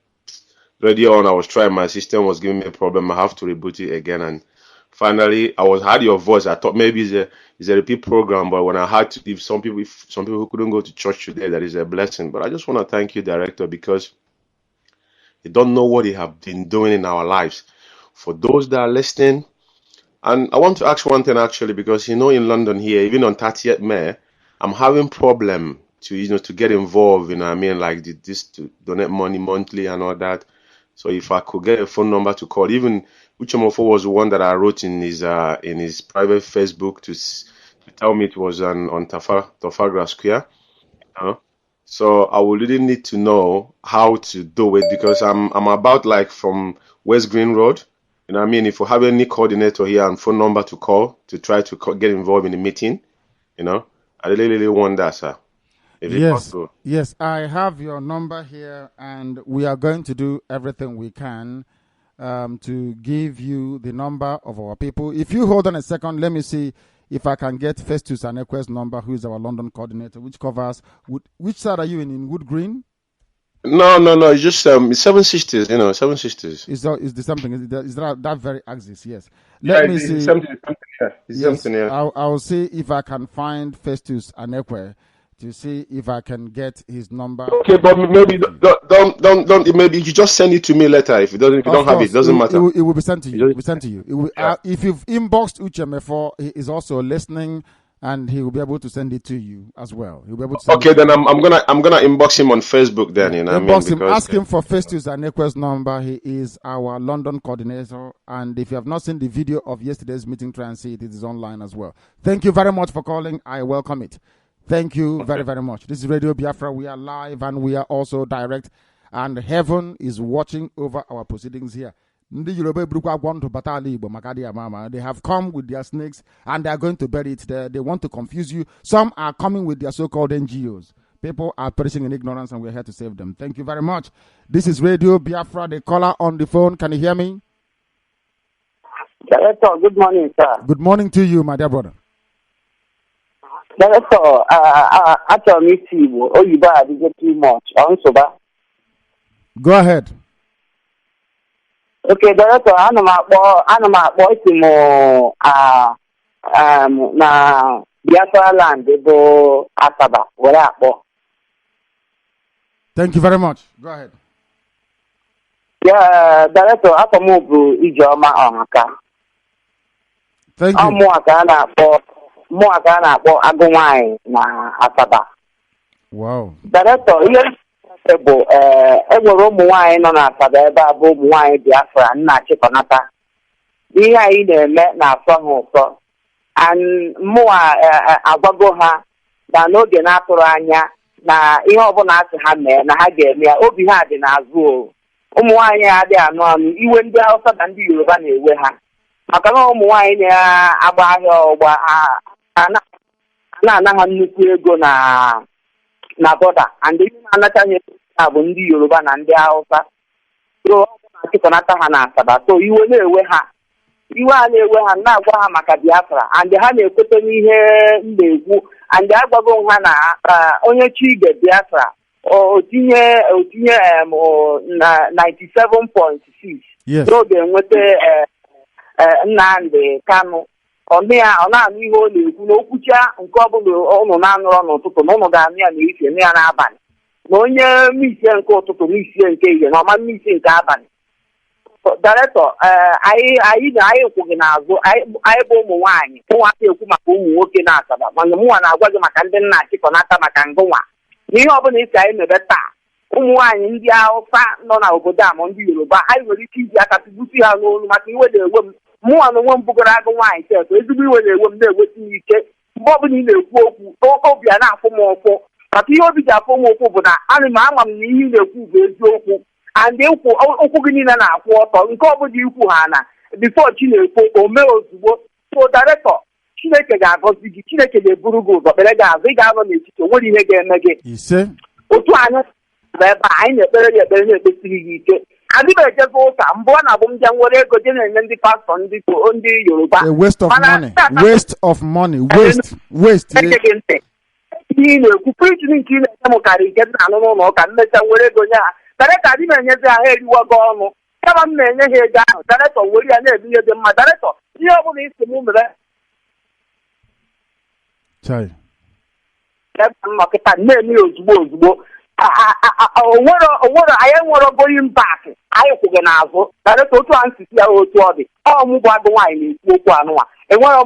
radio on. I was trying. My system was giving me a problem. I have to reboot it again. And finally, heard your voice. I thought maybe it's a repeat program. But when I had to give some people who couldn't go to church today, that is a blessing. But I just want to thank you, Director, because you don't know what you have been doing in our lives. For those that are listening, and I want to ask one thing actually, because in London here, even on 30th May, I'm having problem to get involved. Like this to donate money monthly and all that. So if I could get a phone number to call, even Uchemofo was the one that I wrote in his private Facebook to tell me it was on Trafalgar Square. So I would really need to know how to do it because I'm about like from West Green Road. If you have any coordinator here and phone number to call to try to get involved in the meeting, I really want that, sir. Yes, I have your number here, and we are going to do everything we can to give you the number of our people. If you hold on a second, let me see if I can get Festus Anekwe's number, who is our London coordinator, which covers, which side are you in Wood Green? No, it's just 7 Sisters, 7 Sisters. Is the something? Is that very axis? Yes. Let me see. Something here. I'll see if I can find Festus Anekwe to see if I can get his number. Okay, but maybe don't. Maybe you just send it to me later. If you don't have it, doesn't matter. It will be sent to you. It will be sent to you. It will, if you've inboxed Uchemefo, he is also listening. And he will be able to send it to you as well. He'll be able to. Okay, then I'm gonna inbox him on Facebook. Then inbox him. Ask him for Festus Anekwe's number. He is our London coordinator. And if you have not seen the video of yesterday's meeting, try and see it. It is online as well. Thank you very much for calling. I welcome it. Thank you very, very much. This is Radio Biafra. We are live and we are also direct. And heaven is watching over our proceedings here. They have come with their snakes and they are going to bury it there. They want to confuse you. Some are coming with their so-called NGOs. People are perishing in ignorance and we're here to save them. Thank you very much. This is Radio Biafra. The caller on the phone. Can you hear me? Director, good morning, sir. Good morning to you, my dear brother. Director, after me, you didn't get too much. Go ahead. Okay, Director, ana m akpọ isi na Biafra land bụ Asaba were akpọ. Thank you very much. Go ahead. Yeah, Director, afọ m bụ Ijeọma Ọhaka. Thank you. Na Asaba. Wow. Director, enwere ụmụ nwaanyị nọ n'Asaba ebe a bụ ụmụ nwaanyị Biafra nna chịkọnata. Ihe anyị na-eme na-asọ ha ụsọ. Mmụọ agwago ha na n'oge na-atụrụ anya na ihe ọbụla asị ha mee na ha ga-eme ya, obi ha dị n'azụ. Ụmụ nwaanyị adịghị anụ anụ, iwe ndị Hausa na ndị Yoruba na-ewe ha. Maka na ụmụ nwaanyị na-agba ahịa ọgba na-anaghị nnukwu ego na bọda, and ndị na-anachaghị ego bụ ndị Yoruba na ndị Hausa. So ọ na-achịkọnata ha na Asaba, so iwe na-ewe ha, na-agwa ha maka Biafra, and ha na-ekwete n'ihe m na-ekwu, and agwago ha na onye Chige Biafra otinye 97.6 n'oge enweta Nnamdi Kanu. Ọ na-anụ ihe ọ na-ekwu na okwucha nke ọbụla ụnụ na-anụrọ n'ụtụtụ na ụnụ ga-anụ ya n'isi nụ ya n'abalị, na onye misie nke ụtụtụ misie nke ihe na ọma misie nke abalị. Director, anyị kwụghị n'azụ, anyị bụ ụmụ nwaanyị ekwu maka ụmụ nwoke na Asaba, mana mụnwa na-agwa gị maka ndị nna achịkọnata maka ngụnwa n'ihe ọbụla isi anyị mebe taa. Ụmụ nwaanyị ndị Hausa nọ n'obodo a ma ndị Yoruba, anyị nwere ike iji aka tụgbusi ha n'olu maka iwe na-ewe m. Mụnwa na onwe m bụgoro agụ nwaanyị chefụ, ezigbo iwe na-ewe m, na-eweta m ike mgbe ọbụla ị na-ekwu okwu, obi a na-afụ m ụfụ. Maka ihe obi ji afụ m ụfụ bụ na ama m na ihe ị na-ekwu bụ eziokwu, and ụkwụ gị niile na-akwụ ọtọ, nke ọbụla ikwu ha na bifo chi na-ekwu o mee ozugbo. So Director, Chineke ga-agọzi gị, Chineke ga-eburu gị ụzọ, kpere gị azụ, ị ga-anọ n'etiti, o nwere ihe ga-eme gị. Otu anyị ebe anyị na-ekpere gị ekpere na-ekpesiri gị ike. Adịba ejezi ụka mbụ ọ na-abụ m bịa nwere ego je na-enye ndị pastọ ndị Yoruba. A waste of money. Ihe ị na-ekwu preaching nke ị na-enye m karịa nke na-anụ n'ụlọ ụka, mmecha nwere ego nye ha. Director, adị na-enyezi ha eriwo gị ọnụ, kama m na-enye ha ego ahụ. Director, were ya na-ebu ihe dị mma. Director, ihe ọ bụla isi m mere nnọkịta na-eme ya ozugbo. Onwere anyị nwere going back, anyị kwụghị n'azụ. Director, otu a nsisi ya otu ọ dị, ọ bụ agụ nwaanyị na-ekwu okwu anụnwa. Enwere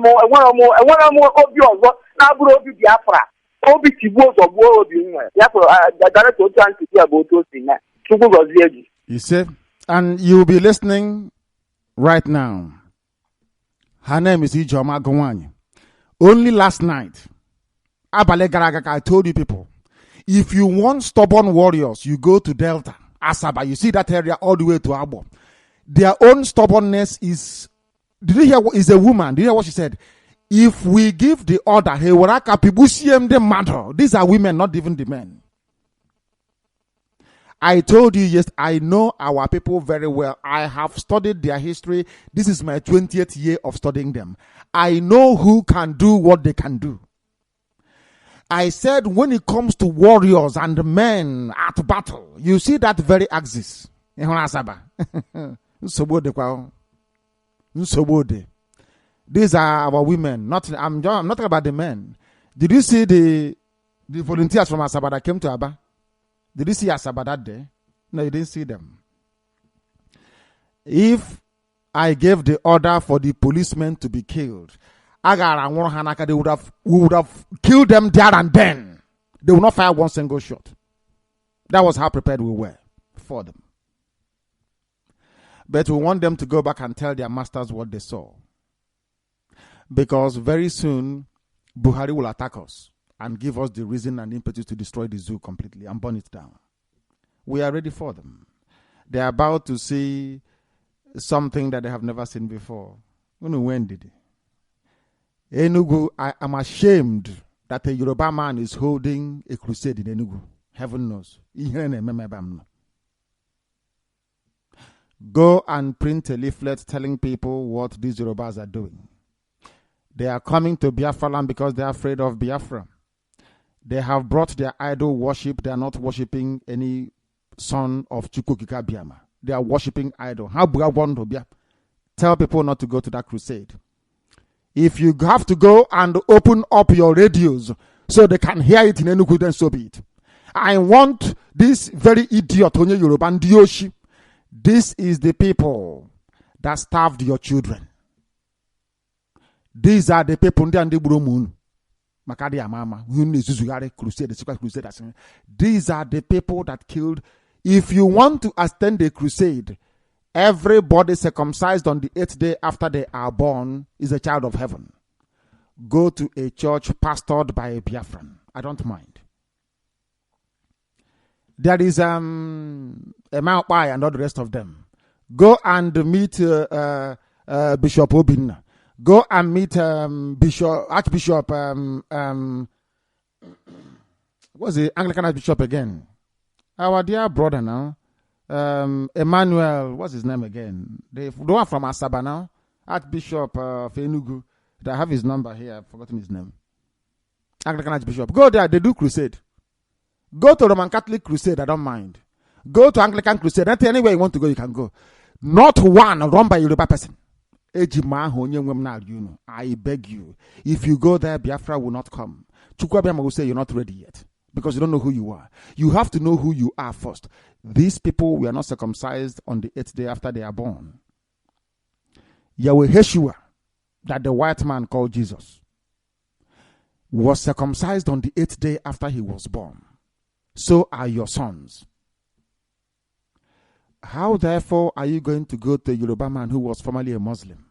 m obi ọzọ na-abụrụ obi Biafra, obi tigbuo ụzọ gbuo obi nwere. Ya kwuru Director, otu a nsisi ya bụ otu o si mee. Chukwu gọzie gị. You see, and you'll be listening right now. Her name is Ijoma Gowany. Only last night, Abale Garagaka, I told you people, if you want stubborn warriors, you go to Delta, Asaba. You see that area all the way to Abo. Their own stubbornness is, did you hear what is a woman? Did you hear what she said? If we give the order, hey, waraka pibusiem the matter. These are women, not even the men. I told you, yes, I know our people very well. I have studied their history. This is my 20th year of studying them. I know who can do what they can do. I said when it comes to warriors and men at battle, you see that very axis. These are our women. I'm not talking about the men. Did you see the volunteers from Asaba that came to Aba? Did you see Asaba that day? No, you didn't see them. If I gave the order for the policemen to be killed, we would have killed them there and then. They will not fire one single shot. That was how prepared we were for them. But we want them to go back and tell their masters what they saw. Because very soon, Buhari will attack us and give us the reason and impetus to destroy the zoo completely and burn it down. We are ready for them. They are about to see something that they have never seen before. When did it? Enugu, I am ashamed that a Yoruba man is holding a crusade in Enugu. Heaven knows. Go and print a leaflet telling people what these Yorubas are doing. They are coming to Biafra land because they are afraid of Biafra. They have brought their idol worship. They are not worshiping any son of Chukwukika Biama. They are worshiping idol. How tell people not to go to that crusade. If you have to go and open up your radios so they can hear it in Enugu, then so be it. I want this very idiot Onye Yoruba Ndioshi. This is the people that starved your children. These are the people ndị ndị gburu ụmụ unu. Makadi amama, crusade, the secret crusaders. These are the people that killed. If you want to attend a crusade, everybody circumcised on the 8th day after they are born is a child of heaven. Go to a church pastored by a Biafran. I don't mind. There is a Mount Pai and all the rest of them. Go and meet Bishop Obin. Go and meet Archbishop, what's the Anglican Archbishop again? Our dear brother now, Emmanuel, what's his name again? The one from Asaba now, Archbishop Fenugu. I have his number here, I've forgotten his name. Anglican Archbishop. Go there, they do crusade. Go to Roman Catholic crusade, I don't mind. Go to Anglican crusade, anywhere you want to go, you can go. Not one run by a Yoruba person. I beg you, if you go there, Biafra will not come. Chukwuabiama will say you're not ready yet because you don't know who you are. You have to know who you are first. These people were not circumcised on the 8th day after they are born. Yahweh Yeshua, that the white man called Jesus, was circumcised on the 8th day after he was born. So are your sons. How therefore are you going to go to a Yoruba man who was formerly a Muslim?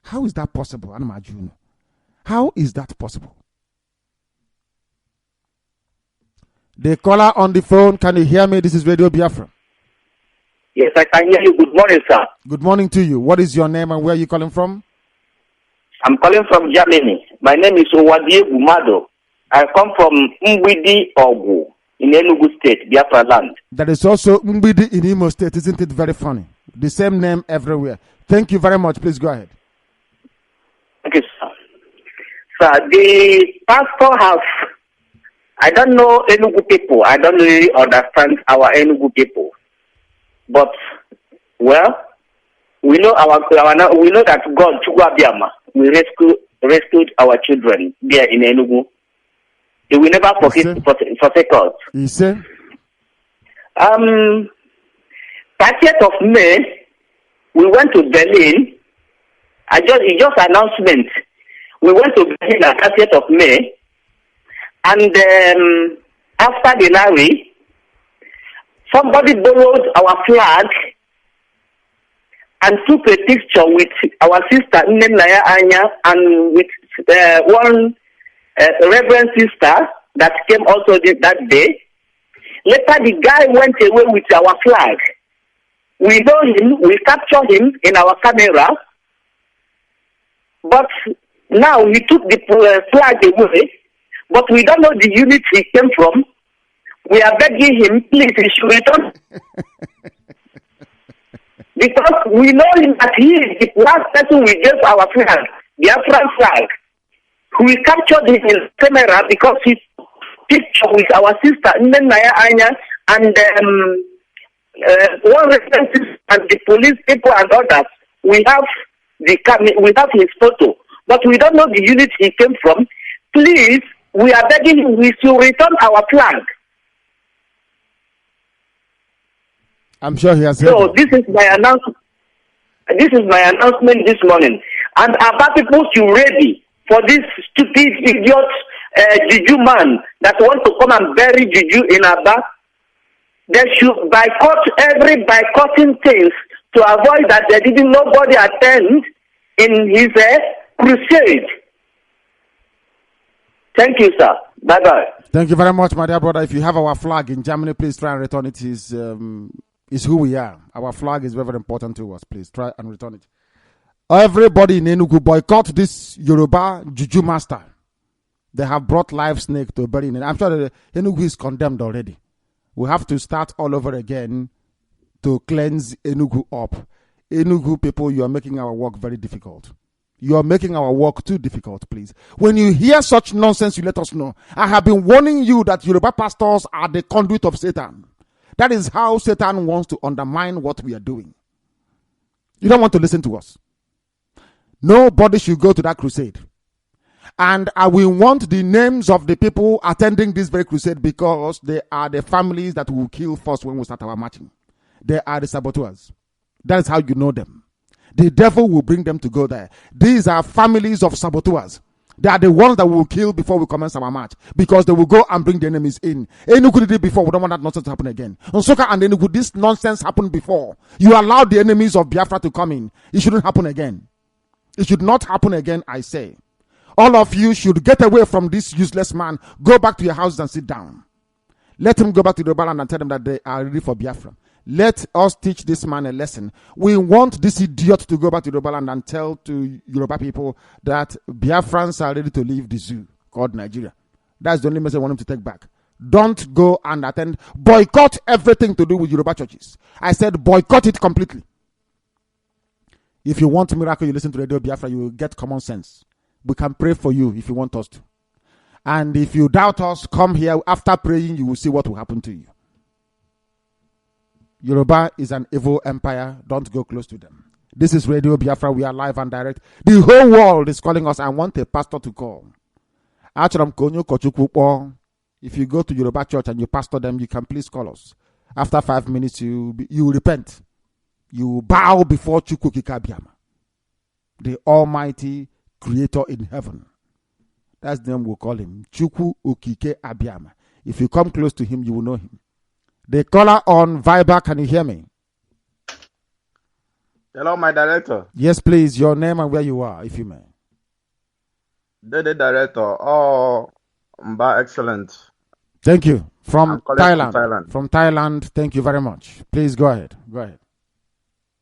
How is that possible, Anamajun? How is that possible? The caller on the phone, can you hear me? This is Radio Biafra. Yes, I can hear you. Good morning, sir. Good morning to you. What is your name and where are you calling from? I'm calling from Germany. My name is Owadie Gumado. I come from Mbidi Ogu in Enugu State, Biafra land. That is also Mbidi in Imo State. Isn't it very funny? The same name everywhere. Thank you very much. Please go ahead. Thank you, sir. Sir, the pastor has, I don't know Enugu people. I don't really understand our Enugu people. But, well, we know we know that God, Chukwuabiama, we rescued our children there in Enugu. He will never forsake us. You say? 30th of May, we went to Berlin. It's just announcement. We went to Berlin on 30th of May, and after the rally, somebody borrowed our flag and took a picture with our sister Naija Anya and with one reverend sister that came also that day. Later, the guy went away with our flag. We know him, we captured him in our camera, but now he took the flag away, but we don't know the unit he came from. We are begging him, please, he should return. Because we know him that he is the last person we gave our flag, the Biafran flag. We captured him in camera because he picture with our sister Naija Anya and one references and the police people and others. We have his photo, but we don't know the unit he came from. Please, we are begging him, we should return our flag. I'm sure he has. So this is my announcement. This is my announcement this morning, and Aba people should ready for this stupid idiot Juju man that want to come and bury Juju in Aba. They should boycotting things to avoid that there didn't nobody attend in his crusade. Thank you, sir. Bye bye. Thank you very much, my dear brother. If you have our flag in Germany, please try and return it. Is who we are. Our flag is very, very important to us. Please try and return it. Everybody in Enugu boycott this Yoruba Juju master. They have brought live snake to bury in. I'm sure that Enugu is condemned already. We have to start all over again to cleanse Enugu up. Enugu people, you are making our work very difficult. You are making our work too difficult, please. When you hear such nonsense, you let us know. I have been warning you that Yoruba pastors are the conduit of Satan. That is how Satan wants to undermine what we are doing. You don't want to listen to us. Nobody should go to that crusade. And I will want the names of the people attending this very crusade because they are the families that will kill first when we start our marching. They are the saboteurs. That is how you know them. The devil will bring them to go there. These are families of saboteurs. They are the ones that will kill before we commence our march, because they will go and bring the enemies in. Enugu did it before. We don't want that nonsense to happen again. On Soka and Enugu, this nonsense happened before. You allowed the enemies of Biafra to come in. It shouldn't happen again. It should not happen again, I say. All of you should get away from this useless man. Go back to your houses and sit down. Let him go back to the land and tell them that they are ready for Biafra. Let us teach this man a lesson. We want this idiot to go back to the land and tell to Yoruba people that Biafrans are ready to leave the zoo called Nigeria. That's the only message I want him to take back. Don't go and attend. Boycott everything to do with Yoruba churches. I said boycott it completely. If you want miracle, you listen to Radio Biafra, you will get common sense. We can pray for you if you want us to. And if you doubt us, come here. After praying, you will see what will happen to you. Yoruba is an evil empire. Don't go close to them. This is Radio Biafra. We are live and direct. The whole world is calling us. I want a pastor to call. If you go to Yoruba church and you pastor them, you can please call us. After 5 minutes, you repent. You bow before Chukwu Kikabiama, the Almighty Creator in heaven. That's the name we'll call him. Chukwu Okike Abiama. If you come close to him, you will know him. The caller on Viber, can you hear me? Hello, my director. Yes, please. Your name and where you are, if you may. The director. Oh, Mba, excellent. Thank you. From Thailand. From Thailand. From Thailand. Thank you very much. Please go ahead. Go ahead.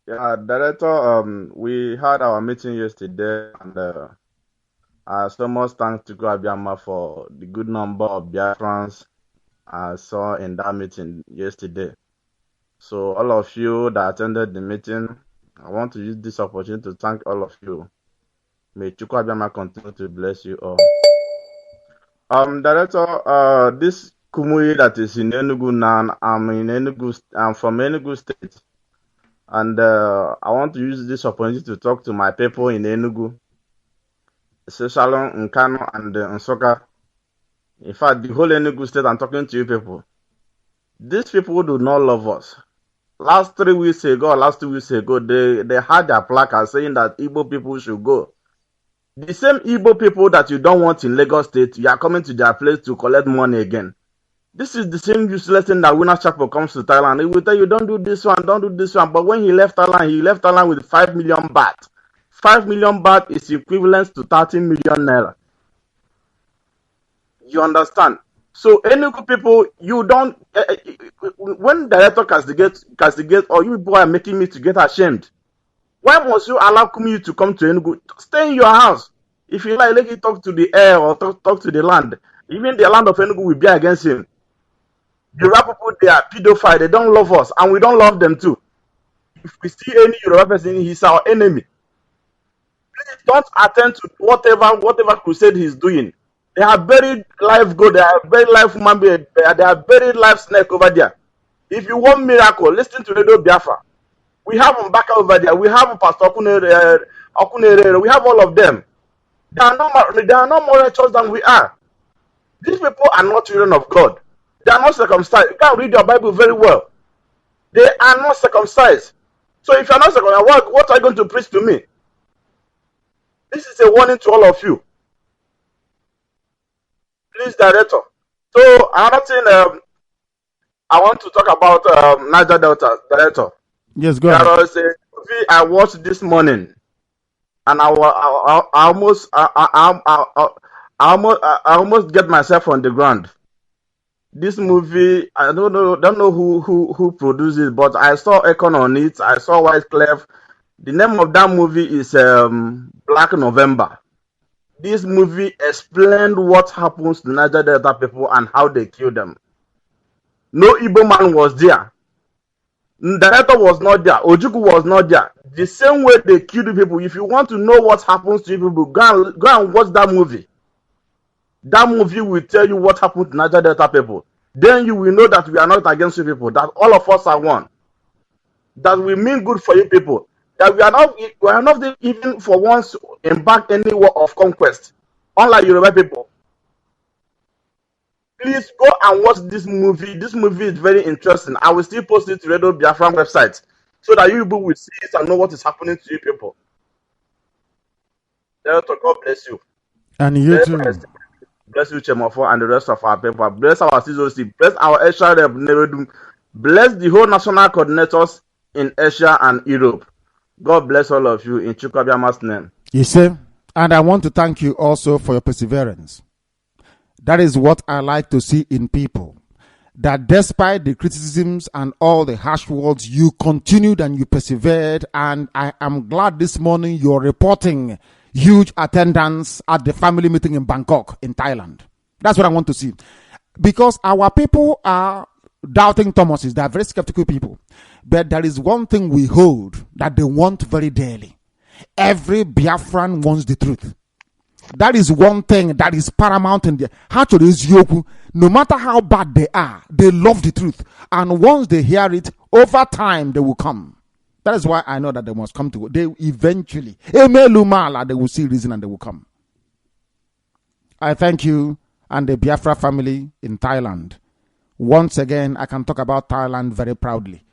Yeah, director. We had our meeting yesterday, and so much thanks to God Biafra for the good number of Biafrans I saw in that meeting yesterday. So all of you that attended the meeting, I want to use this opportunity to thank all of you. May Chukwu Biafra continue to bless you all. Director, this Kumuyi that is in Enugu now, I'm from Enugu State. And I want to use this opportunity to talk to my people in Enugu, especially in Kano and Nsoka. In fact, the whole Enugu State, I'm talking to you people. These people do not love us. Last 2 weeks ago, they had their placard saying that Igbo people should go. The same Igbo people that you don't want in Lagos State, you are coming to their place to collect money again. This is the same useless thing that Winner Chapel comes to Thailand. He will tell you, don't do this one, don't do this one. But when he left Thailand with 5 million baht. 5 million baht is equivalent to 30 million naira. You understand? So, Enugu people, you don't. When director castigate, or you people are making me to get ashamed, why must you allow Kumuyi to come to Enugu? Stay in your house. If you like, let him talk to the air or talk to the land. Even the land of Enugu will be against him. The Yoruba people, they are pedophile. They don't love us, and we don't love them too. If we see any Yoruba person, he's our enemy. Please don't attend to whatever crusade he's doing. They are buried live goat. They are buried live human being. They are buried live snake over there. If you want miracle, listen to Radio Biafra. We have Mbaka over there. We have Pastor Okunere. We have all of them. They are not more righteous than we are. These people are not children of God. They are not circumcised. You can't read your Bible very well. They are not circumcised. So if you are not circumcised, what are you going to preach to me? This is a warning to all of you. Please, director. So another thing I want to talk about Naija Delta, director. Yes, go ahead. There was a movie I watched this morning, and I almost get myself on the ground. This movie, I don't know who produced it, but I saw Econ on it. I saw Wyclef. The name of that movie is Black November. This movie explained what happens to Niger Delta people and how they kill them. No Igbo man was there. Director was not there. Ojukwu was not there. The same way they kill the people. If you want to know what happens to people, go and watch that movie. That movie will tell you what happened to Niger Delta people. Then you will know that we are not against you people. That all of us are one. That we mean good for you people. That we are not even for once embark any war of conquest, unlike Yoruba people. Please go and watch this movie. This movie is very interesting. I will still post it to Radio Biafran website so that you people will see it and know what is happening to you people. Director, God bless you. And you too. Bless you, Chemofo, and the rest of our people. Bless our COC. Bless our Asia Rep, Nevedum. Bless the whole national coordinators in Asia and Europe. God bless all of you in Chukwuabiama's name. You see, and I want to thank you also for your perseverance. That is what I like to see in people. That despite the criticisms and all the harsh words, you continued and you persevered. And I am glad this morning you're reporting huge attendance at the family meeting in Bangkok, in Thailand. That's what I want to see. Because our people are doubting Thomases. They are very skeptical people. But there is one thing we hold that they want very dearly. Every Biafran wants the truth. That is one thing that is paramount in the actually is Yoku. No matter how bad they are, they love the truth. And once they hear it, over time they will come. That is why I know that they must come to. They eventually, they will see reason and they will come. I thank you and the Biafra family in Thailand. Once again, I can talk about Thailand very proudly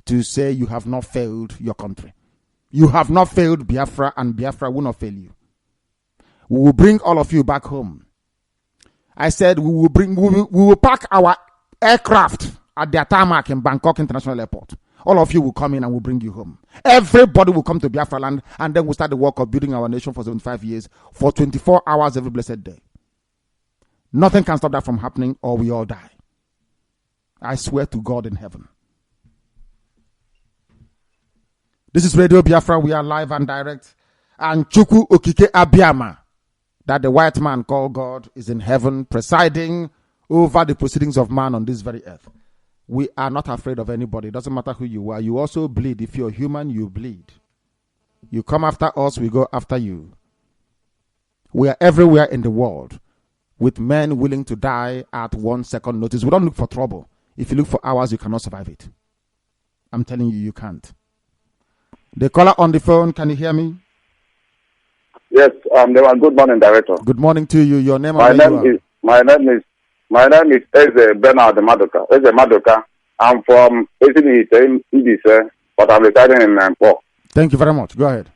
to say you have not failed your country. You have not failed Biafra, and Biafra will not fail you. We will bring all of you back home. I said we will park our aircraft at the tarmac in Bangkok International Airport. All of you will come in and we'll bring you home. Everybody will come to Biafra land, and then we'll start the work of building our nation for 75 years, for 24 hours every blessed day. Nothing can stop that from happening, or we all die. I swear to God in heaven. This is Radio Biafra. We are live and direct. And Chukwu Okike Abiyama, that the white man called God, is in heaven, presiding over the proceedings of man on this very earth. We are not afraid of anybody. It doesn't matter who you are. You also bleed. If you're human, you bleed. You come after us, we go after you. We are everywhere in the world with men willing to die at 1 second notice. We don't look for trouble. If you look for hours, you cannot survive it. I'm telling you, you can't. The caller on the phone, can you hear me? Yes, good morning, Director. Good morning to you. Your name? My name is Eze Bernard Madoka. Eze Madoka. I'm from Idise, but I'm residing in Nampo. Thank you very much. Go ahead.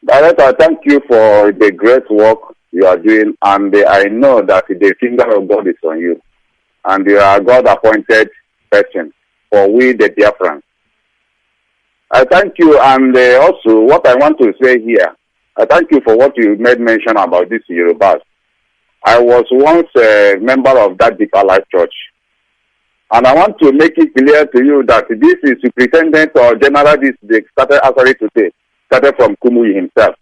Director, thank you for the great work you are doing, and I know that the finger of God is on you, and you are a God-appointed person for we the Biafrans. I thank you, and also what I want to say here, I thank you for what you made mention about this Yorubas. I was once a member of that Deeper Life Church, and I want to make it clear to you that this is Superintendent or General, they started actually today, started from Kumuyi himself,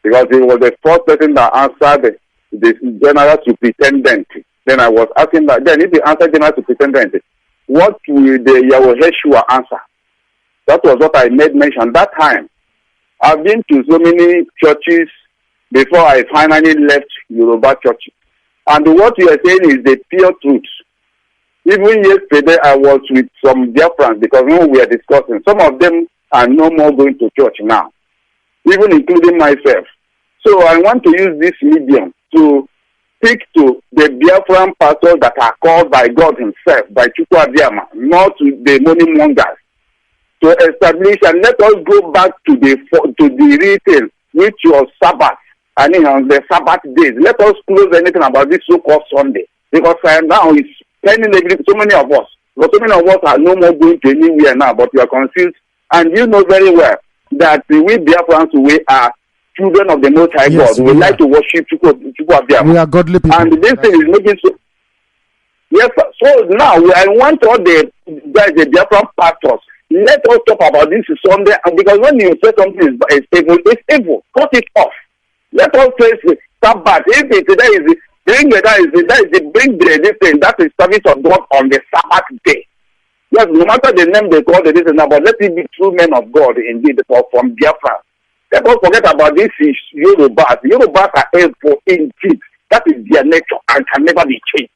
because he was the first person that answered the General Superintendent. Then I was asking that, then if he answered General Superintendent, what will the Yahweh answer? That was what I made mention that time. I've been to so many churches before I finally left Yoruba church. And what you are saying is the pure truth. Even yesterday, I was with some Biafrans because when we were discussing, some of them are no more going to church now, even including myself. So I want to use this medium to speak to the Biafran pastors that are called by God himself, by Chukwu Abiyama, not to the money mongers, to establish, and let us go back to the real thing, which was Sabbath, and on the Sabbath days. Let us close anything about this so-called Sunday, because now it's pending so many of us. But so many of us are no more going to anywhere now, but we are confused. And you know very well that we Biafrans, we are children of the Most High God. We like to worship Chukwu Abiyama. We are godly people. And this thing is making so. Yes, so now I want all the guys, the Biafran pastors, let us talk about this Sunday, because when you say something is evil, it's evil. Cut it off. Let us face it. Sabbath. If it is bring this thing, that is service of God on the Sabbath day. Yes, no matter the name they call it, but let it be true men of God indeed from Biafra. Let us forget about this Yorubas. Yorubas are evil indeed. That is their nature and can never be changed.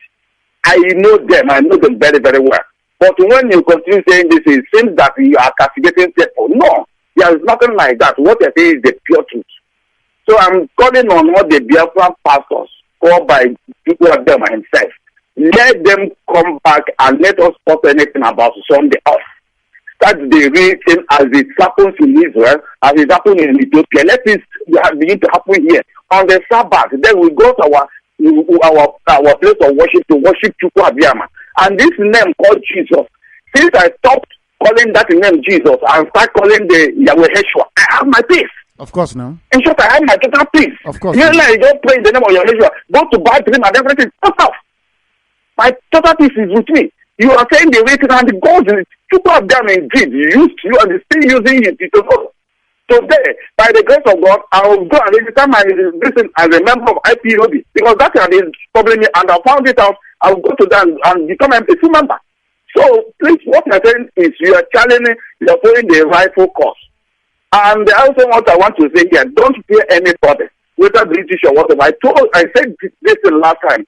I know them very, very well. But when you continue saying this, it seems that you are castigating people. No, there is nothing like that. What I say is the pure truth. So I'm calling on all the Biafran pastors called by people of them himself. Let them come back and let us talk anything about Sunday off. start the real thing as it happens in Israel, as it happens in Ethiopia. Let it begin to happen here. On the Sabbath, then we go to our place of worship to worship Chukwu Abiyama. And this name called Jesus, since I stopped calling that name Jesus and start calling the Yahweh Yeshua, I have my peace. Of course, no. In short, I have my total peace. Of course. You know, I don't pray in the name of Yahweh Yeshua, go to bad dream and everything. Stop off. My total peace is with me. You are saying the way to and the God is super of them indeed used you and still using it to go. Today, by the grace of God, I will go and register my listen as a member of IPOB because that is problem and I found it out. I will go to them and become a full member. So please, what you're saying is you are challenging, you're following the rightful course. And also what I want to say here, don't fear anybody, whether British or whatever. I said this the last time,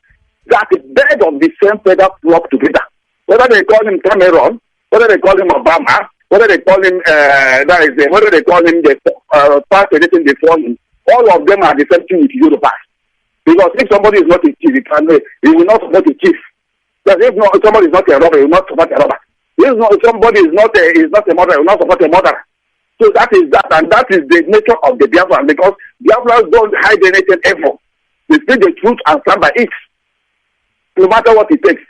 that the bird of the same feather flock together. Whether they call him Cameron, whether they call him Obama, whether they call him whether they call him the past anything they call him, all of them are the same thing with Yoruba. Because if somebody is not a chief, he will not support a chief. Because if not, somebody is not a robber, he will not support a robber. If not, somebody is not a murderer, he will not support a murderer. So that is that, and that is the nature of the Biafran, because Biafrans don't hide anything ever. They speak the truth and stand by it, no matter what it takes.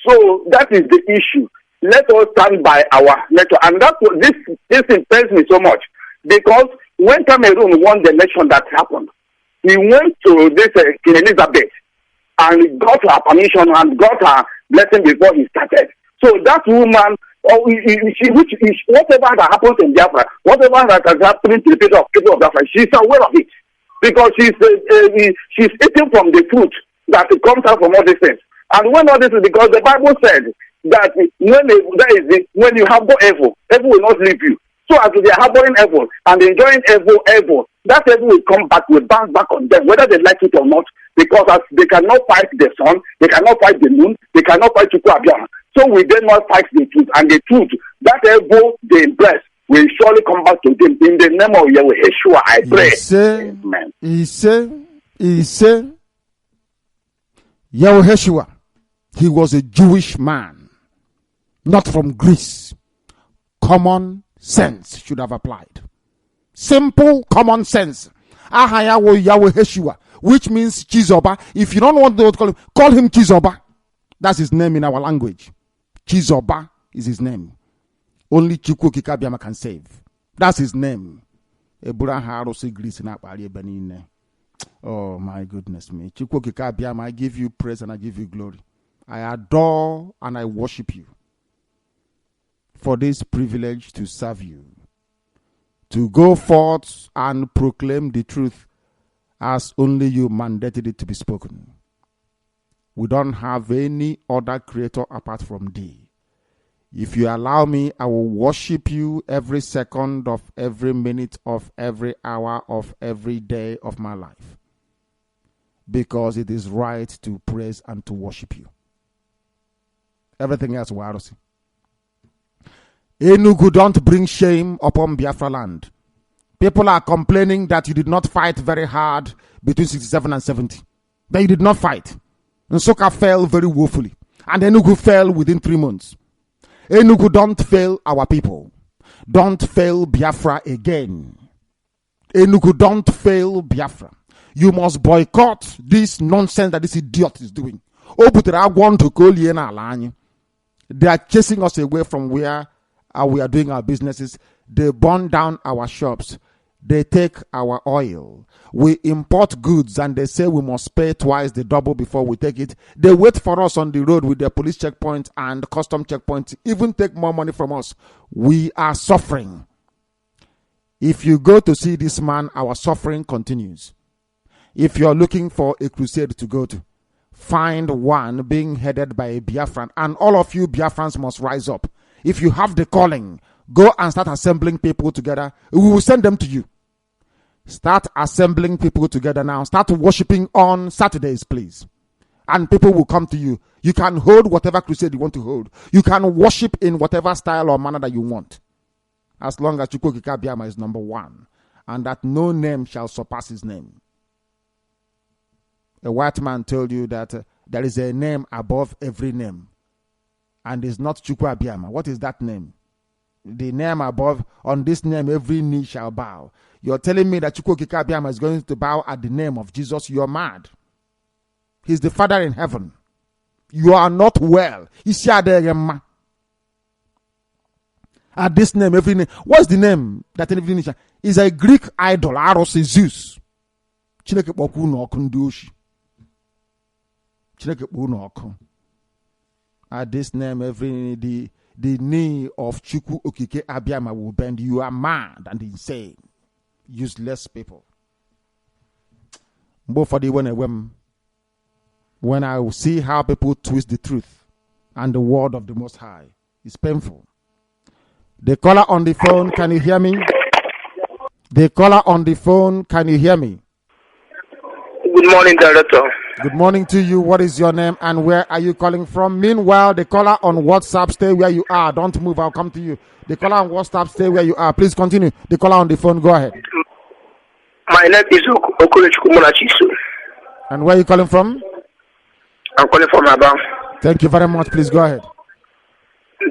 So that is the issue. Let us stand by our nature, and that's what this impairs me so much, because when Cameroon won the election that happened, he went to this Queen Elizabeth and got her permission and got her blessing before he started. So that woman, whatever that happens in Biafra, whatever that has happened to the people of Biafra, she's aware of it, because she's eating from the fruit that comes out from all these things. And when all this is because the Bible said that when you harbor evil, evil will not leave you. So as they are harboring evil and enjoying evil, that evil will come back, will bounce back on them, whether they like it or not, because as they cannot fight the sun, they cannot fight the moon, they cannot fight Chukwu Abiyama. So we dare not fight the truth, and the truth, that evil they embrace, will surely come back to them. In the name of Yahweh Yeshua, I pray. Amen. He said, Yahweh Yeshua, he was a Jewish man, not from Greece. Common sense should have applied. Simple common sense. Ahayawo Yahweh Yeshua, which means Chizoba. If you don't want to call him Chizoba. That's his name in our language. Chizoba is his name. Only Chukwu Abiyama can save. That's his name. Oh my goodness me. Chukwu Abiyama, I give you praise and I give you glory. I adore and I worship you for this privilege to serve you, to go forth and proclaim the truth as only you mandated it to be spoken. We don't have any other creator apart from thee. If you allow me, I will worship you every second of every minute of every hour of every day of my life, because it is right to praise and to worship you. Everything else, Warosi. Enugu, don't bring shame upon Biafra land. People are complaining that you did not fight very hard between 67 and 70. That you did not fight. Nsoka fell very woefully. And Enugu fell within 3 months. Enugu, don't fail our people. Don't fail Biafra again. Enugu, don't fail Biafra. You must boycott this nonsense that this idiot is doing. They are chasing us away from where we are doing our businesses. They burn down our shops. They take our oil. We import goods and they say we must pay twice the double before we take it. They wait for us on the road with their police checkpoint and custom checkpoint, even take more money from us. We are suffering. If you go to see this man, our suffering continues. If you're looking for a crusade to go to, find one being headed by a Biafran, and all of you Biafrans must rise up. If you have the calling, go and start assembling people together. We will send them to you. Start assembling people together now. Start worshiping on Saturdays, please. And people will come to you. You can hold whatever crusade you want to hold. You can worship in whatever style or manner that you want, as long as Chukwu Abiyama is number one, and that no name shall surpass his name. A white man told you that there is a name above every name, and it's not Chukwu Abiyama. What is that name? the name above, on this name every knee shall bow. You're telling me that Chukwu Okike Abiama is going to bow at the name of Jesus? You're mad. He's the Father in heaven. You are not well. At this name, every name. What's the name that every name? Is a Greek idol, Aros Zeus. Chineke kpọkwa unu ọkụ ndị oshi. Chineke kpọkwa unu ọkụ. At this name, every the knee of Chukwu Okike Abiama will bend. You are mad and insane. Useless people. But for the when I see how people twist the truth and the word of the Most High, it's painful. The caller on the phone, can you hear me? The caller on the phone, can you hear me? Good morning, Director. Good morning to you. What is your name and where are you calling from? Meanwhile, the caller on WhatsApp, stay where you are. Don't move. I'll come to you. The caller on WhatsApp, stay where you are. Please continue. The caller on the phone, go ahead. My name is Okolechukwu Munachiso. And where are you calling from? I'm calling from Aba. Thank you very much. Please go ahead.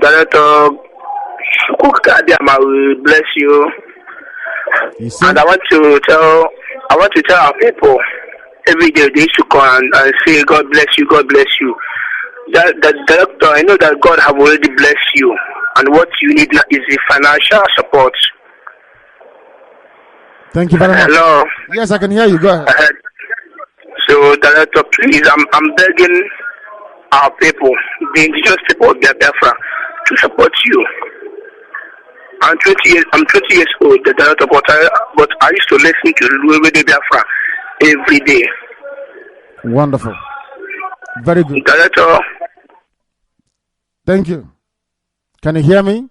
Director, Chukwu Okike Abiama will bless you. And I want to tell our people every day they should come and say, God bless you, God bless you. That Director, I know that God have already blessed you, and what you need now is the financial support. Thank you very much. Hello. Yes, I can hear you. Go ahead. So, Director, please, I'm begging our people, the indigenous people of Biafra, to support you. I'm 20 years old, the Director, but I used to listen to Radio Biafra every day. Wonderful. Very good. Director. Thank you. Can you hear me?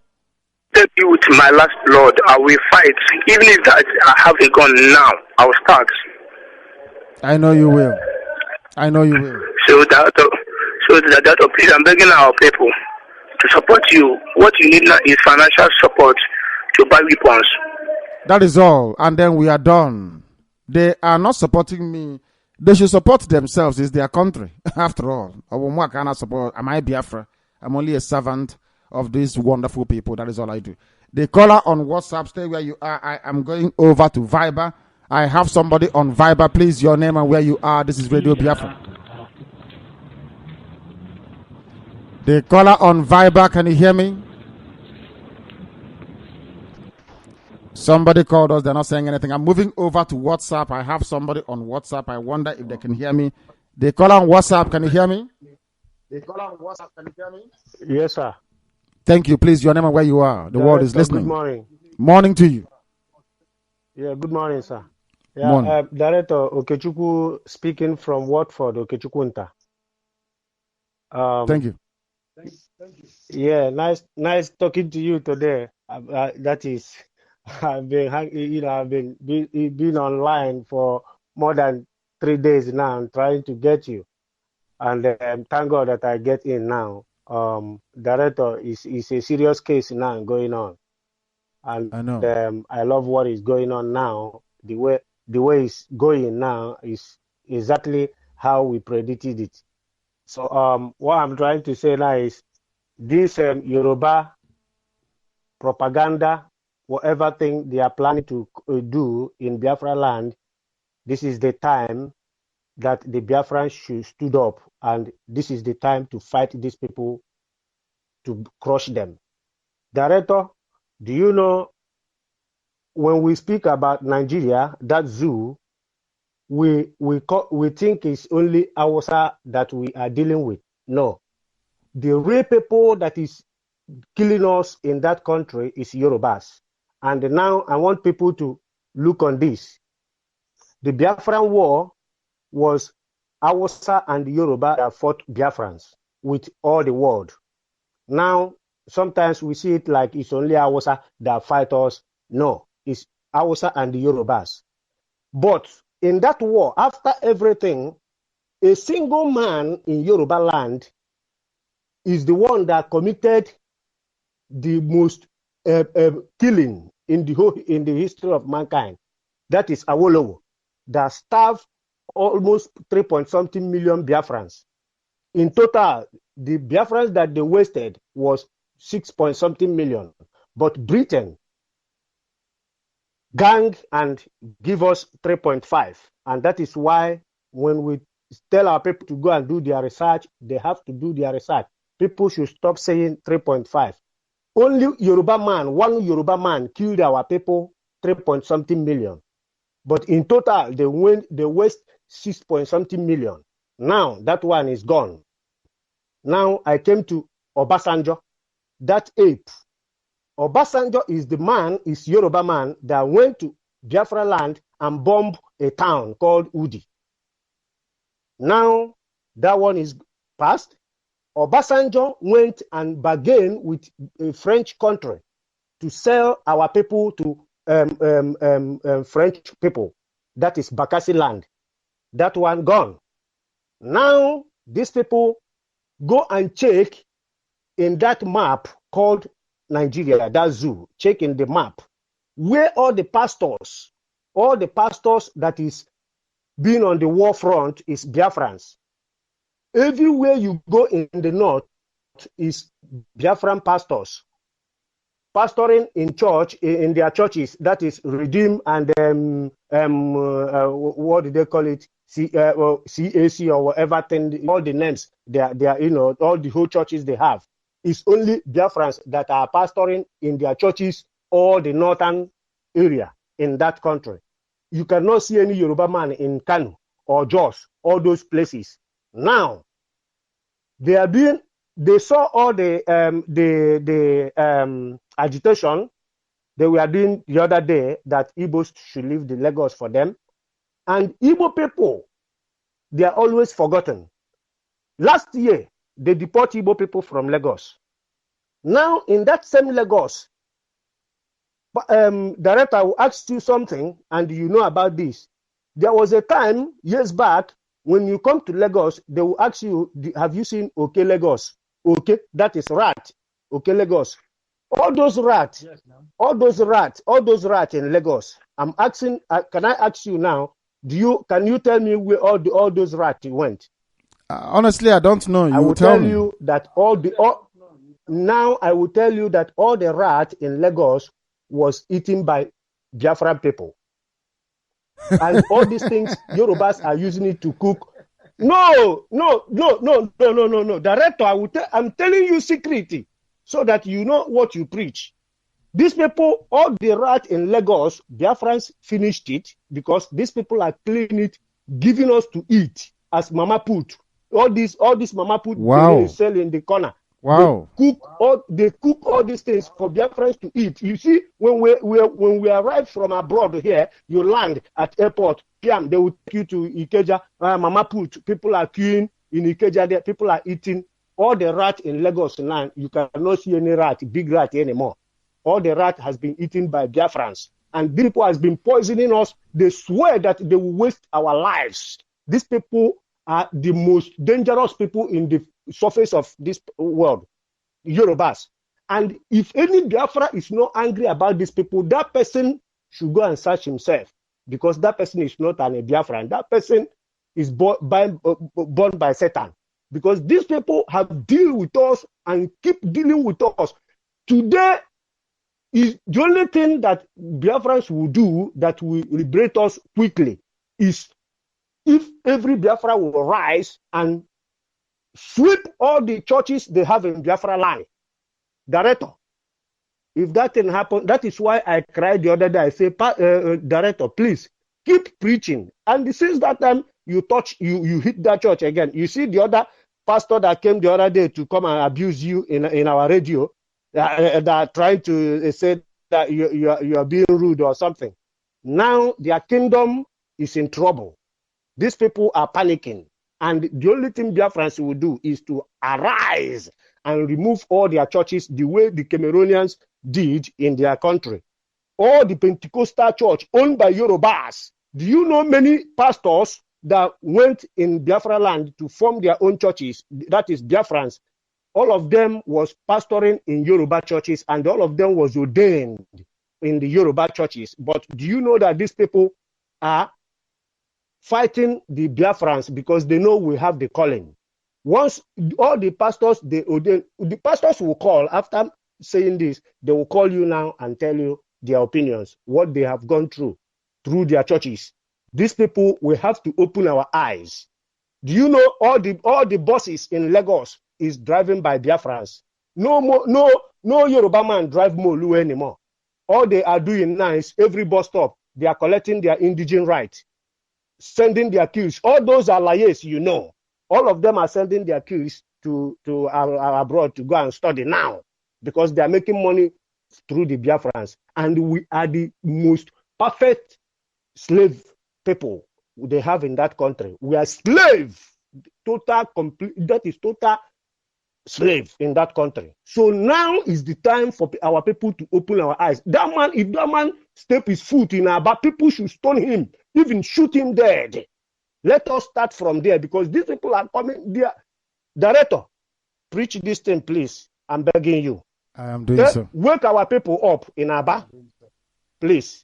Take you with my last blood. I will fight. Even if that I have a gun now, I will start. I know you will. I know you will. So, Director, please, I'm begging our people to support you. What you need now is financial support to buy weapons. That is all. And then we are done. They are not supporting me. They should support themselves. It's their country. After all, am I Biafra? I'm only a servant of these wonderful people. That is all I do. The caller on WhatsApp, stay where you are. I am going over to Viber. I have somebody on Viber. Please, your name and where you are. This is Radio Biafra. The caller on Viber, can you hear me? Somebody called us. They're not saying anything. I'm moving over to WhatsApp. I have somebody on WhatsApp. I wonder if they can hear me. The caller on WhatsApp, can you hear me? The caller on WhatsApp, can you hear me? Yes, sir. Thank you. Please, your name and where you are. The world is listening. Good morning. Morning to you. Yeah, good morning, sir. Yeah, morning. Director Okechukwu speaking from Watford, Okechukwunta. Thank you. Yeah, nice talking to you today. That is, I've been online for more than 3 days now, trying to get you, and thank God that I get in now. Director, is a serious case now going on, and I know. I love what is going on now. The way it's going now is exactly how we predicted it. So what I'm trying to say now is this Yoruba propaganda, whatever thing they are planning to do in Biafra land, this is the time that the Biafrans should stood up, and this is the time to fight these people, to crush them. Director, do you know when we speak about Nigeria, that zoo, we think it's only Hausa that we are dealing with. No. The real people that is killing us in that country is Yorubas. And now I want people to look on this. The Biafran war was Hausa and Yoruba that fought Biafrans with all the world. Now, sometimes we see it like it's only Hausa that fight us. No, it's Hausa and the Yorubas. But in that war, after everything, a single man in Yoruba land is the one that committed the most killing in the history of mankind. That is Awolowo, that starved almost 3-something million Biafrans. In total, the Biafrans that they wasted was 6-something million. but Britain gang and give us 3.5. And that is why when we tell our people to go and do their research, they have to do their research. People should stop saying 3.5. Only Yoruba man, one Yoruba man killed our people 3-point-something million. But in total, they waste 6-point-something million. Now that one is gone. Now I came to Obasanjo, that ape. Obasanjo is the man, is Yoruba man that went to Biafra land and bombed a town called Udi. Now that one is past. Obasanjo went and bargained with a French country to sell our people to French people. That is Bakassi land. That one gone. Now these people go and check in that map called Nigeria, that zoo. Check in the map where all the pastors that is being on the war front is Biafrans. Everywhere you go in the north is Biafran pastors pastoring in church, in their churches, that is Redeem and what do they call it, CAC or whatever thing, all the names they are, you know, all the whole churches they have. It's only Biafrans that are pastoring in their churches or the northern area in that country. You cannot see any Yoruba man in Kanu or Jos, all those places. Now, they saw all the agitation they were doing the other day that Igbos should leave the Lagos for them. And Igbo people, they are always forgotten. Last year, they deport Igbo people from Lagos. Now, in that same Lagos, Director, I will ask you something, and you know about this. There was a time, years back, when you come to Lagos, they will ask you, have you seen Okay Lagos? Okay, that is rat. Okay Lagos. All those rats, yes, all those rats in Lagos. I'm asking, can I ask you now, can you tell me where all those rats went? Honestly, I don't know. I will tell you that now I will tell you that all the rat in Lagos was eaten by Biafran people. And all these things, Yorubas are using it to cook. No. Director, I'm telling you secretly so that you know what you preach. These people, all the rat in Lagos, Biafrans finished it because these people are cleaning it, giving us to eat as mama put. All this mama put they sell in the corner. Wow. They cook all these things for Biafrans to eat. You see, when we arrive from abroad here, you land at airport, they will take you to Ikeja, mama put. People are queuing in Ikeja there. People are eating. All the rat in Lagos land, you cannot see any rat, big rat anymore. All the rat has been eaten by Biafrans. And these people has been poisoning us. They swear that they will waste our lives. These people are the most dangerous people in the surface of this world, Yorubas. And if any Biafra is not angry about these people, that person should go and search himself, because that person is not an Biafran. That person is born by Satan, because these people have dealt with us and keep dealing with us. Today is the only thing that Biafrans will do that will liberate us quickly is if every Biafra will rise and sweep all the churches they have in Biafra land. Director, if that can happen, that is why I cried the other day. I say, Director, please keep preaching. And since that time you hit that church again. You see the other pastor that came the other day to come and abuse you in our radio, that trying to say that you are being rude or something. Now their kingdom is in trouble. These people are panicking. And the only thing Biafrans will do is to arise and remove all their churches the way the Cameroonians did in their country. All the Pentecostal church owned by Yorubas. Do you know many pastors that went in Biafra land to form their own churches? That is Biafrans. All of them was pastoring in Yoruba churches, and all of them was ordained in the Yoruba churches. But do you know that these people are fighting the Biafrans because they know we have the calling? Once all the pastors they ordain, the pastors will call after saying this, they will call you now and tell you their opinions, what they have gone through their churches. These people, we have to open our eyes. Do you know all the buses in Lagos is driving by Biafrans? No Yoruba man drive Molu anymore. All they are doing now is every bus stop, they are collecting their indigenous rights, sending their kills. All those are liars, you know. All of them are sending their kills to abroad to go and study now because they are making money through the Biafrans. And we are the most perfect slave people they have in that country. We are slave, that is total slave in that country. So now is the time for our people to open our eyes. That man, if that man step his foot in Aba, people should stone him, even shoot him dead. Let us start from there because these people are coming there. Director, preach this thing, please. I'm begging you. I am doing so. Wake our people up in Aba, please.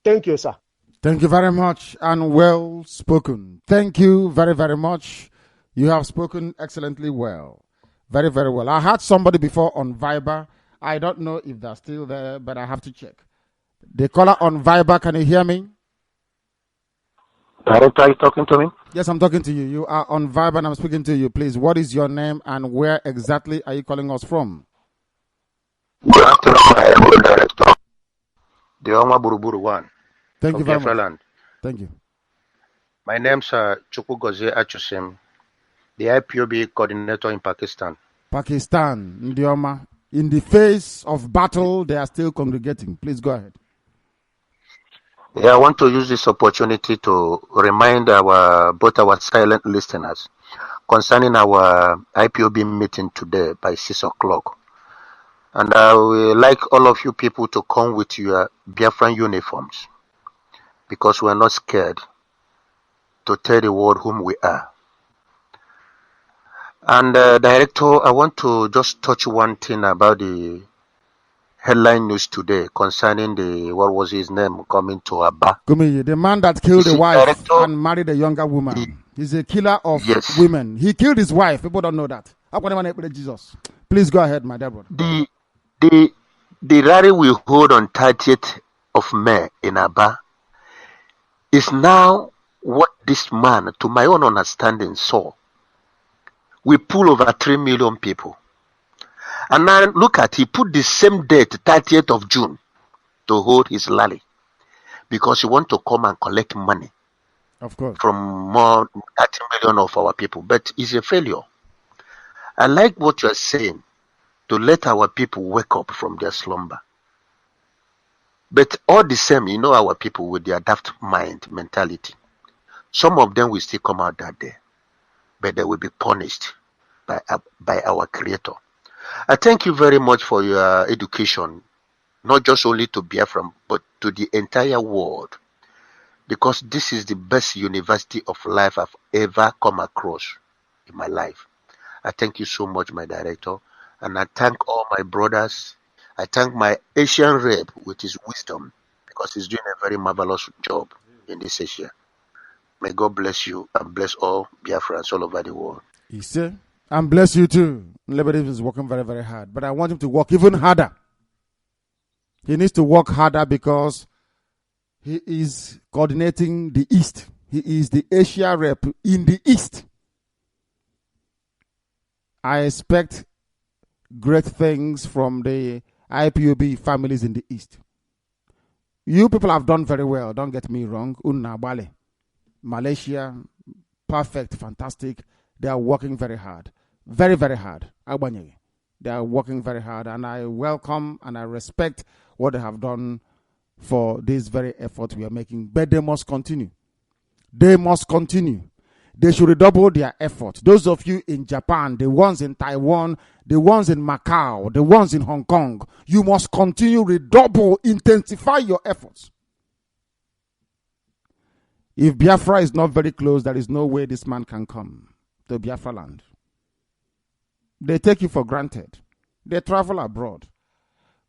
Thank you, sir. Thank you very much and well spoken. Thank you very, very much. You have spoken excellently well. Very, very well. I had somebody before on Viber. I don't know if they're still there, but I have to check. The caller on Viber, can you hear me? Director, are you talking to me? Yes, I'm talking to you. You are on Viber and I'm speaking to you. Please, what is your name and where exactly are you calling us from? Good afternoon, my director. The Oma Buruburu one. Thank you very much. Land. Thank you. My name's Chukwugozie Achusim, the IPOB coordinator in Pakistan. Pakistan, Ndioma. In the face of battle, they are still congregating. Please go ahead. Yeah, I want to use this opportunity to remind both our silent listeners concerning our IPOB meeting today by 6 o'clock. And I would like all of you people to come with your Biafran uniforms because we are not scared to tell the world whom we are. And Director, I want to just touch one thing about the headline news today concerning what was his name coming to Aba. Gumi, the man that killed the wife Director, and married a younger woman. He's a killer of women. He killed his wife. People don't know that. How can anyone Jesus? Please go ahead, my dear brother. The rally we hold on 30th of May in Aba is now what this man, to my own understanding, saw. We pull over 3 million people. And now look at, he put the same date, 30th of June, to hold his rally. Because he want to come and collect money. Of course. From more 30 million of our people. But it's a failure. I like what you are saying, to let our people wake up from their slumber. But all the same, you know our people with their daft mind mentality. Some of them will still come out that day. But they will be punished by our Creator. I thank you very much for your education, not just only to Biafra, but to the entire world, because this is the best university of life I've ever come across in my life. I thank you so much, my director, and I thank all my brothers. I thank my Asian rep with his wisdom, because he's doing a very marvelous job in this Asia. May God bless you and bless all Biafrans all over the world. He said, and bless you too. Liberty is working very, very hard. But I want him to work even harder. He needs to work harder because he is coordinating the East. He is the Asia rep in the East. I expect great things from the IPOB families in the East. You people have done very well. Don't get me wrong. Unna Malaysia, perfect, fantastic. They are working very hard. Very, very hard. They are working very hard, and I welcome and I respect what they have done for this very effort we are making. But they must continue. They must continue. They should redouble their effort. Those of you in Japan, the ones in Taiwan, the ones in Macau, the ones in Hong Kong, you must continue, redouble, intensify your efforts. If Biafra is not very close, there is no way this man can come to Biafra land. They take you for granted. They travel abroad.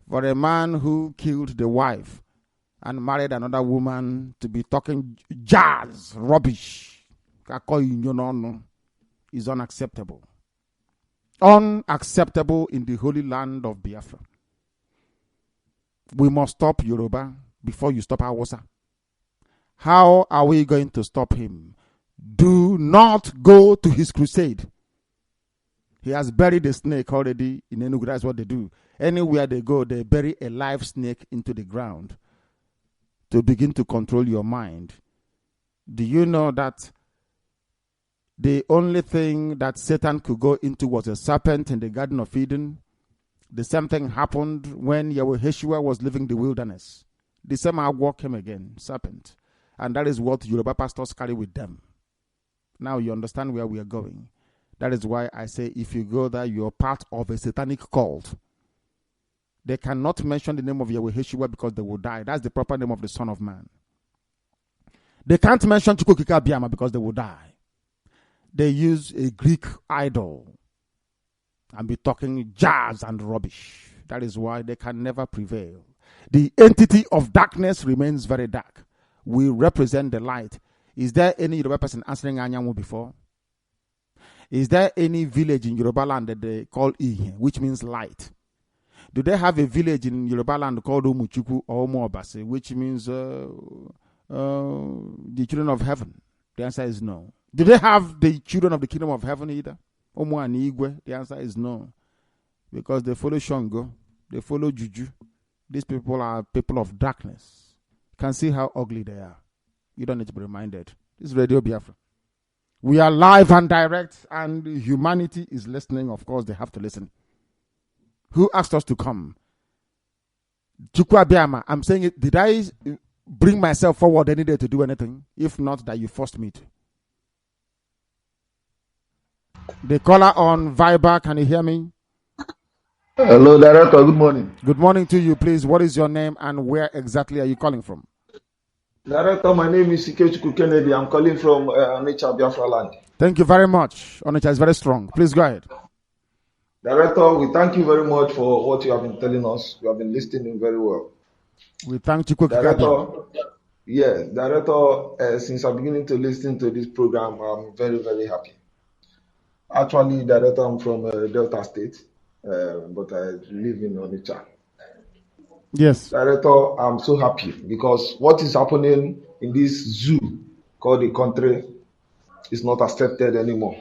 For a man who killed the wife and married another woman to be talking jazz, rubbish, is unacceptable. Unacceptable in the holy land of Biafra. We must stop Yoruba before you stop Hausa. How are we going to stop him? Do not go to his crusade. He has buried a snake already in Enugu. That's what they do. Anywhere they go, they bury a live snake into the ground to begin to control your mind. Do you know that the only thing that Satan could go into was a serpent in the Garden of Eden? The same thing happened when Yeshua was living the wilderness. The same agwo came again, serpent. And that is what Yoruba pastors carry with them. Now you understand where we are going. That is why I say if you go there, you're part of a satanic cult. They cannot mention the name of Yeshua because they will die. That's the proper name of the Son of Man. They can't mention Chukwukika Biama because they will die. They use a Greek idol and be talking jazz and rubbish. That is why they can never prevail. The entity of darkness remains very dark. We represent the light. Is there any Yoruba person answering Anyanwu before? Is there any village in Yoruba land that they call Ihe, which means light? Do they have a village in Yoruba land called Umuchuku or Umuobase, which means the children of heaven? The answer is no. Do they have the children of the kingdom of heaven either? Omu and Igwe? The answer is no. Because they follow Shango, they follow Juju. These people are people of darkness. You can see how ugly they are. You don't need to be reminded. This is Radio Biafra. We are live and direct, and humanity is listening. Of course, they have to listen. Who asked us to come? Chukwu Abiama. I'm saying it. Did I bring myself forward any day to do anything? If not, that you forced me to. The caller on Viber, can you hear me? Hello, Director. Good morning. Good morning to you, please. What is your name and where exactly are you calling from? Director, my name is Ikechukwu Kennedy. I'm calling from Naija, Biafra land. Thank you very much. Onitsha is very strong. Please go ahead. Director, we thank you very much for what you have been telling us. You have been listening very well. We thank you, Director. Yes, Director, since I'm beginning to listen to this program, I'm very, very happy. Actually, Director, I'm from Delta State, but I live in Onitsha. Yes. Director, I'm so happy because what is happening in this zoo called the country is not accepted anymore.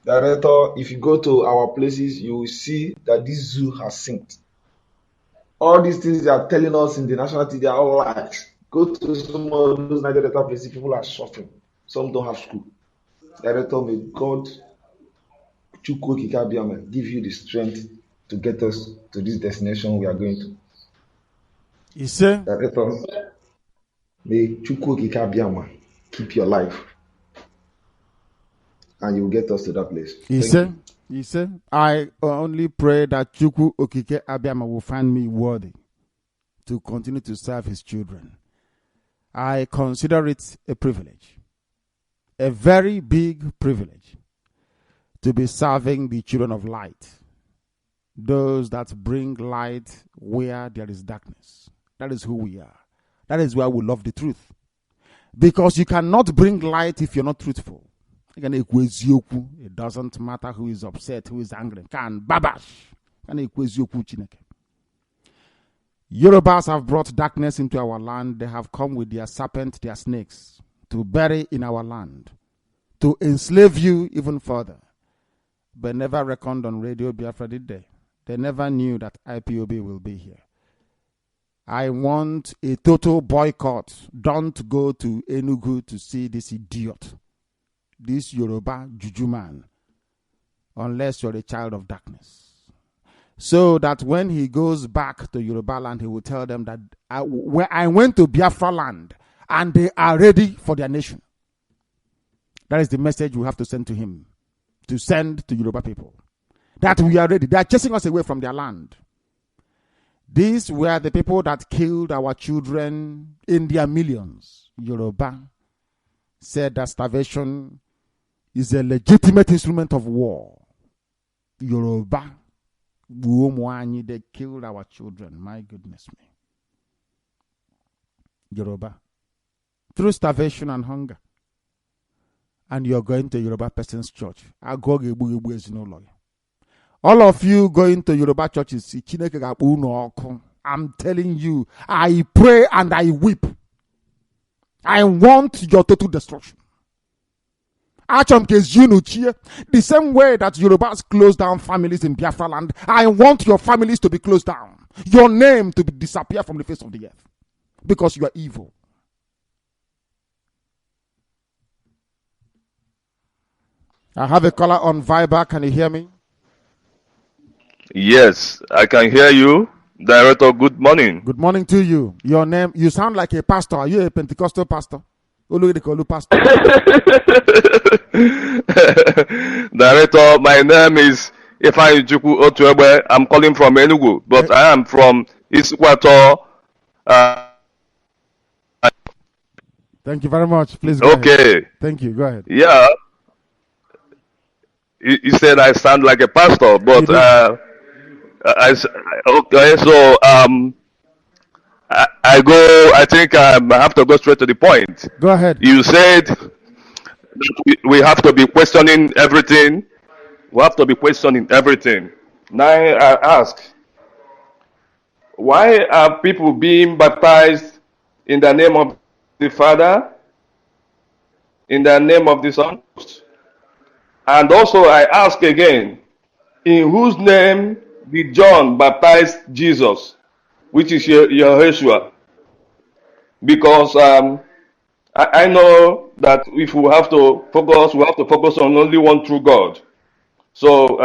Director, if you go to our places, you will see that this zoo has sinked. All these things they are telling us in the national TV are all lies. Go to some of those Nigerian places, people are suffering. Some don't have school. Director, may God Chukwu Kikabiama give you the strength to get us to this destination we are going to. You say? Director, may Chukwu Kikabiama keep your life and you will get us to that place. He said, I only pray that Chukwu Okike Abiama will find me worthy to continue to serve his children. I consider it a privilege, a very big privilege, to be serving the children of light, those that bring light where there is darkness. That is who we are. That is why we love the truth. Because you cannot bring light if you're not truthful. It doesn't matter who is upset, who is angry. Yorubas have brought darkness into our land. They have come with their serpent, their snakes, to bury in our land, to enslave you even further. But never reckoned on Radio Biafra, did they? They never knew that IPOB will be here. I want a total boycott. Don't go to Enugu to see this idiot, this Yoruba juju man, unless you're a child of darkness. So that when he goes back to Yoruba land, he will tell them that I went to Biafra land and they are ready for their nation. That is the message we have to send to him, to send to Yoruba people, that we are ready. They are chasing us away from their land. These were the people that killed our children in their millions. Yoruba said that starvation is a legitimate instrument of war. Yoruba, they killed our children. My goodness me. Yoruba, through starvation and hunger. and you're going to Yoruba person's church. All of you going to Yoruba churches, I'm telling you, I pray and I weep. I want your total destruction. The same way that Yorubas close down families in Biafra land, I want your families to be closed down. Your name to disappear from the face of the earth. Because you are evil. I have a caller on Viber. Can you hear me? Yes, I can hear you. Director, good morning. Good morning to you. Your name, you sound like a pastor. Are you a Pentecostal pastor? Pastor. Director, my name is Ifeanyi Chukwu Otuegbe. I'm calling from Enugu, but I am from Isukwato. Thank you very much. Please go ahead. Thank you. Go ahead. Yeah. You said I sound like a pastor, but okay. So I think I have to go straight to the point. Go ahead. You said we have to be questioning everything. We have to be questioning everything. Now I ask, why are people being baptized in the name of the Father, in the name of the Son? And also I ask again, in whose name did John baptize Jesus, which is Yeshua? Because I know that if we have to focus on only one true God. So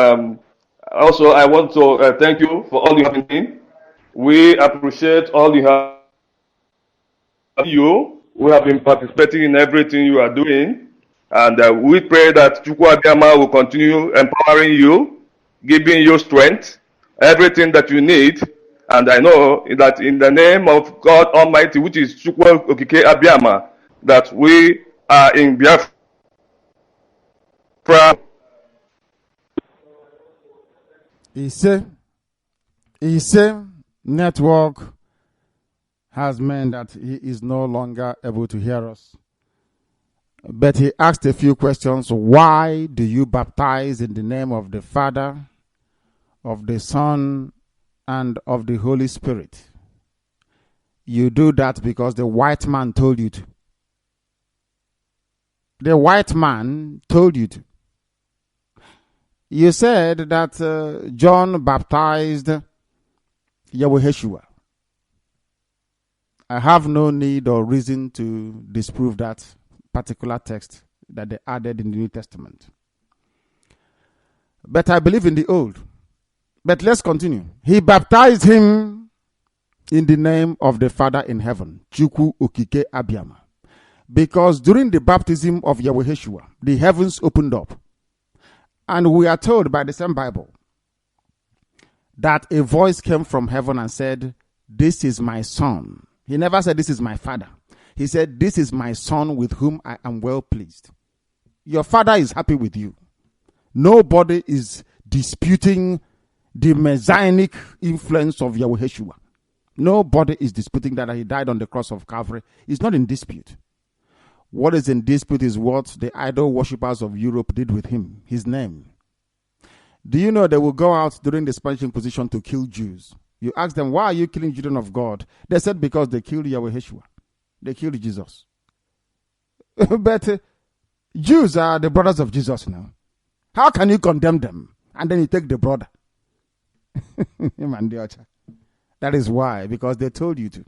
also I want to thank you for all you have been doing. We appreciate all you have. We have been participating in everything you are doing, and we pray that Chukwu Abiyama will continue empowering you, giving you strength, everything that you need. And I know that in the name of God Almighty, which is Chukwu Okike Abiyama, that we are in Biafra. He said network has meant that he is no longer able to hear us. But he asked a few questions. Why do you baptize in the name of the Father, of the Son, and of the Holy Spirit? You do that because the white man told you to. The white man told you to. You said that John baptized Yeshua. I have no need or reason to disprove that particular text that they added in the New Testament. But I believe in the Old. But let's continue. He baptized him in the name of the Father in heaven, Chukwu Okike Abiyama. Because during the baptism of Yeshua, the heavens opened up. And we are told by the same Bible that a voice came from heaven and said, "This is my son." He never said, "This is my father." He said, "This is my son with whom I am well pleased." Your father is happy with you. Nobody is disputing the messianic influence of Yeshua. Nobody is disputing that he died on the cross of Calvary. It's not in dispute. What is in dispute is what the idol worshippers of Europe did with him, his name. Do you know they will go out during the Spanish Inquisition to kill Jews? You ask them, why are you killing children of God? They said because they killed Yeshua. They killed Jesus. But Jews are the brothers of Jesus now. How can you condemn them and then you take the brother? That is why, because they told you to.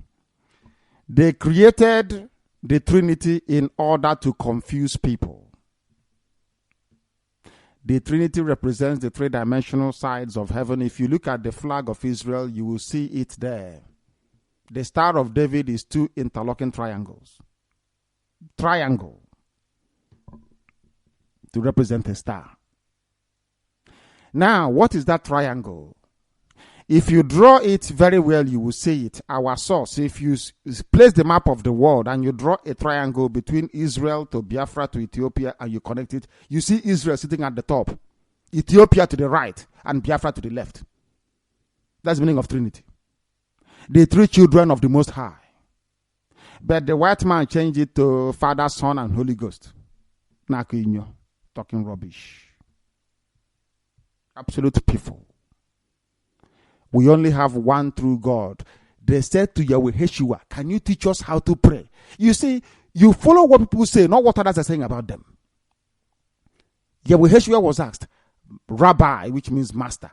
They created the Trinity in order to confuse people. The Trinity represents the three-dimensional sides of heaven. If you look at the flag of Israel, you will see it there. The Star of David is two interlocking triangles. Triangle to represent a star. Now, what is that triangle? If you draw it very well, you will see it. Our source, if you place the map of the world and you draw a triangle between Israel to Biafra to Ethiopia and you connect it, you see Israel sitting at the top, Ethiopia to the right, and Biafra to the left. That's the meaning of Trinity. The three children of the Most High. But the white man changed it to Father, Son, and Holy Ghost. Nakinyo, talking rubbish. Absolute people. We only have one true God. They said to Yahweh Yeshua, can you teach us how to pray? You see, you follow what people say, not what others are saying about them. Yahweh Yeshua was asked, Rabbi, which means master,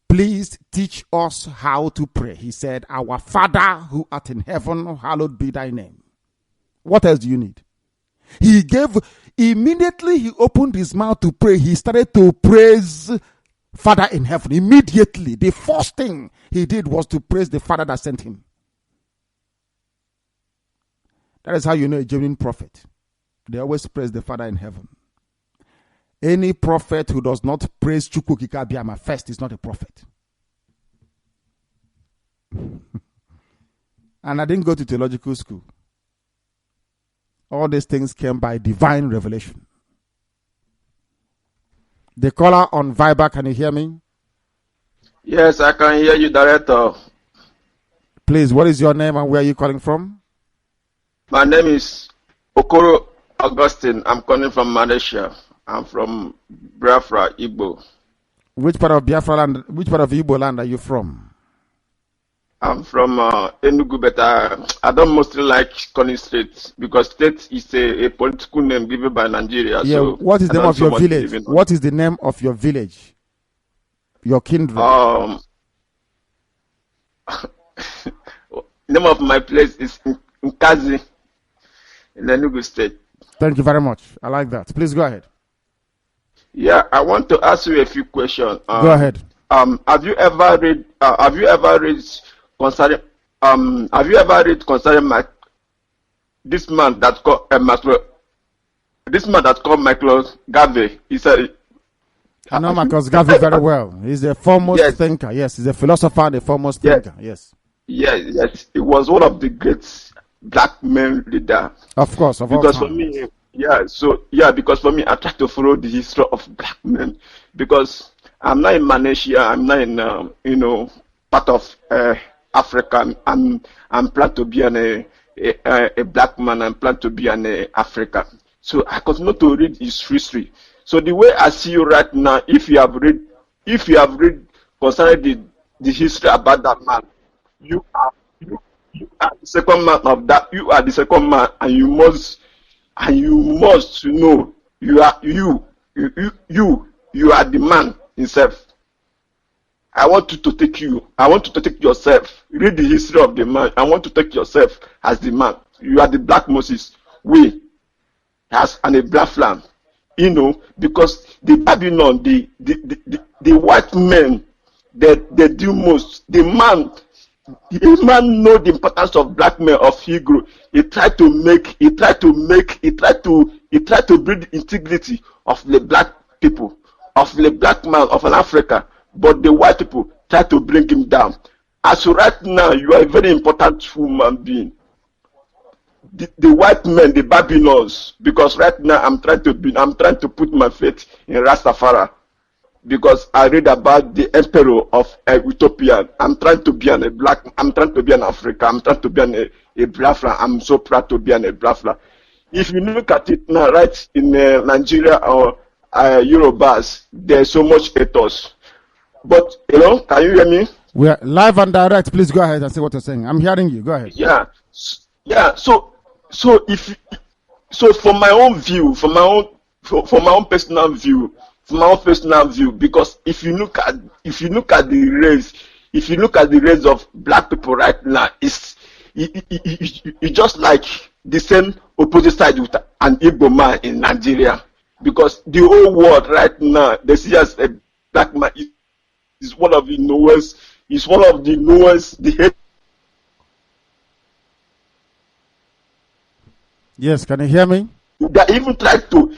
please teach us how to pray. He said, our Father who art in heaven, hallowed be thy name. What else do you need? Immediately he opened his mouth to pray. He started to praise Father in heaven. Immediately, the first thing he did was to praise the Father that sent him. That is how you know a genuine prophet. They always praise the Father in heaven. Any prophet who does not praise Chukwu Kikabiama first is not a prophet. And I didn't go to theological school. All these things came by divine revelation. The caller on Viber, can you hear me? Yes, I can hear you, Director. Please, what is your name and where are you calling from? My name is Okoro Augustine. I'm calling from Malaysia. I'm from Biafra, Igbo. Which part of Biafra land, which part of Igbo land are you from? I'm from Enugu, but I don't mostly like calling state because state is a political name given by Nigeria. Yeah, so what is the name of your village? What is the name of your village? Your kindred? Name of my place is Nkazi in Enugu State. Thank you very much. I like that. Please go ahead. Yeah, I want to ask you a few questions. Go ahead. Have you ever read? Have you ever read concerning? Have you ever read concerning this man that called Michael Garvey? He said. I know Marcus Garvey very well. He's a foremost thinker. Yes, he's a philosopher and a foremost thinker. Yes. Yes. He was one of the great black men leader. Of course, of because all for me, because for me, I try to follow the history of black men because I'm not in Malaysia. I'm not in part of Africa. I'm plan to be a black man. I'm plan to be an African. So I continue to read his history. So the way I see you right now, if you have read concerning the history about that man, you are the second man of that. You are the second man, and you must know you are the man himself. I want you to take you. I want you to take yourself. Read the history of the man. I want to take yourself as the man. You are the black Moses. We as a Biafran. Because the Babylon, the white men, they do most. The man know the importance of black men, of Hebrew. He tried to bring the integrity of the black people, of the black man, of an Africa. But the white people try to bring him down. As right now, you are a very important human being. The white men, the Babylons, because right now I'm trying to put my faith in Rastafari, because I read about the emperor of Ethiopia. I'm trying to be an African. I'm trying to be a Biafran. I'm so proud to be an Biafran. If you look at it now, right in Nigeria or Yorubas, there's so much ethos. But can you hear me? We are live and direct. Please go ahead and say what you're saying. I'm hearing you. Go ahead. Yeah. So from my own view, from my own personal view, because if you look at the race of black people right now, it's just like the same opposite side with an Igbo man in Nigeria, because the whole world right now they see as a black man is one of the lowest. The hate. Yes, can you hear me? They're even trying to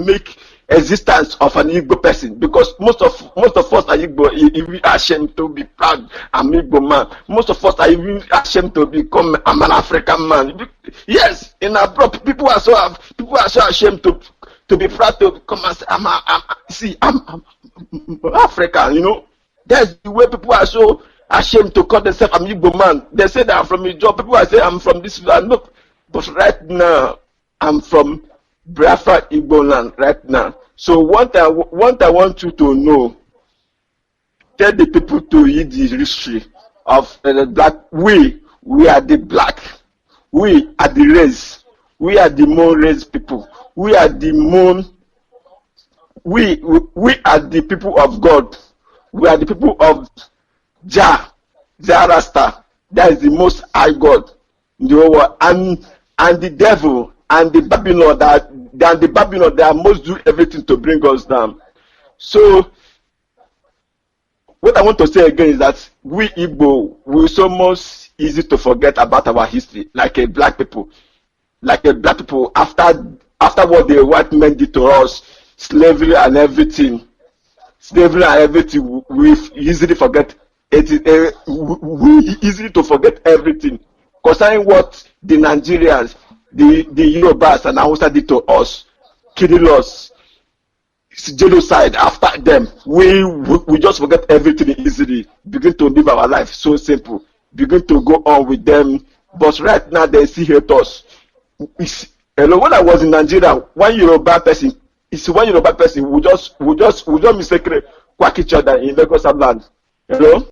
make existence of an Igbo person, because most of us are Igbo. We are ashamed to be proud. I'm Igbo man. Most of us are even ashamed to become an African man. Yes, in our people are so ashamed to be proud to come and say I'm African. That's the way people are so ashamed to call themselves an Igbo man. They say that I'm from Ijo. People are saying I'm from this land. Look, but right now I'm from Biafra Igbo land right now. So what I want you to know, tell the people to read the history of the black. We are the black. We are the race. We are the more race people. We are the more. We are the people of God. We are the people of Jah Rasta. That is the most high God in the whole world. And the devil and the Babylon that must do everything to bring us down. So what I want to say again is that we Igbo, we're so much easy to forget about our history, like a black people. After what the white men did to us, slavery and everything, we easily forget it. We easily to forget everything concerning what the Nigerians, the Yorubas and Hausa did to us, killing us, genocide after them. We just forget everything easily, begin to live our life so simple, begin to go on with them. But right now they still hate us. When I was in Nigeria, one Yoruba person we just mistakenly quack each other in Lagos land. Hello?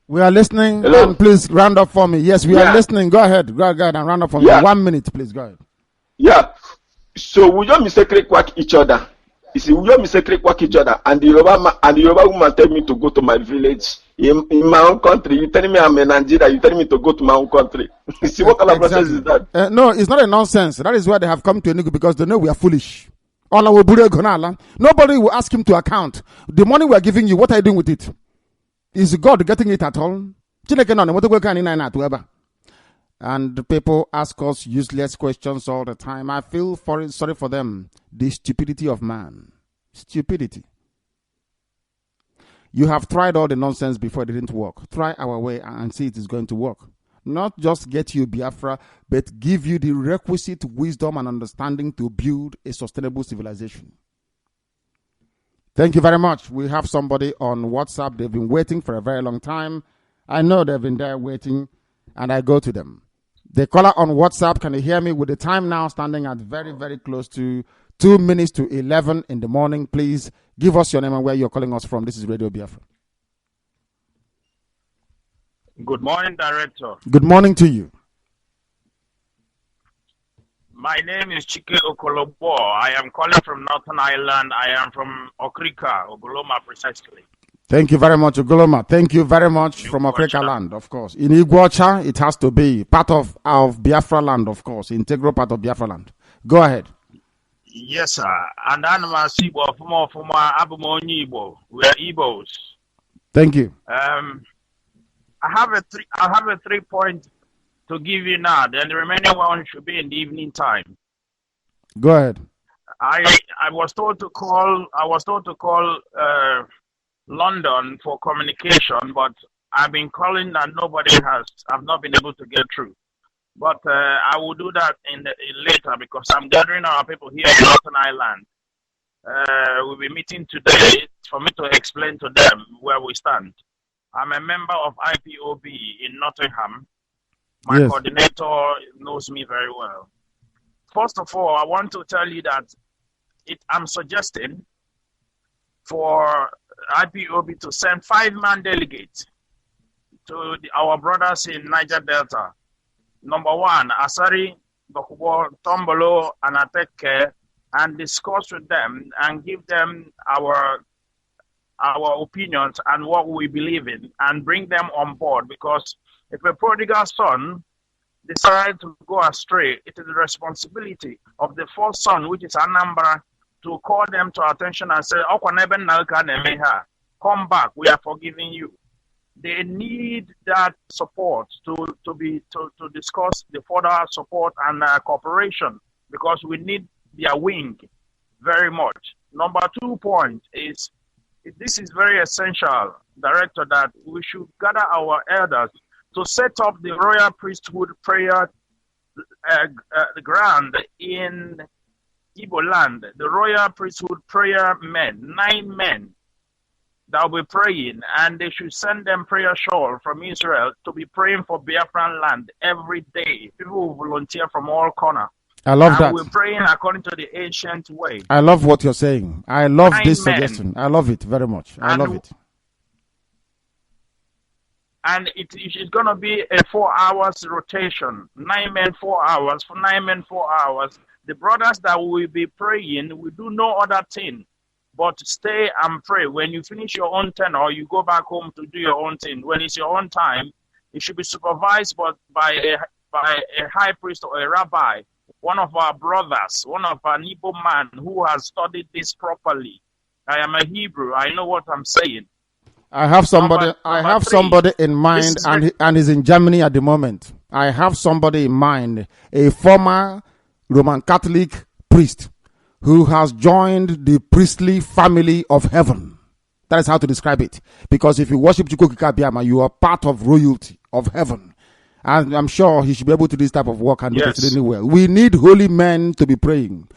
We are listening. Hello? And please round up for me. Yes, we are listening. Go ahead and round up for me. 1 minute, please. Go ahead. Yeah. So we just mistakenly quack each other. You see, we just mistakenly quack each other, and the Yoruba woman tell me to go to my village in my own country. You telling me I'm in Nigeria, you telling me to go to my own country. You see what kind of process is that? No, it's not a nonsense. That is why they have come to Enugu, because they know we are foolish. Nobody will ask him to account. The money we are giving you, what are you doing with it? Is God getting it at all? And people ask us useless questions all the time. I feel sorry for them. The stupidity of man. Stupidity. You have tried all the nonsense before, it didn't work. Try our way and see it is going to work. Not just get you Biafra, but give you the requisite wisdom and understanding to build a sustainable civilization. Thank you very much. We have somebody on WhatsApp. They've been waiting for a very long time. I know they've been there waiting, and I go to them. The caller on WhatsApp, can you hear me? With the time now standing at very, very close to 2 minutes to 11 in the morning, please give us your name and where you're calling us from. This is Radio Biafra. Good morning, Director. Good morning to you. My name is Chike Okolobo. I am calling from Northern Ireland. I am from Okrika, Ogoloma precisely. Thank you very much, Ogoloma. Thank you very much from Okrika land, of course. In Iguacha, it has to be part of Biafra land, of course, integral part of Biafra land. Go ahead. Yes, sir. And I'm a Igbo, from Igbo. We are Igbos. Thank you. I have a 3 point to give you now. Then the remaining one should be in the evening time. Go ahead. I was told to call. London for communication, but I've been calling and I've not been able to get through. But I will do that in later, because I'm gathering our people here in Northern Ireland. We'll be meeting today for me to explain to them where we stand. I'm a member of IPOB in Nottingham. My coordinator knows me very well. First of all, I want to tell you that I'm suggesting for IPOB to send 5-man delegates to our brothers in Niger Delta. Number 1, Asari, Bakubo, Tombolo, and Ateke, and discuss with them and give them our opinions and what we believe in, and bring them on board. Because if a prodigal son decides to go astray, it is the responsibility of the first son, which is Anambra, to call them to attention and say, come back, we are forgiving you. They need that support to discuss the further support and cooperation, because we need their wing very much. Number 2 point is, this is very essential, Director, that we should gather our elders to set up the royal priesthood prayer ground in Igbo land. The royal priesthood prayer men, 9 men that will be praying, and they should send them prayer shawl from Israel to be praying for Biafran land every day. People will volunteer from all corners I love and that. we're praying according to the ancient way. I love what you're saying. I love 9 this men. suggestion. I love it very much. I love it. And it is going to be a 4 hours rotation. 9 men, 4 hours. For 9 men, 4 hours. The brothers that will be praying will do no other thing but stay and pray. When you finish your own turn or you go back home to do your own thing, when it's your own time, it should be supervised by a high priest or a rabbi, one of our brothers, one of an Igbo man who has studied this properly. I am a Hebrew. I know what I'm saying. I have somebody. I have somebody in mind, and he's in Germany at the moment. I have somebody in mind, a former Roman Catholic priest who has joined the priestly family of heaven. That is how to describe it. Because if you worship Chukwukika Biama, you are part of royalty of heaven. And I'm sure he should be able to do this type of work and do it extremely well. We need holy men to be praying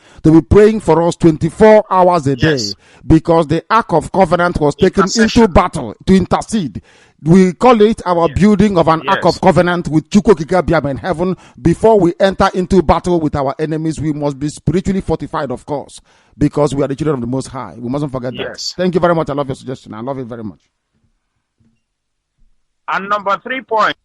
for us 24 hours a day, because the Ark of Covenant was taken into battle to intercede. We call it our building of an Ark of Covenant with Chukwukika Biama in heaven. Before we enter into battle with our enemies, we must be spiritually fortified, of course, because we are the children of the Most High. We mustn't forget that. Thank you very much. I love your suggestion. I love it very much. And number 3 point.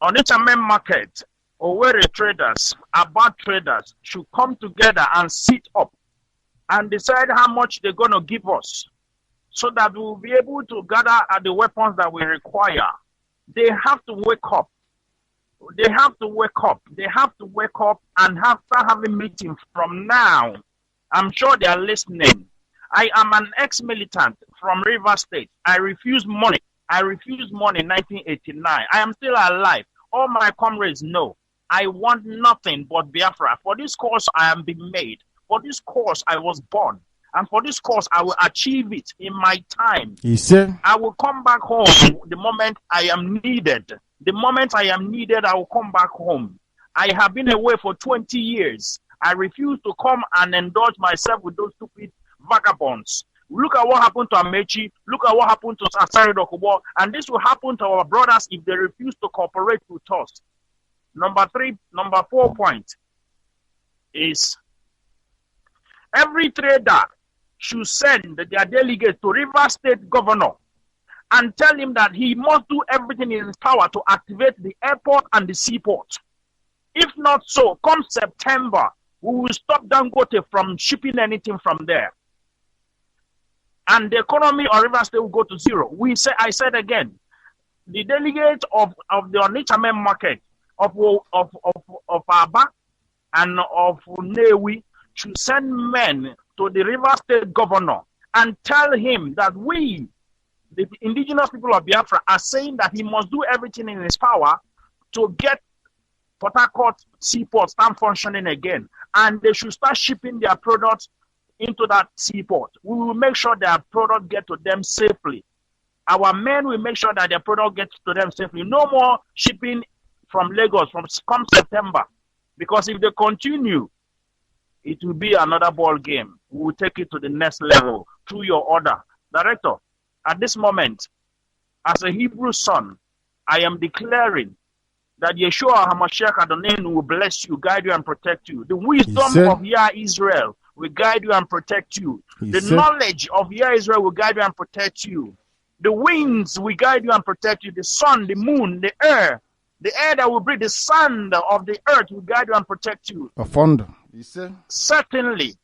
On each main market, Owerri traders, Aba traders should come together and sit up and decide how much they're going to give us so that we'll be able to gather at the weapons that we require. They have to wake up. They have to wake up. They have to wake up and start having meetings from now. I'm sure they are listening. I am an ex-militant from Rivers State. I refused money. I refused money in 1989. I am still alive. All my comrades know I want nothing but Biafra. For this cause, I am being made. For this cause, I was born. And for this cause, I will achieve it in my time. I will come back home the moment I am needed. The moment I am needed, I will come back home. I have been away for 20 years. I refuse to come and indulge myself with those stupid vagabonds. Look at what happened to Amechi. Look at what happened to Asari Dokubo. And this will happen to our brothers if they refuse to cooperate with us. Number 4 point is every trader should send their delegate to River State Governor and tell him that he must do everything in his power to activate the airport and the seaport. If not so, come September, we will stop Dangote from shipping anything from there. And the economy of River State will go to zero. I said again, the delegate of the Onitsha main market of Aba and of Newi should send men to the River State Governor and tell him that we, the indigenous people of Biafra, are saying that he must do everything in his power to get Port Harcourt seaport start functioning again. And they should start shipping their products into that seaport. We will make sure their product get to them safely. Our men will make sure that their product gets to them safely. No more shipping from Lagos come September. Because if they continue, it will be another ball game. We will take it to the next level through your order. Director, at this moment, as a Hebrew son, I am declaring that Yeshua HaMashiach Adonai will bless you, guide you, and protect you. The wisdom of Yah Israel will guide you and protect you. The knowledge of Yah Israel will guide you and protect you. The winds will guide you and protect you. The sun, the moon, the air that will breathe, the sand of the earth will guide you and protect you. Certainly,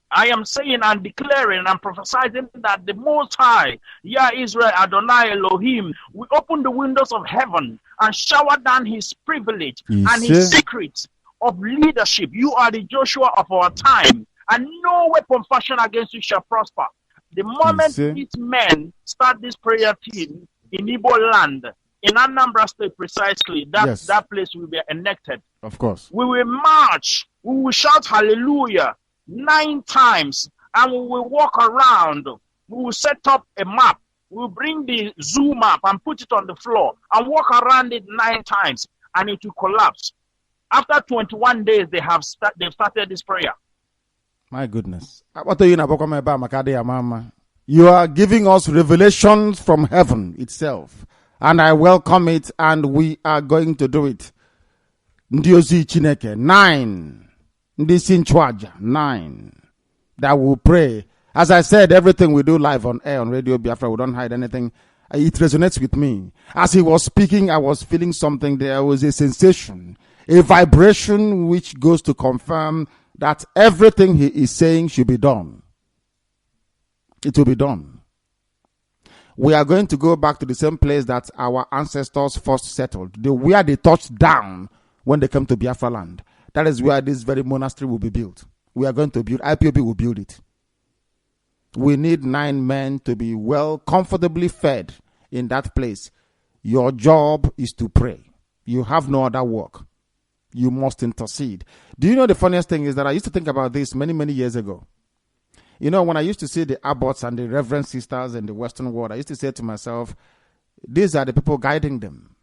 I am saying and declaring and prophesying that the Most High, Yah Israel, Adonai Elohim, will open the windows of heaven and shower down his privilege and his secrets of leadership. You are the Joshua of our time, and no weapon fashioned against you shall prosper. The moment these men start this prayer team in Igbo land, in Anambra State precisely, that place will be enacted. Of course. We will march, we will shout hallelujah 9 times, and we will walk around. We will set up a map. We will bring the zoo map and put it on the floor and walk around it 9 times, and it will collapse. After 21 days, they've started this prayer. My goodness. You are giving us revelations from heaven itself, and I welcome it, and we are going to do it. Ndi ozi Chineke, 9. Ndi Sinchwaja, 9. That will pray. As I said, everything we do live on air on Radio Biafra, we don't hide anything. It resonates with me. As he was speaking, I was feeling something. There was a sensation, a vibration which goes to confirm that everything he is saying should be done. It will be done. We are going to go back to the same place that our ancestors first settled, where they touched down when they came to Biafra land. That is where this very monastery will be built. We are going to build, IPOB will build it. We need 9 men to be well, comfortably fed in that place. Your job is to pray. You have no other work. You must intercede. Do you know the funniest thing is that I used to think about this many, many years ago. You know, when I used to see the abbots and the reverend sisters in the Western world, I used to say to myself, these are the people guiding them.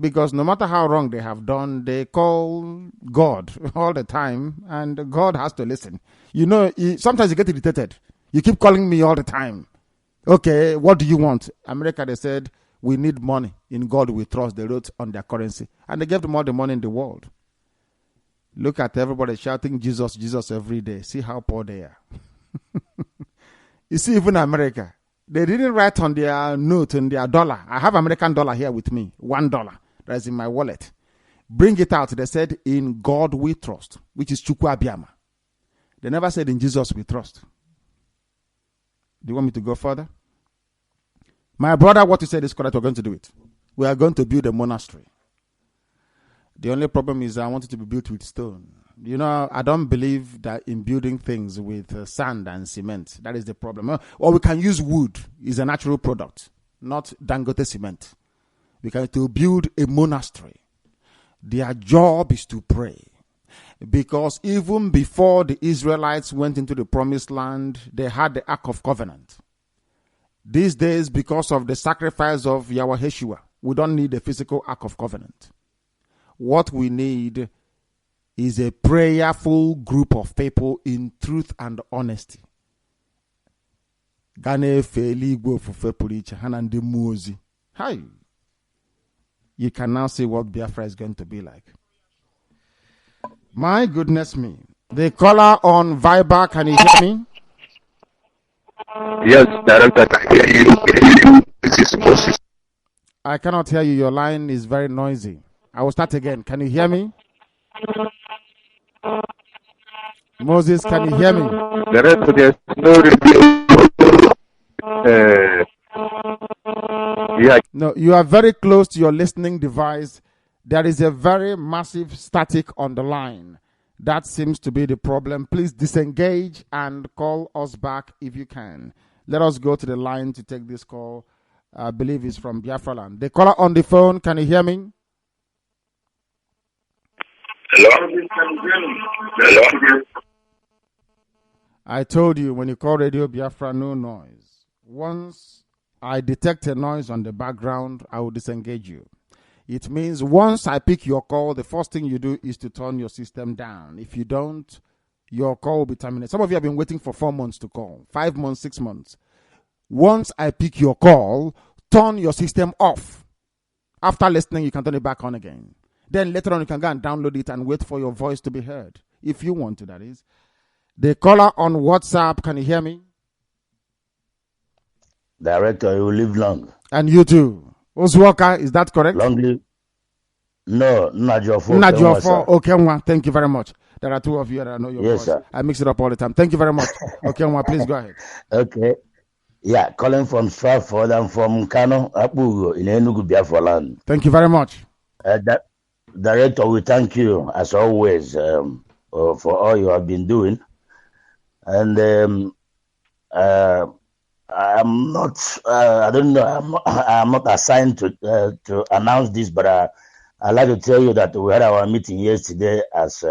Because no matter how wrong they have done, they call God all the time, and God has to listen. You know, sometimes you get irritated. You keep calling me all the time. Okay, what do you want? America, they said, we need money. In God we trust. They wrote on their currency. And they gave them all the money in the world. Look at everybody shouting Jesus, Jesus every day. See how poor they are. You see, even America, they didn't write on their note, on their dollar. I have American dollar here with me, $1 that's in my wallet. Bring it out. They said, in God we trust, which is Chukwu Abiyama. They never said in Jesus we trust. Do you want me to go further? My brother, what you said is correct. We're going to do it. We are going to build a monastery. The only problem is I want it to be built with stone. You know, I don't believe that in building things with sand and cement. That is the problem. Or we can use wood. It's a natural product, not Dangote cement. We can to build a monastery. Their job is to pray. Because even before the Israelites went into the promised land, they had the Ark of Covenant. These days, because of the sacrifice of Yahweh Yeshua, we don't need a physical Ark of Covenant. What we need is a prayerful group of people in truth and honesty. Hi. You can now see what Biafra is going to be like. My goodness me. The caller on Viber, can you hear me? Yes, Director, I hear you. This is Moses. I cannot hear you. Your line is very noisy. I will start again. Can you hear me? Moses, can you hear me? Director, there's no radio. Yeah. No, you are very close to your listening device. There is a very massive static on the line. That seems to be the problem. Please disengage and call us back if you can. Let us go to the line to take this call. I believe it's from Biafra land. The caller on the phone, can you hear me? Hello? Hello? I told you when you call Radio Biafra, no noise. Once I detect a noise on the background, I will disengage you. It means once I pick your call, the first thing you do is to turn your system down. If you don't, your call will be terminated. Some of you have been waiting for 4 months to call, 5 months, 6 months. Once I pick your call, turn your system off. After listening, you can turn it back on again. Then later on, you can go and download it and wait for your voice to be heard. If you want to, that is. The caller on WhatsApp, can you hear me? Director, you will live long. And you too. Oswaka, is that correct? Long live. No, Najofo. Najofo, okay, thank you very much. There are 2 of you that I know your voice. Sir. I mix it up all the time. Thank you very much. Okay, please go ahead. Okay. Yeah, calling from Stratford and from Kano, Apugo, in Enugu, Biafra land. Thank you very much. Director, we thank you, as always, for all you have been doing. And I'm not, I don't know, I'm not assigned to announce this, but I'd like to tell you that we had our meeting yesterday as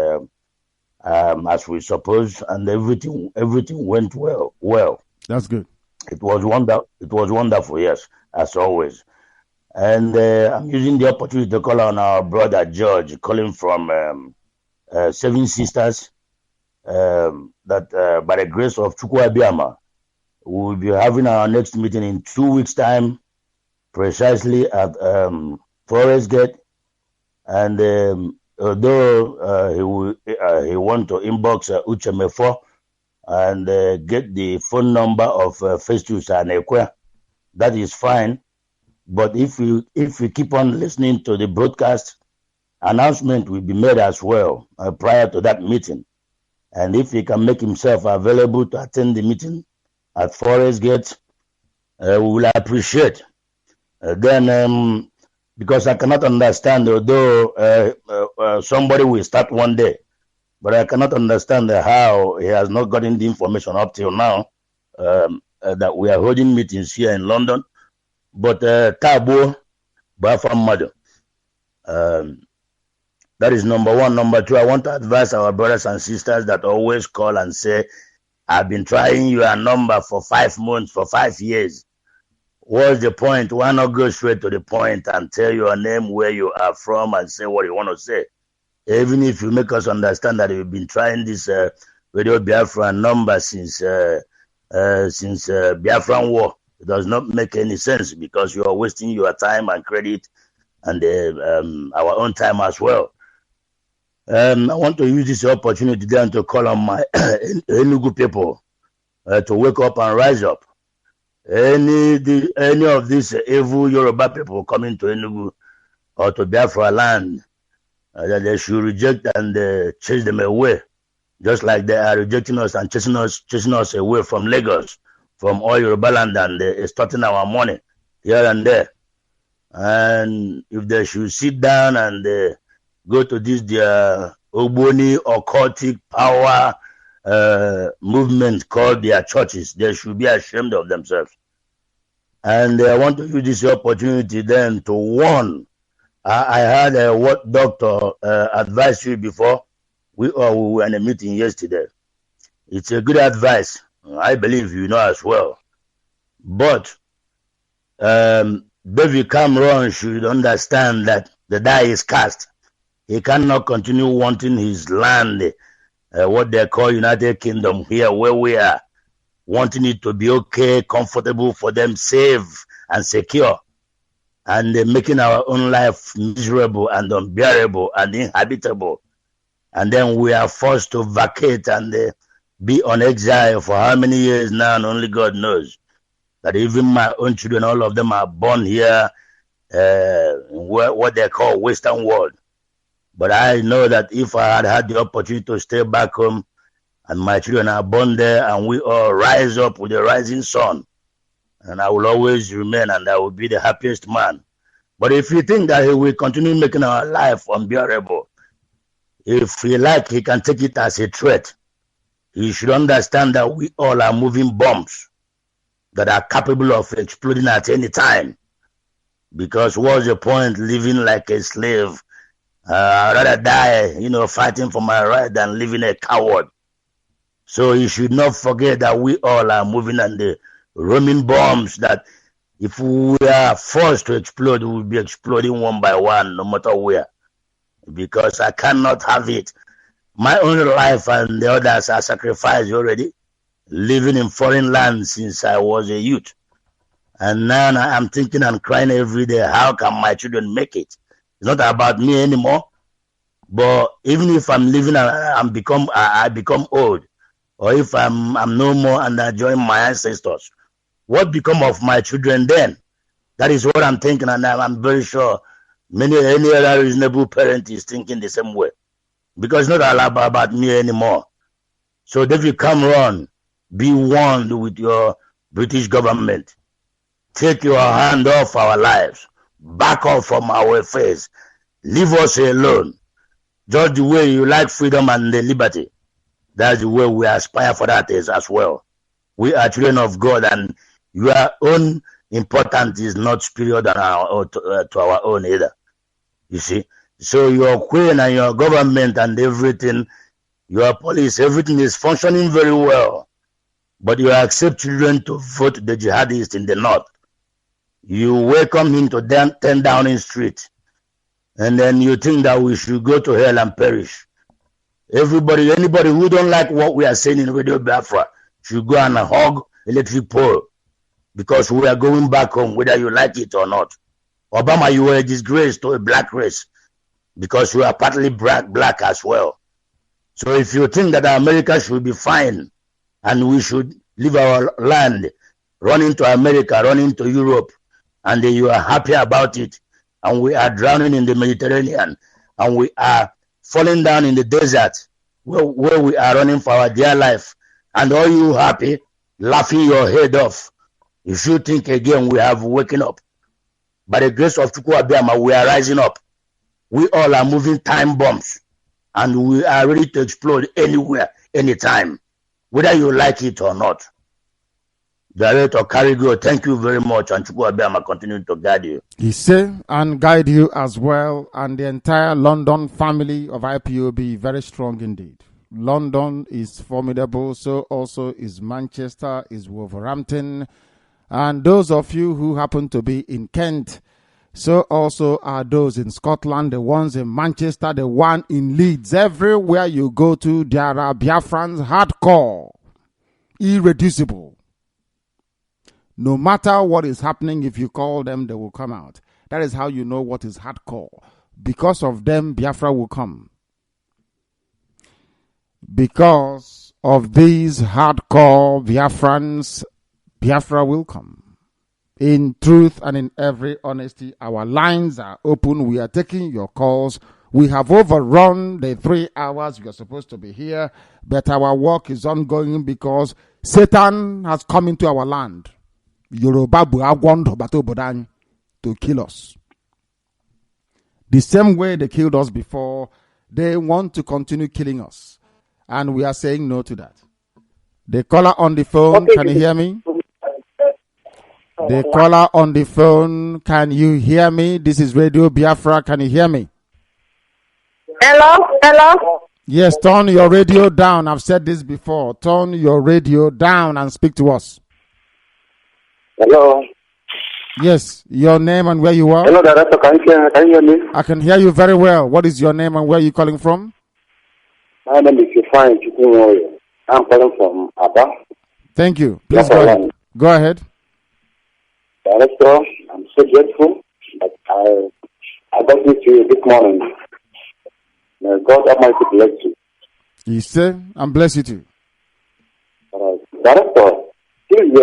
we supposed, and everything went well. That's good. It was wonderful, yes, as always. And I'm using the opportunity to call on our brother George, calling from 7 Sisters, that by the grace of Chukwu Abiyama, we will be having our next meeting in 2 weeks' time, precisely at Forest Gate. And although he want to inbox Uchemefo and get the phone number of Festus and Ekwe, that is fine. But if we keep on listening to the broadcast, announcement will be made as well prior to that meeting. And if he can make himself available to attend the meeting at Forest Gate, we will appreciate. Then, because I cannot understand, although somebody will start one day, but I cannot understand how he has not gotten the information up till now that we are holding meetings here in London. But Tabo, Biafran Mother, that is number one. Number two, I want to advise our brothers and sisters that always call and say, I've been trying your number for 5 months, for 5 years. What's the point? Why not go straight to the point and tell your name, where you are from, and say what you want to say? Even if you make us understand that you've been trying this Radio Biafra number since Biafran War, it does not make any sense because you are wasting your time and credit and our own time as well. I want to use this opportunity then to call on my Enugu people to wake up and rise up. Any of these evil Yoruba people coming to Enugu or to Biafra land, that they should reject and chase them away, just like they are rejecting us and chasing us away from Lagos, from all Yoruba land, and extorting our money here and there. And if they should sit down and go to this their Ogboni occultic power movement called their churches, they should be ashamed of themselves. And I want to use this opportunity then to warn. I had what doctor advised you before. We were in a meeting yesterday. It's a good advice. I believe you know as well. But David Cameron should understand that the die is cast. He cannot continue wanting his land, what they call United Kingdom here, where we are, wanting it to be okay, comfortable for them, safe and secure, and making our own life miserable and unbearable and inhabitable. And then we are forced to vacate and be on exile for how many years now, and only God knows. That even my own children, all of them are born here, what they call Western world. But I know that if I had had the opportunity to stay back home, and my children are born there, and we all rise up with the rising sun, and I will always remain, and I will be the happiest man. But if you think that he will continue making our life unbearable, if he like, he can take it as a threat. He should understand that we all are moving bombs that are capable of exploding at any time. Because what's the point living like a slave? I'd rather die, fighting for my right than living a coward. So you should not forget that we all are moving on the roaming bombs that if we are forced to explode, we will be exploding one by one, no matter where. Because I cannot have it. My own life and the others are sacrificed already, living in foreign lands since I was a youth. And now I'm thinking and crying every day, how can my children make it? It's not about me anymore. But even if I'm living and I become old, or if I'm no more and I join my ancestors, what become of my children then? That is what I'm thinking, and I'm very sure any other reasonable parent is thinking the same way. Because it's not all about me anymore. So David Cameron, be warned with your British government. Take your hand off our lives. Back off from our affairs. Leave us alone. Just the way you like freedom and the liberty. That's the way we aspire for that as well. We are children of God, and your own importance is not superior than to our own either. You see? So your queen and your government and everything, your police, everything is functioning very well. But you accept children to vote the jihadists in the north. You welcome him to 10 Downing Street. And then you think that we should go to hell and perish. Anybody who don't like what we are saying in Radio Biafra should go and hug electric pole. Because we are going back home, whether you like it or not. Obama, you were a disgrace to a black race. because you are partly black as well. So if you think that America should be fine and we should leave our land, run into America, run into Europe, and then you are happy about it, and we are drowning in the Mediterranean, and we are falling down in the desert where we are running for our dear life, and all you happy, laughing your head off. You should think again, we have waken up. By the grace of Chukwu Abiyama, we are rising up. We all are moving time bombs, and we are ready to explode anywhere, anytime, whether you like it or not. Director Carigo, thank you very much, and Chukwu Abiyama continue to guide you. He say and guide you as well, and the entire London family of IPOB, very strong indeed. London is formidable, so also is Manchester, is Wolverhampton, and those of you who happen to be in Kent, so also are those in Scotland, the ones in Manchester, the one in Leeds. Everywhere you go to, there are Biafrans hardcore, irreducible. No matter what is happening, if you call them, they will come out. That is how you know what is hardcore. Because of them, Biafra will come. Because of these hardcore Biafrans, Biafra will come. In truth and in every honesty, our lines are open. We are taking your calls. We have overrun the 3 hours we are supposed to be here, but our work is ongoing because Satan has come into our land. Yoruba to kill us. The same way they killed us before, they want to continue killing us. And we are saying no to that. The caller on the phone, can you hear me? The caller on the phone, can you hear me? This is Radio Biafra, can you hear me? Hello? Yes, turn your radio down. I've said this before. Turn your radio down and speak to us. Hello. Yes, your name and where you are. Hello, Director. Can you hear me? I can hear you very well. What is your name and where are you calling from? My name is Biafran. I'm calling from Aba. Thank you. Please go ahead. Go ahead. Director, I'm so grateful that I got with you this morning. May God Almighty bless you. You say, and bless you too. Director, please,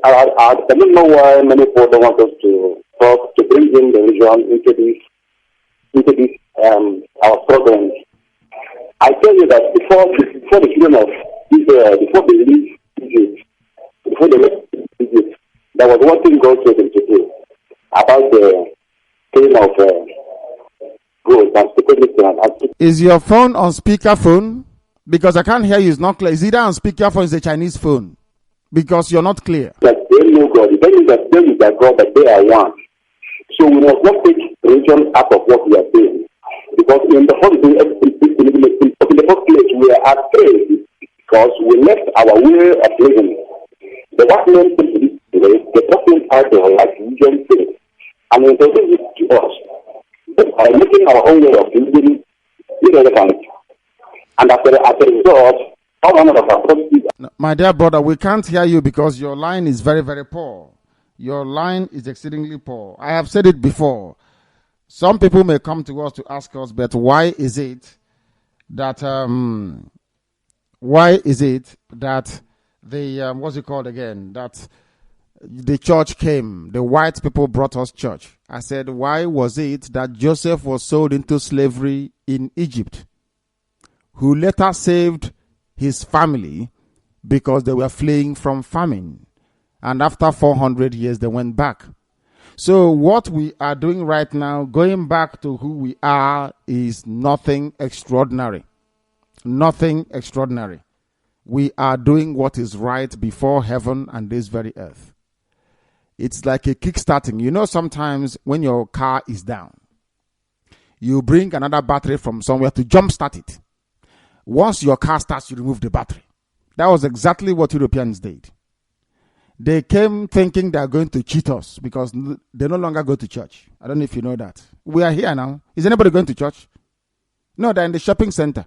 I don't know why many people don't want us to talk, to bring in the religion into this our program. I tell you that before the killing of Israel, before they leave Egypt, before they left Egypt, there was one thing God told them to do about the killing of goods and stupidity. Is your phone on speakerphone? Because I can't hear you. It's not clear. Is either on speakerphone? It's a Chinese phone. Because you're not clear. That they know God. They know that they is their God, that they are one. So we must not take religion out of what we are doing. Because in the first place, we are afraid because we left our way of living. The what men think to this way, the person title like religion thing, and introduce it to us. But by making our own way of living irrelevant. And as a result, all one of our processes. My dear brother, we can't hear you because your line is very, very poor. Your line is exceedingly poor. I have said it before. Some people may come to us to ask us, but why is it that the what's it called again? That the church came, the white people brought us church. I said, why was it that Joseph was sold into slavery in Egypt, who later saved his family because they were fleeing from famine, and after 400 years they went back? So what we are doing right now, going back to who we are, is nothing extraordinary. Nothing extraordinary. We are doing what is right before heaven and this very earth. It's like a kickstarting. You know, sometimes when your car is down, you bring another battery from somewhere to jumpstart it. Once your car starts, you remove the battery. That was exactly what Europeans did. They came thinking they are going to cheat us because they no longer go to church. I don't know if you know that. We are here now. Is anybody going to church? No, they're in the shopping center.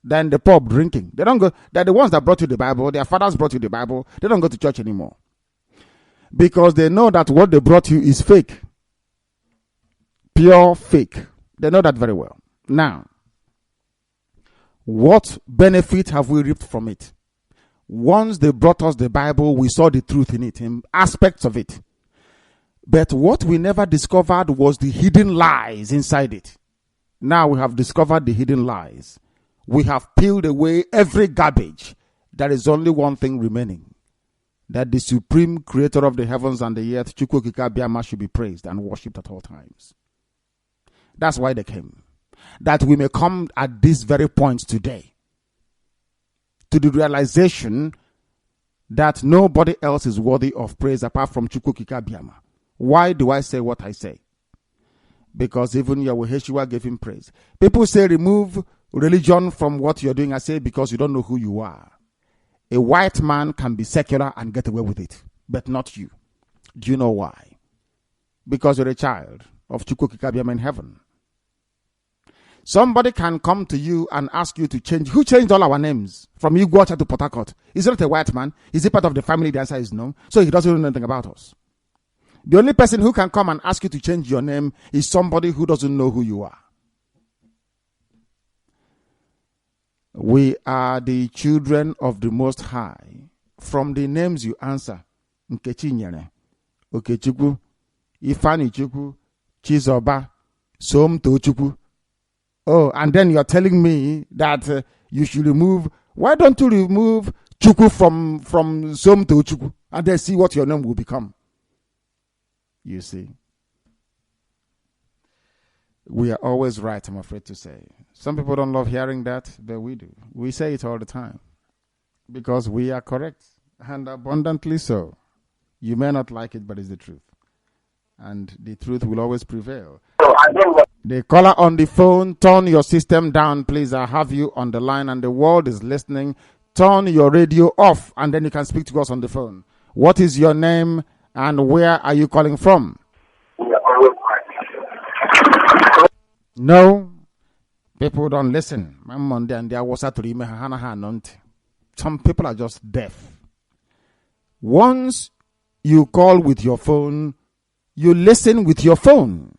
They're in the pub drinking. They don't go. They're the ones that brought you the Bible. Their fathers brought you the Bible. They don't go to church anymore. Because they know that what they brought you is fake. Pure fake. They know that very well. Now, what benefit have we reaped from it? Once they brought us the Bible, we saw the truth in it, in aspects of it. But what we never discovered was the hidden lies inside it. Now we have discovered the hidden lies. We have peeled away every garbage. There is only one thing remaining. That the supreme creator of the heavens and the earth, Chukwu Okike Abiama, should be praised and worshipped at all times. That's why they came. That we may come at this very point today to the realization that nobody else is worthy of praise apart from Chukwu Okike Abiama. Why do I say what I say? Because even Yahweh Yeshua gave him praise. People say remove religion from what you're doing. I say because you don't know who you are. A white man can be secular and get away with it, but not you. Do you know why? Because you're a child of Chukwu Okike Abiama in heaven. Somebody can come to you and ask you to change. Who changed all our names from Igbo to Port Harcourt? Is it not a white man? Is he part of the family? The answer is no. So he doesn't know anything about us. The only person who can come and ask you to change your name is somebody who doesn't know who you are. We are the children of the Most High. From the names you answer, Nkechi Nyere, Okechukwu, Ifani Chukwu, Chizoba, Somto Chukwu. Oh, and then you're telling me that you should remove. Why don't you remove Chukwu from Somto Chukwu and then see what your name will become? You see, we are always right, I'm afraid to say. Some people don't love hearing that, but we do. We say it all the time because we are correct and abundantly so. You may not like it, but it's the truth. And the truth will always prevail. The caller on the phone, turn your system down, please. I have you on the line and the world is listening. Turn your radio off and then you can speak to us on the phone. What is your name and where are you calling from? No, people don't listen. Some people are just deaf. Once you call with your phone, you listen with your phone.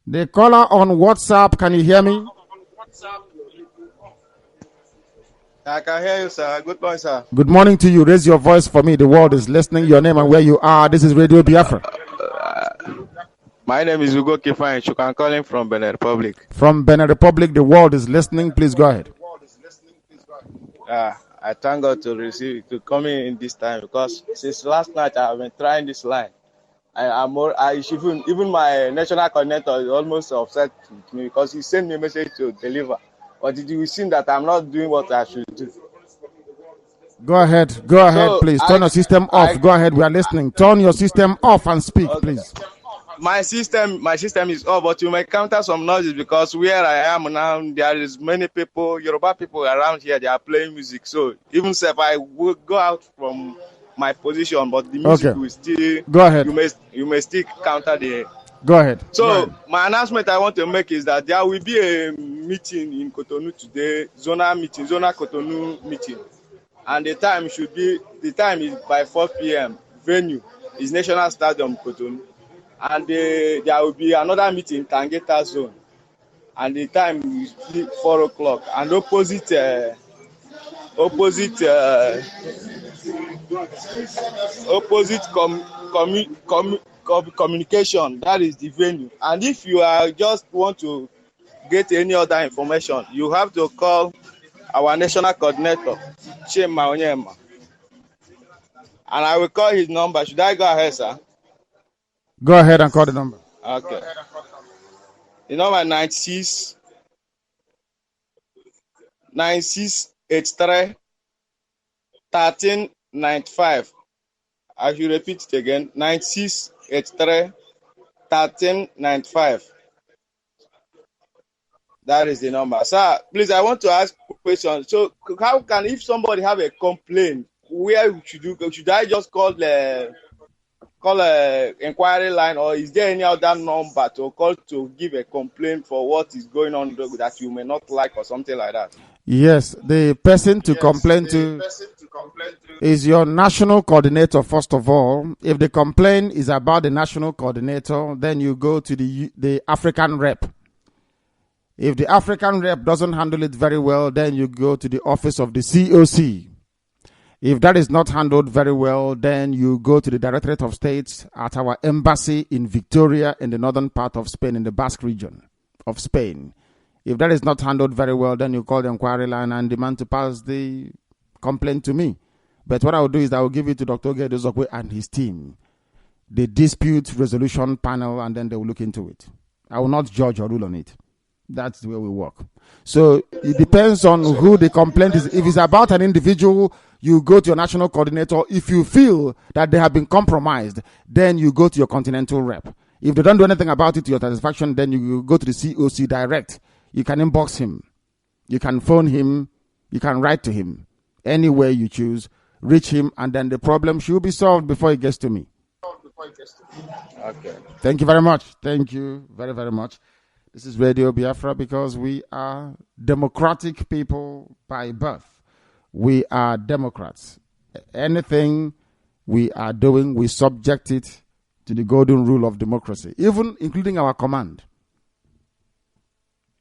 The caller on WhatsApp, can you hear me? I can hear you, sir. Good morning, sir. Good morning to you. Raise your voice for me. The world is listening. Your name and where you are. This is Radio Biafra. My name is Ugo Kifan. You can call him from Benin Republic. From Benin Republic, the world is listening. Please go ahead. I thank God to come in this time because since last night I have been trying this line. Even my national coordinator is almost upset with me because he sent me a message to deliver. But it will seem that I'm not doing what I should do. Go ahead, please. Turn your system off. Go ahead, we are listening. Turn your system off and speak, please. My system is off, but you may counter some noises because where I am now, there is many people, Yoruba people around here, they are playing music. So even if I will go out from my position, but the music will still. Go ahead. You may still counter the. Go ahead. So my announcement I want to make is that there will be a meeting in Cotonou today, Zona Cotonou meeting, and the time is by 4 p.m. Venue is National Stadium Cotonou, and there will be another meeting in Tangeta Zone, and the time is 4 o'clock, and opposite communication, that is the venue. And if you just want to get any other information, you have to call our national coordinator, Chema Onyema, and I will call his number. Should I go ahead, sir? Go ahead and call the number. Okay. The number 9683 1395. I should repeat it again. 9683 1395. That is the number. Sir, please, I want to ask a question. So, how can, if somebody have a complaint, where should you go? Should I just call the inquiry line, or is there any other number to call to give a complaint for what is going on that you may not like or something like that? Yes, the person to complain to is your national coordinator, first of all. If the complaint is about the national coordinator, then you go to the African rep. If the African rep doesn't handle it very well, then you go to the office of the COC. If that is not handled very well, then you go to the Directorate of States at our embassy in Victoria in the northern part of Spain, in the Basque region of Spain. If that is not handled very well, then you call the inquiry line and demand to pass the complaint to me. But what I will do is I will give it to Dr. Gedozokwe and his team, the dispute resolution panel, and then they will look into it. I will not judge or rule on it. That's the way we work. So it depends on who the complaint is. If it's about an individual, you go to your national coordinator. If you feel that they have been compromised, then you go to your continental rep. If they don't do anything about it to your satisfaction, then you go to the COC direct. You can inbox him. You can phone him. You can write to him. Any way you choose, reach him, and then the problem should be solved before it gets to me. Okay. Thank you very much. Thank you very, very much. This is Radio Biafra because we are democratic people by birth. We are Democrats. Anything we are doing, we subject it to the golden rule of democracy, even including our command.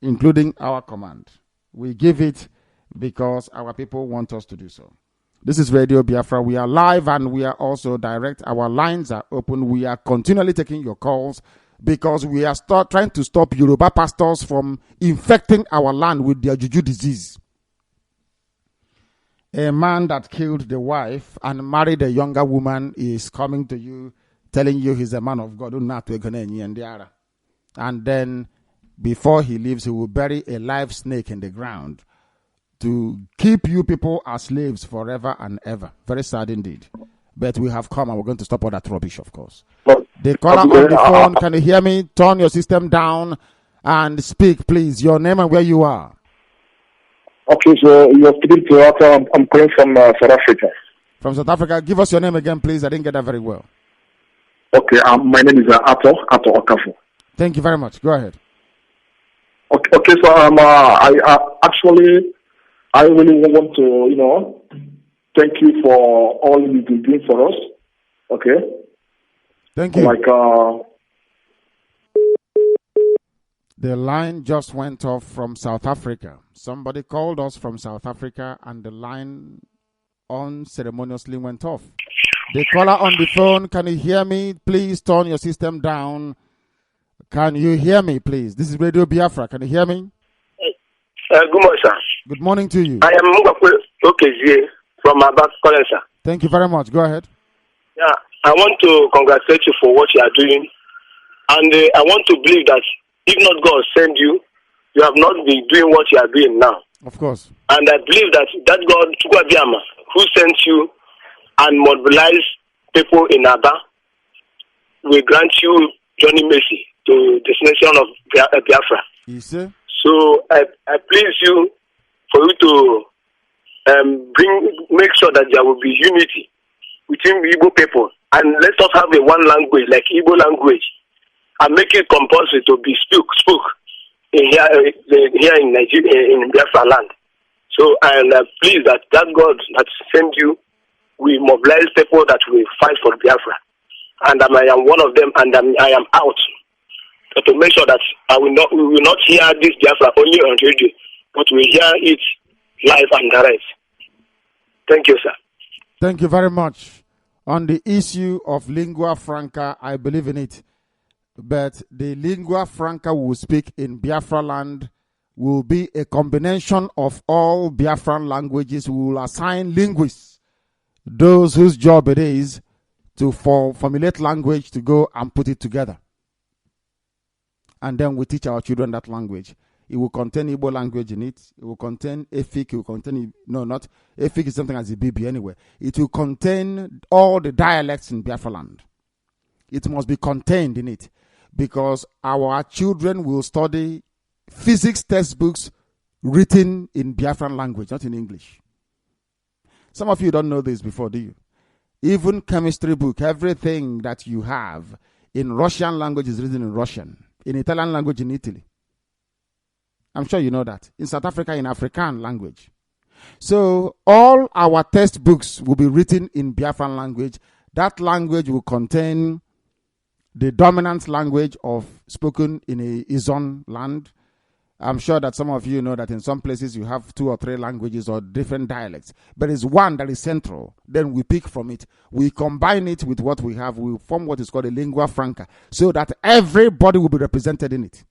Including our command. We give it because our people want us to do so. This is Radio Biafra. We are live and we are also direct. Our lines are open. We are continually taking your calls because we are trying to stop Yoruba pastors from infecting our land with their juju disease. A man that killed the wife and married a younger woman is coming to you, telling you he's a man of God. And then before he leaves, he will bury a live snake in the ground to keep you people as slaves forever and ever. Very sad indeed. But we have come and we're going to stop all that rubbish, of course. The caller on the phone, can you hear me? Turn your system down and speak, please. Your name and where you are. Okay, so you're speaking to Arthur. I'm calling from South Africa. From South Africa. Give us your name again, please. I didn't get that very well. Okay, my name is Arthur Okafu. Thank you very much. Go ahead. Okay, so I really want to, thank you for all you've been doing for us. Okay. Thank you. The line just went off from South Africa. Somebody called us from South Africa and the line unceremoniously went off. The caller on the phone, can you hear me? Please turn your system down. Can you hear me, please? This is Radio Biafra. Can you hear me? Good morning, sir. Good morning to you. I am Mugakwe Okezie from Abak, sir. Thank you very much. Go ahead. Yeah, I want to congratulate you for what you are doing. And I want to believe that if not God send you, you have not been doing what you are doing now. Of course. And I believe that God, Chukwuabiama, who sent you and mobilized people in Aba, will grant you journey mercy to the destination of Biafra. Yes, sir. So I please you for you to make sure that there will be unity between the Igbo people, and let us have a one language like Igbo language, and make it compulsory to be spoke in here in Nigeria, in Biafra land. So and please that God that sent you, we mobilize people that will fight for Biafra, and I am one of them, and I am out to make sure that we will not hear this Biafra only on radio, but we hear it live and direct. Thank you, sir. Thank you very much. On the issue of lingua franca, I believe in it. But the lingua franca we will speak in Biafra land will be a combination of all Biafran languages. We will assign linguists, those whose job it is to formulate language to go and put it together. And then we teach our children that language. It will contain Igbo language in it. It will contain Efik. It will contain, no, not Efik is something as a BB anyway. It will contain all the dialects in Biafra land. It must be contained in it because our children will study physics textbooks written in Biafran language, not in English. Some of you don't know this before, do you? Even chemistry book, everything that you have in Russian language is written in Russian. In Italian language in Italy. I'm sure you know that. In South Africa, in African language. So all our textbooks will be written in Biafran language. That language will contain the dominant language of spoken in a Izon land. I'm sure that some of you know that in some places you have 2 or 3 languages or different dialects. But it's one that is central. Then we pick from it. We combine it with what we have. We form what is called a lingua franca so that everybody will be represented in it.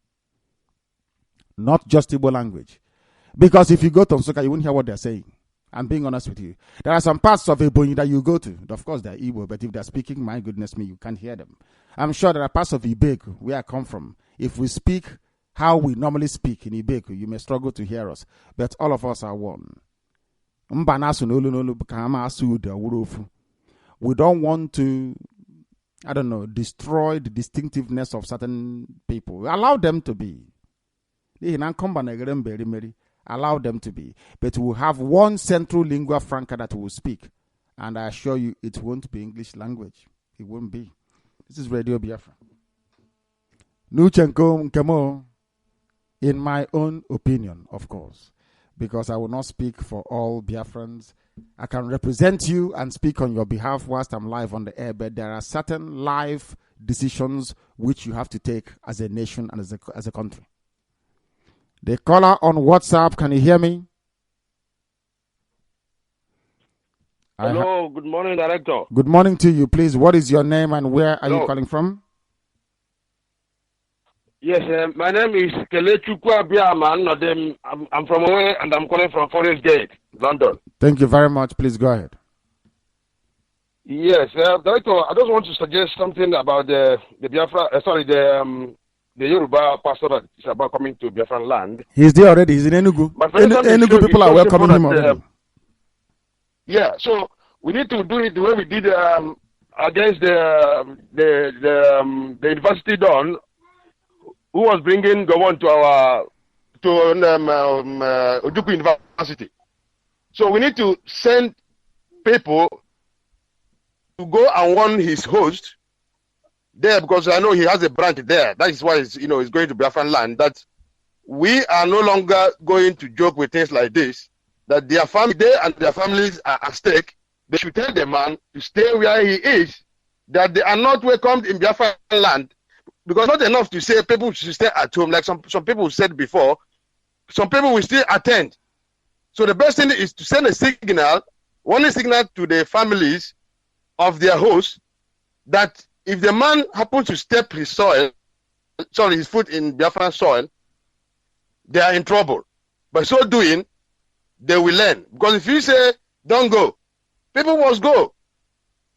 Not just Igbo language. Because if you go to Nsukka, you won't hear what they're saying. I'm being honest with you. There are some parts of Ebonyi that you go to. Of course, they're Igbo, but if they're speaking, my goodness me, you can't hear them. I'm sure there are parts of Ibeku, where I come from. If we speak how we normally speak in Ibeku, you may struggle to hear us. But all of us are one. We don't want to, I don't know, destroy the distinctiveness of certain people. Allow them to be. Allow them to be. But we'll have one central lingua franca that will speak. And I assure you, it won't be English language. It won't be. This is Radio Biafra. Nuchenko Nkemo, in my own opinion, of course, because I will not speak for all Biafrans. I can represent you and speak on your behalf whilst I'm live on the air, but there are certain life decisions which you have to take as a nation and as a country. The caller on WhatsApp, can you hear me? Hello, good morning, Director. Good morning to you, please. What is your name and where are you calling from? Yes, my name is Kelechukwu Abiyaman. I'm from away and I'm calling from Forest Gate, London. Thank you very much. Please go ahead. Yes, Director, I just want to suggest something about the Biafra, the Yoruba pastor that is about coming to Biafran land. He's there already. He's in Enugu. Enugu people are welcoming him already. Yeah, so we need to do it the way we did against the university don, who was bringing Gowon to Ojukwu University. So we need to send people to go and warn his host there, because I know he has a branch there. That is why he's going to Biafran land. That we are no longer going to joke with things like this. That their family, they and their families are at stake. They should tell the man to stay where he is. That they are not welcomed in Biafran land. Because not enough to say people should stay at home, like some people said before. Some people will still attend. So the best thing is to send a signal, warning signal to the families of their hosts, that if the man happens to step his foot in Biafran soil, they are in trouble. By so doing, they will learn. Because if you say, don't go, people must go.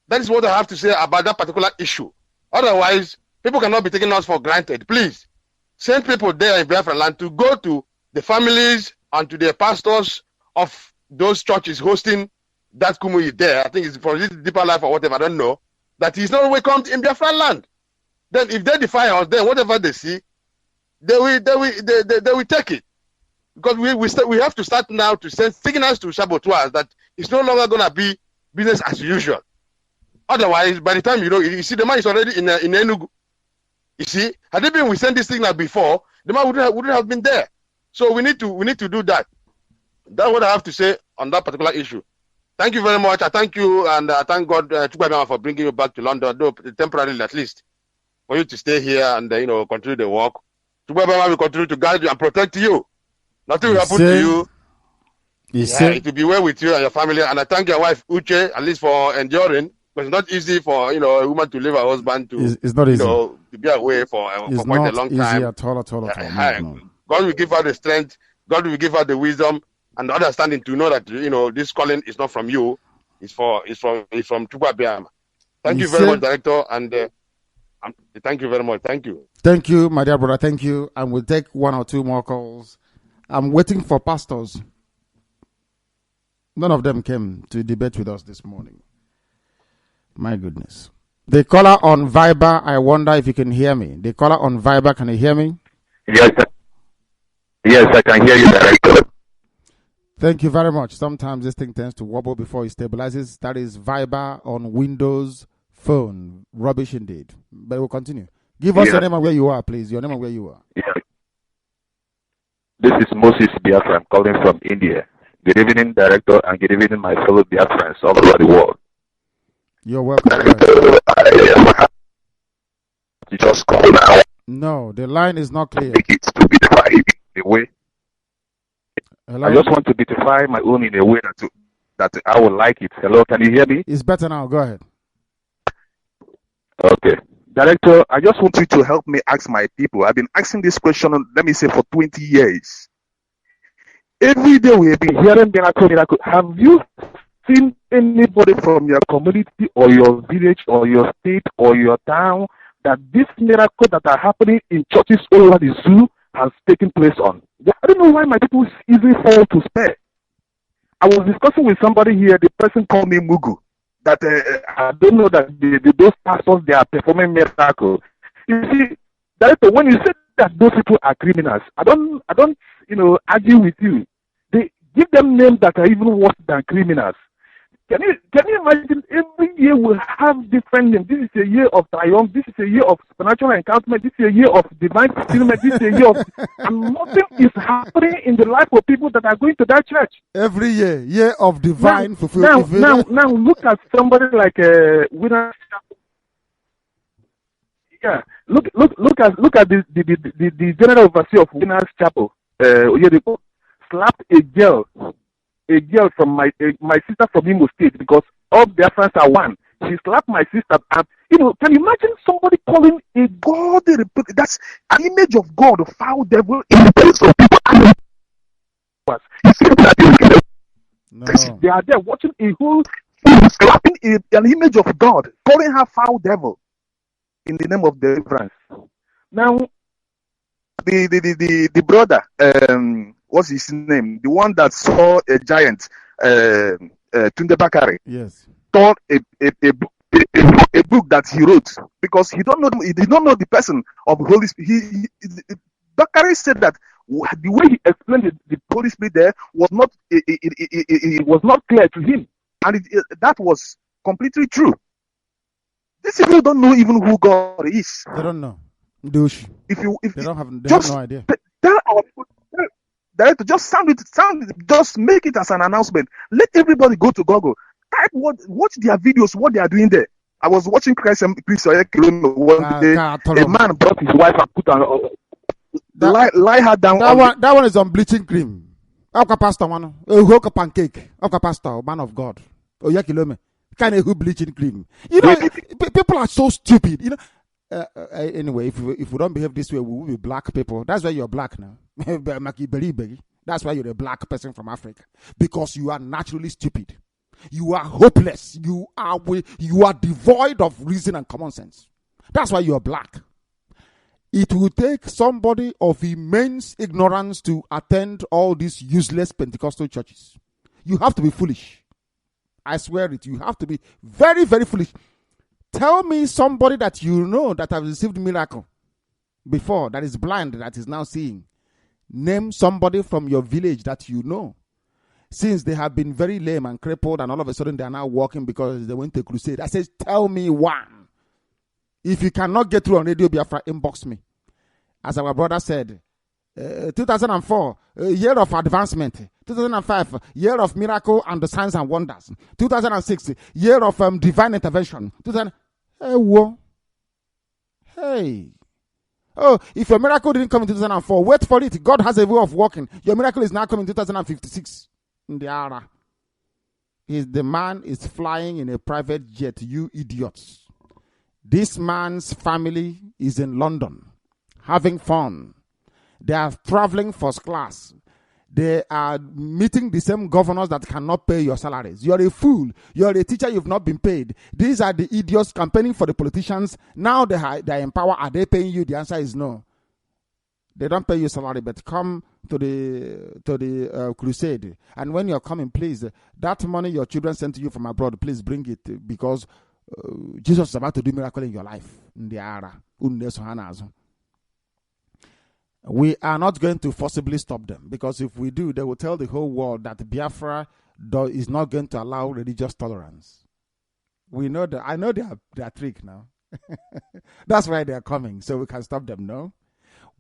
That is what I have to say about that particular issue. Otherwise, people cannot be taking us for granted. Please, send people there in Biafran land to go to the families and to the pastors of those churches hosting that Kumuyi there. I think it's for this deeper life or whatever, I don't know. That he's not welcomed in Biafran land. Then if they defy us, then whatever they see, they will take it. Because we have to start now to send signals to saboteurs that it's no longer going to be business as usual. Otherwise, by the time you see the man is already in Enugu. You see, had it been we sent this signal before, the man wouldn't have been there. So we need to do that. That's what I have to say on that particular issue. Thank you very much. I thank you, and I thank God for bringing you back to London, though temporarily at least, for you to stay here and continue the work. Will continue to guide you and protect you. Nothing will happen to you. It will be well with you and your family. And I thank your wife Uche at least for enduring. But it's not easy for a woman to leave her husband to it's not easy. To be away for quite a long time. At all. No. God will give her the strength. God will give her the wisdom and the understanding to know that this calling is not from you. It's from Chukwu Abiyama. Thank you very much, Director, and thank you very much. Thank you. Thank you, my dear brother. Thank you. And we'll take 1 or 2 more calls. I'm waiting for pastors. None of them came to debate with us this morning. My goodness. The caller on Viber, I wonder if you can hear me. The caller on Viber, can you hear me? Yes, I can hear you, Director. Thank you very much. Sometimes this thing tends to wobble before it stabilizes. That is Viber on Windows Phone. Rubbish indeed. But we'll continue. Give us your name and where you are, please. Your name and where you are. Yeah. This is Moses Biafran calling from India. Good evening, Director, and good evening, my fellow Biafrans all over the world. You're welcome. You just call now. No, the line is not clear. It to beautify it in a way. Hello? I just want to beautify my own in a way that I would like it. Hello, can you hear me? It's better now. Go ahead. Okay. Director, I just want you to help me ask my people. I've been asking this question, let me say, for 20 years. Every day we have been hearing miracle. Have you seen anybody from your community or your village or your state or your town that this miracle that are happening in churches all over the zoo has taken place on? I don't know why my people easily fall to spare. I was discussing with somebody here, the person called me Mugu, that I don't know that those pastors, they are performing miracles. You see, Director, when you say that those people are criminals, I don't argue with you. They give them names that are even worse than criminals. Can you imagine every year we'll have different names? This is a year of triumph. This is a year of supernatural encounterment. This is a year of divine fulfillment. This is a year of... And nothing is happening in the life of people that are going to that church. Every year of divine fulfillment. Now, look at somebody like Winners Chapel. Yeah, look at the general overseer of Winners Chapel. Slapped a girl from my sister from Imo State, because all their friends are one. She slapped my sister. And, can you imagine somebody calling a God? That's an image of God, a foul devil in the place of people. No. They are there watching a whole slapping an image of God, calling her foul devil in the name of deliverance. Now, the brother, what's his name? The one that saw a giant, Tunde Bakari. Yes. Taught a book that he wrote, because he did not know the person of the Holy Spirit. Bakari said that the way he explained the Holy Spirit there was not it was not clear to him, and that was completely true. These people don't know even who God is. They don't know. Douche. They have no idea. Tell our people, Director, just just make it as an announcement. Let everybody go to Google. Type watch their videos, what they are doing there. I was watching Chris Oyekilome one day. A man brought his wife and put her lie her down. That one is on bleaching cream. Oka pastor man, hoka pancake. Oka pastor, man of God. Oyekilome, kind of bleaching cream. People are so stupid. Anyway, if we don't behave this way, we will be black people. That's why you're black now. That's why you're a black person from Africa, because you are naturally stupid. You are hopeless. You are devoid of reason and common sense. That's why you're black. It will take somebody of immense ignorance to attend all these useless Pentecostal churches. You have to be foolish. I swear it. You have to be very, very foolish. Tell me somebody that you know that has received miracle before, that is blind, that is now seeing. Name somebody from your village that you know. Since they have been very lame and crippled, and all of a sudden they are now walking because they went to a crusade. I said, tell me one. If you cannot get through on Radio Biafra, inbox me. As our brother said, 2004, year of advancement. 2005, year of miracle and the signs and wonders. 2006, year of divine intervention. Hey. Oh, if your miracle didn't come in 2004, wait for it. God has a way of working. Your miracle is now coming in 2056. The man is flying in a private jet, you idiots. This man's family is in London, having fun. They are traveling first class. They are meeting the same governors that cannot pay your salaries. You're a fool. You're a teacher. You've not been paid. These are the idiots campaigning for the politicians. Now they are in power. Are they paying you? The answer is no. They don't pay you salary, but come to the crusade. And when you're coming, please, that money your children sent to you from abroad, please bring it, because Jesus is about to do miracle in your life. We are not going to forcibly stop them, because if we do, they will tell the whole world that Biafra is not going to allow religious tolerance. We know that. I know their trick now. That's why they are coming, so we can stop them. No,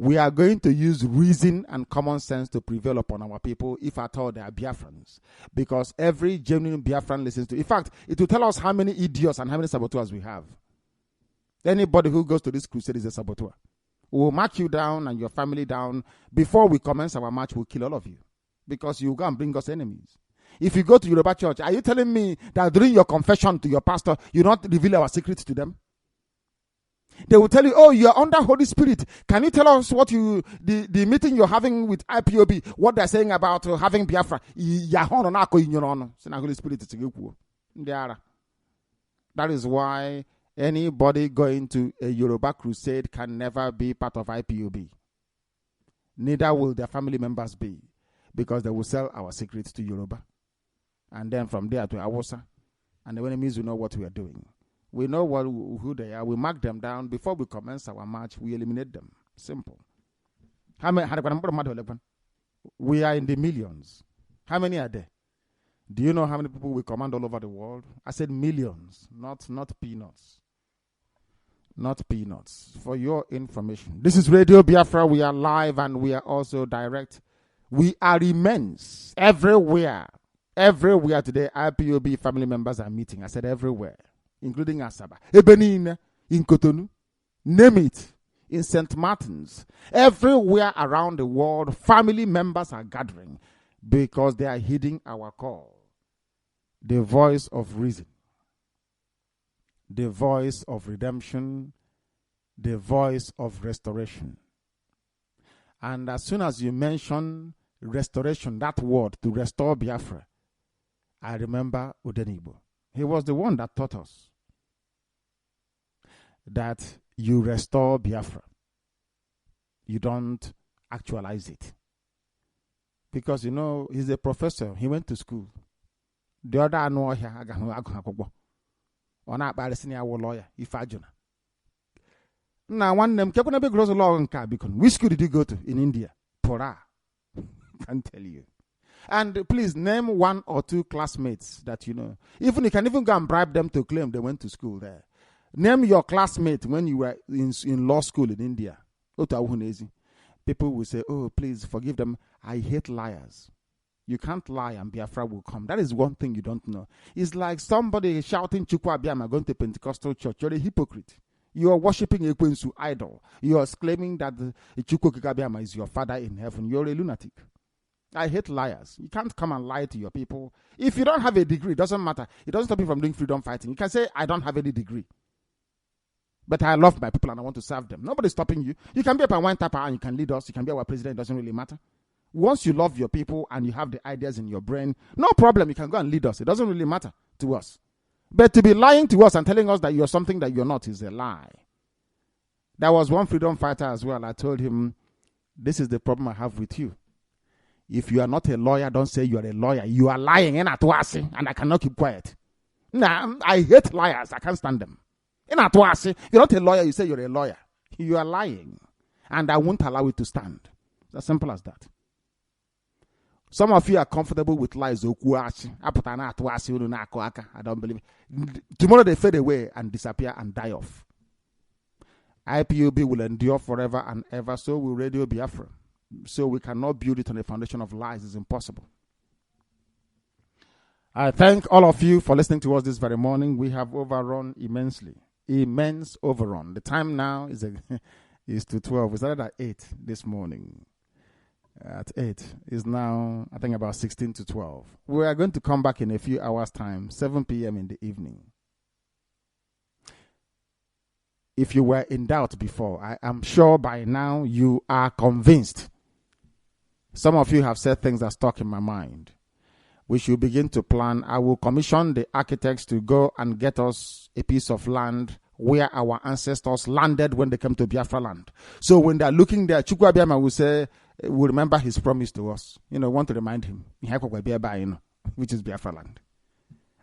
We are going to use reason and common sense to prevail upon our people, if at all they are Biafrans. Because every genuine Biafran listens to. In fact, it will tell us how many idiots and how many saboteurs we have. Anybody who goes to this crusade is a saboteur. We will mark you down and your family down. Before we commence our march, we'll kill all of you. Because you go and bring us enemies. If you go to Yoruba church, are you telling me that during your confession to your pastor, you not reveal our secrets to them? They will tell you, oh, you are under Holy Spirit. Can you tell us what the meeting you're having with IPOB, what they're saying about having Biafra? Holy Spirit. That is why anybody going to a Yoruba crusade can never be part of IPOB. Neither will their family members be, because they will sell our secrets to Yoruba. And then from there to Awusa. And the enemies will know what we are doing. We know who they are. We mark them down. Before we commence our march, we eliminate them. Simple. We are in the millions. How many are there? Do you know how many people we command all over the world? I said millions, not peanuts. Not peanuts. For your information. This is Radio Biafra. We are live and we are also direct. We are immense. Everywhere. Everywhere today, IPOB family members are meeting. I said everywhere. Including Asaba, Ebenin, in Cotonou, name it, in St. Martin's, everywhere around the world, family members are gathering because they are heeding our call. The voice of reason, the voice of redemption, the voice of restoration. And as soon as you mention restoration, that word, to restore Biafra, I remember Odenigbo. He was the one that taught us that you restore Biafra. You don't actualize it. Because, you know, he's a professor. He went to school. The other I know here, lawyer, now, one name, which school did you go to in India? Pora. Can't tell you. And please name one or two classmates that you know. Even you can even go and bribe them to claim they went to school there. Name your classmate when you were in law school in India. People will say, oh, please forgive them. I hate liars. You can't lie and Biafra will come. That is one thing you don't know. It's like somebody shouting Chukwu Abiyama going to Pentecostal church. You're a hypocrite. You are worshipping a Ekwensu idol. You are claiming that Chukwu Abiyama is your father in heaven. You're a lunatic. I hate liars. You can't come and lie to your people. If you don't have a degree, it doesn't matter. It doesn't stop you from doing freedom fighting. You can say, I don't have any degree. But I love my people and I want to serve them. Nobody's stopping you. You can be a wine tapper and you can lead us. You can be our president. It doesn't really matter. Once you love your people and you have the ideas in your brain, no problem. You can go and lead us. It doesn't really matter to us. But to be lying to us and telling us that you're something that you're not is a lie. There was one freedom fighter as well. I told him, this is the problem I have with you. If you are not a lawyer, don't say you are a lawyer. You are lying, and I cannot keep quiet. Nah, I hate liars. I can't stand them. You're not a lawyer, you say you're a lawyer. You are lying. And I won't allow it to stand. It's as simple as that. Some of you are comfortable with lies. I don't believe it. Tomorrow they fade away and disappear and die off. IPOB will endure forever and ever. So will Radio Biafra. So we cannot build it on a foundation of lies. It's impossible. I thank all of you for listening to us this very morning. We have overrun immensely. Immense overrun. The time now is to 12. We started at 8 this morning. At 8 is now, I think, about 16 to 12. We are going to come back in a few hours' time, 7 p.m. in the evening. If you were in doubt before, I am sure by now you are convinced. Some of you have said things that stuck in my mind. We should begin to plan. I will commission the architects to go and get us a piece of land where our ancestors landed when they came to Biafra land. So when they're looking there, Chukwu Abiyama will say, will remember his promise to us. Want to remind him, which is Biafra land.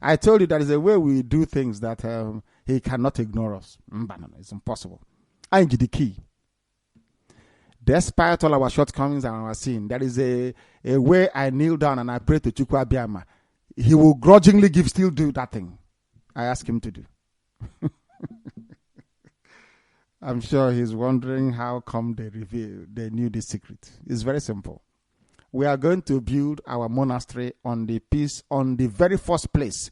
I told you there is a way we do things that he cannot ignore us. It's impossible. I give the key. Despite all our shortcomings and our sin, there is a way I kneel down and I pray to Chukwu Abiyama. He will grudgingly still do that thing I ask him to do. I'm sure he's wondering how come they knew this secret. It's very simple. We are going to build our monastery on the very first place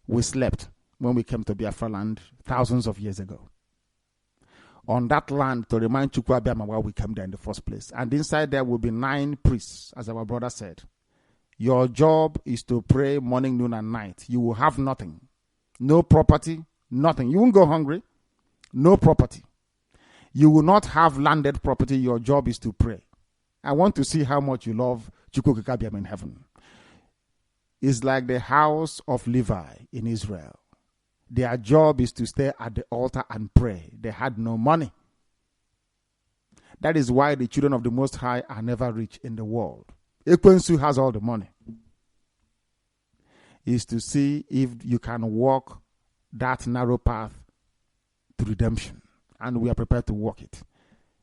we slept when we came to Biafra land thousands of years ago. On that land to remind Chukwu Abịama why we came there in the first place. And inside there will be 9 priests, as our brother said. Your job is to pray morning, noon, and night. You will have nothing. No property, nothing. You won't go hungry. No property. You will not have landed property. Your job is to pray. I want to see how much you love Chukwu Abịama in heaven. It's like the house of Levi in Israel. Their job is to stay at the altar and pray. They had no money. That is why the children of the Most High are never rich in the world. Ekwensu has all the money. Is to see if you can walk that narrow path to redemption. And we are prepared to walk it.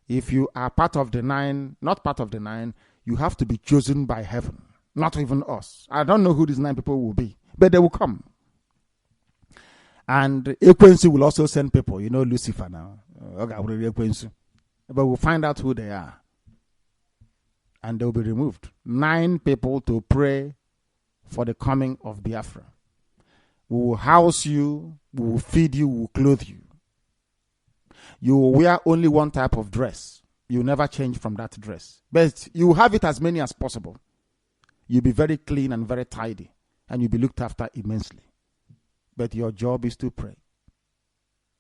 If you are part of the 9, not part of the 9, you have to be chosen by heaven. Not even us. I don't know who these 9 people will be, but they will come. And Ekwensu will also send people. You know Lucifer now. But we'll find out who they are. And they'll be removed. 9 people to pray for the coming of Biafra. We will house you. We will feed you. We will clothe you. You will wear only one type of dress. You will never change from that dress. But you will have it as many as possible. You'll be very clean and very tidy. And you'll be looked after immensely. But your job is to pray.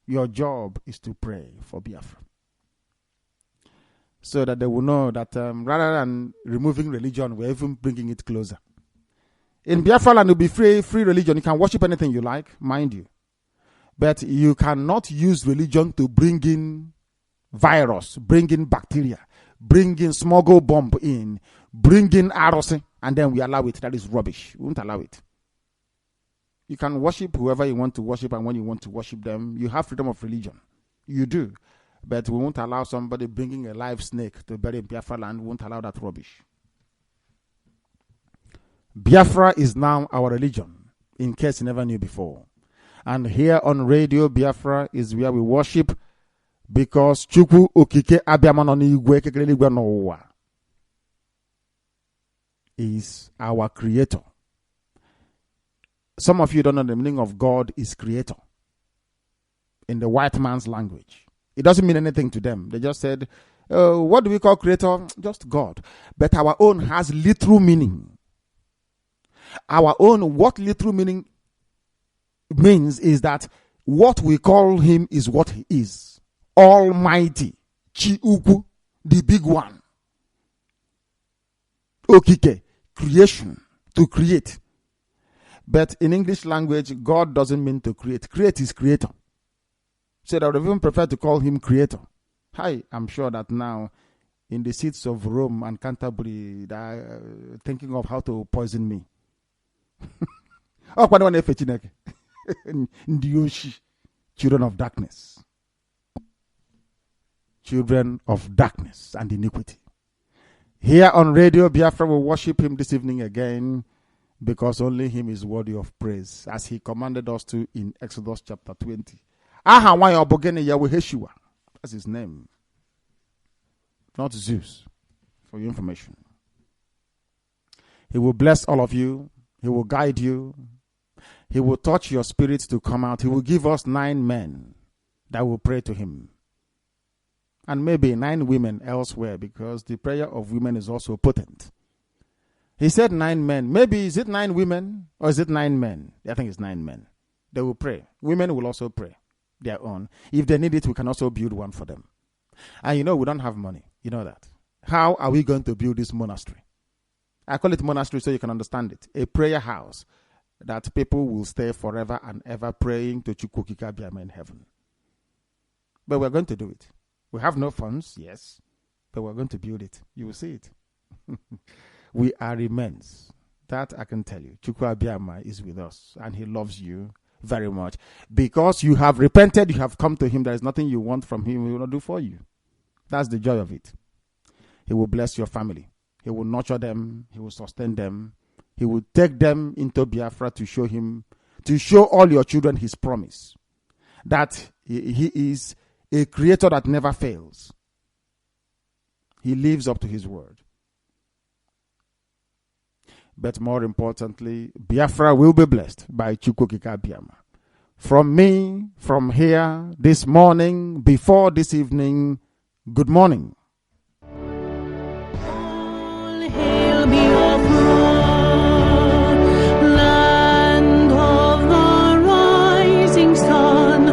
Your job is to pray for Biafra. So that they will know that rather than removing religion, we're even bringing it closer. In Biafra land, it will be free religion. You can worship anything you like, mind you. But you cannot use religion to bring in virus, bring in bacteria, bring in smuggle bomb in, bring in arose, and then we allow it. That is rubbish. We won't allow it. You can worship whoever you want to worship, and when you want to worship them, you have freedom of religion. You do. But we won't allow somebody bringing a live snake to bury in Biafra land. We won't allow that rubbish. Biafra is now our religion, in case you never knew before. And here on Radio Biafra is where we worship, because Chukwu Okike Abịama nọ n'igwe kekere n'igwe n'ụwa is our creator. Some of you don't know the meaning of God is creator in the white man's language. It doesn't mean anything to them. They just said, what do we call creator? Just God. But our own has literal meaning. Our own, what literal meaning means is that what we call him is what he is. Almighty. Chi Ukwu, the big one. Okike, creation, to create. But in English language, God doesn't mean to create. Create is creator. So I would even prefer to call him creator. Hi, I'm sure that now in the seats of Rome and Canterbury, they are thinking of how to poison me. Children of darkness. Children of darkness and iniquity. Here on Radio Biafra, we worship him this evening again, because only him is worthy of praise, as he commanded us to in Exodus chapter 20. That's his name. Not Zeus, for your information. He will bless all of you. He will guide you. He will touch your spirit to come out. He will give us 9 men that will pray to him. And maybe 9 women elsewhere, because the prayer of women is also potent. He said 9 men. Maybe is it 9 women or is it 9 men? I think it's 9 men. They will pray. Women will also pray their own. If they need it, we can also build one for them. And you know, we don't have money. You know that. How are we going to build this monastery? I call it monastery so you can understand it. A prayer house that people will stay forever and ever praying to Chukwu Abịama in heaven. But we're going to do it. We have no funds, yes, but we're going to build it. You will see it. We are immense. That I can tell you. Chukwu Abịama is with us, and he loves you very much. Because you have repented, you have come to him. There is nothing you want from him he will not do for you. That's the joy of it. He will bless your family. He will nurture them. He will sustain them. He will take them into Biafra to show all your children his promise. That he is a creator that never fails. He lives up to his word. But more importantly, Biafra will be blessed by Chukwukika Biama. From me, from here, this morning, before this evening, good morning. All hail Biafra, land of the rising sun,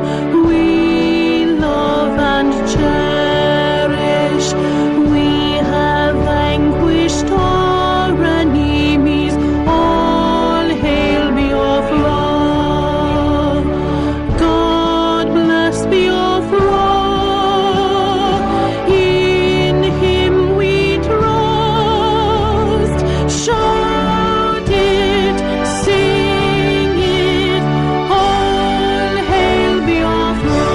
we love and cherish. We have vanquished our enemies. All hail Biafra. God bless Biafra. In him we trust. Shout it, sing it. All hail Biafra.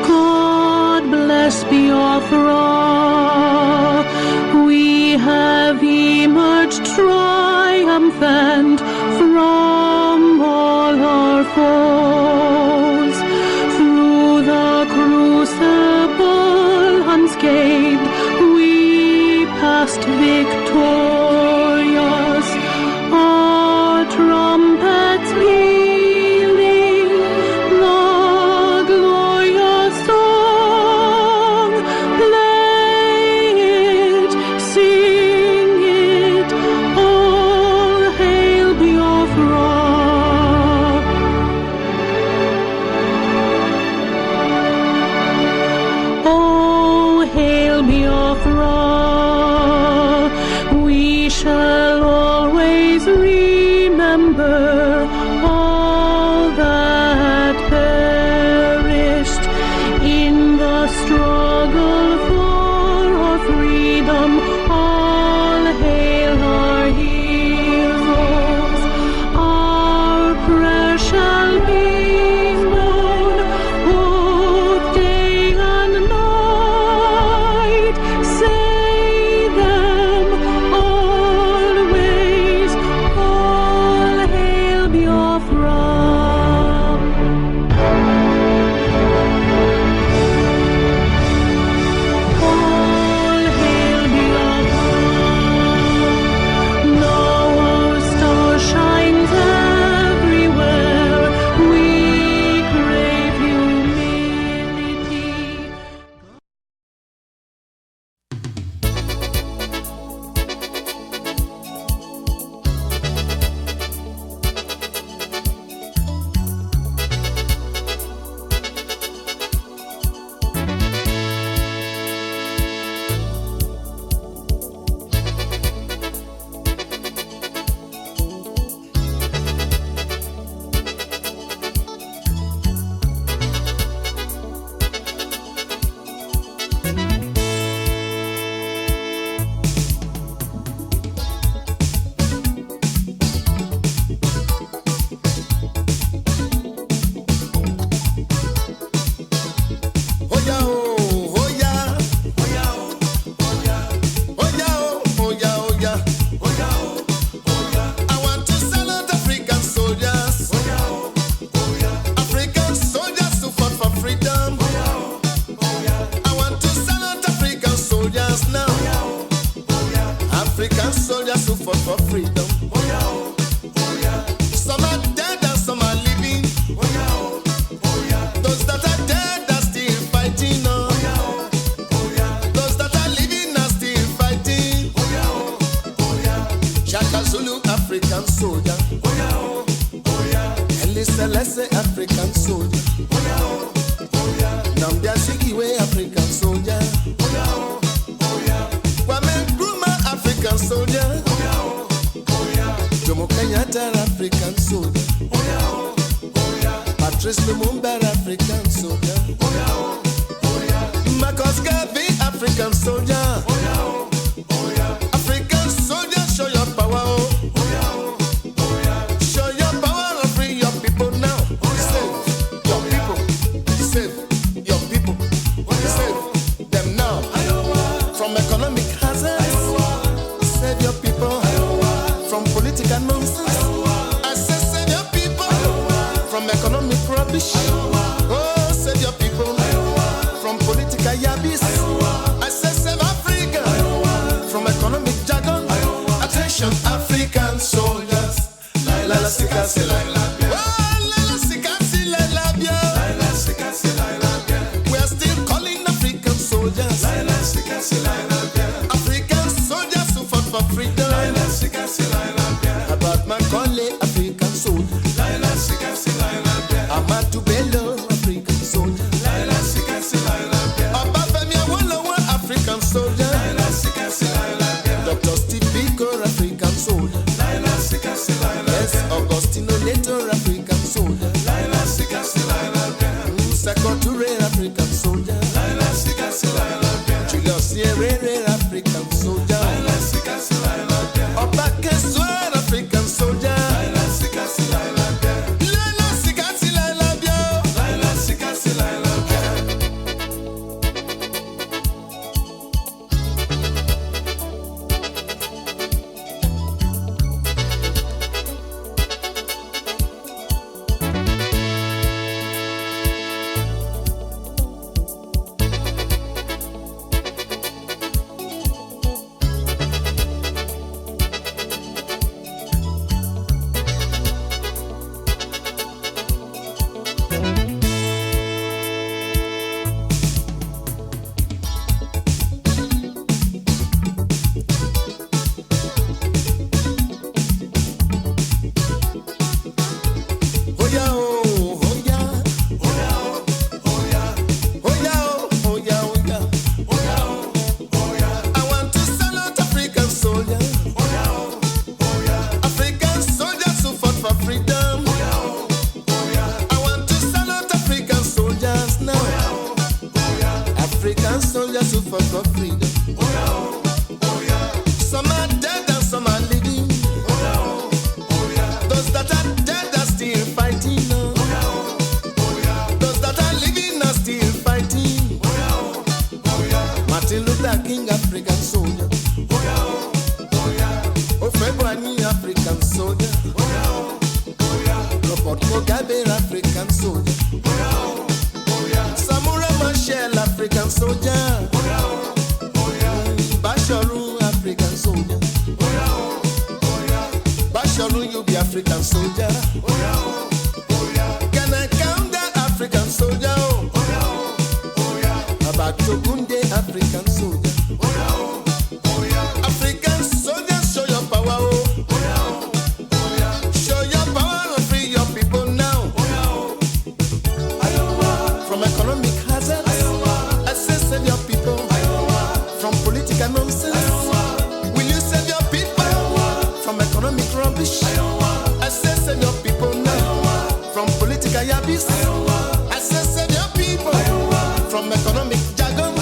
God bless Biafra. We have emerged triumphant from all our foes. Through the crucible unscathed, we passed victorious. Our trumpets pealing the glorious song. Play it, sing it, all hail Biafra. Oh, hail Biafra. We shall always remember all that perished in the struggle for our freedom. All hail our heroes. Our prayer shall be known both day and night. Say them always. All hail Biafra. All hail Biafra. Now our star shines everywhere. We crave humility. I want to salute African soldiers. African soldiers who fought for freedom. I want to salute African soldiers now. African soldiers who fought for freedom. Some are dead and some are living. Those that are dead are still fighting on. Those that are living are still fighting. Shaka Zulu, African soldier. Elise African soldier. Namdia Sikiwe, African soldier. Kwame Nkrumah, African soldier. Jomo Kenyatta, African soldier. Patrice Lumumba, African soldier. Marcus Garvey, African soldier. African soldier, show your power. Show your power and free your people now. Save your people. Save your people. Save them now. From economic hazards. Save your people from political nonsense. I say rubbish. Oh, save your people from political yabis. I say save Africa from economic jargon. Attention, African soldiers. Laila sika se laila bia. Oh, laila sika se laila bia. Laila sika se laila bia. We are still calling African soldiers. Laila sika se laila bia. African soldiers who fought for freedom. Laila sika se laila bia. About my colleague African soldier. Laila sika se laila bia. Amatu Bello African soldier. Laila sika se laila bia. Obafemi Awolowo African soldier. Laila sika se laila bia. Dr. Steve Biko African soldier. Laila sika se laila bia. Yes, Augustino Neto African soldier. Laila sika se laila bia. Sako Toure African soldier. Laila sika se laila bia. Julius Nyerere African soldier. Laila sika se laila bia. Obake Sword African soldier. Laila sika se laila bia. Laila sika se laila bia. Laila sika se laila bia. African soldiers who fought for freedom. Some are dead and some are living. Those that are dead are still fighting. Those that are living are still fighting. Martin Luther King, African soldier. Ofebwani, African soldier. Robert Mugabe, African soldier. Samurai Machel, African soldier. Basharu, African soldier. Basharu, you be African soldier. Can I count the African soldier? About Togunde, African soldier. African soldiers, show your power. Show your power and free your people now. From economic hazards, I say save your people. From political nonsense, will you save your people? From economic rubbish, I say save your people now. From political yabis, I say save your people. From economic jargon,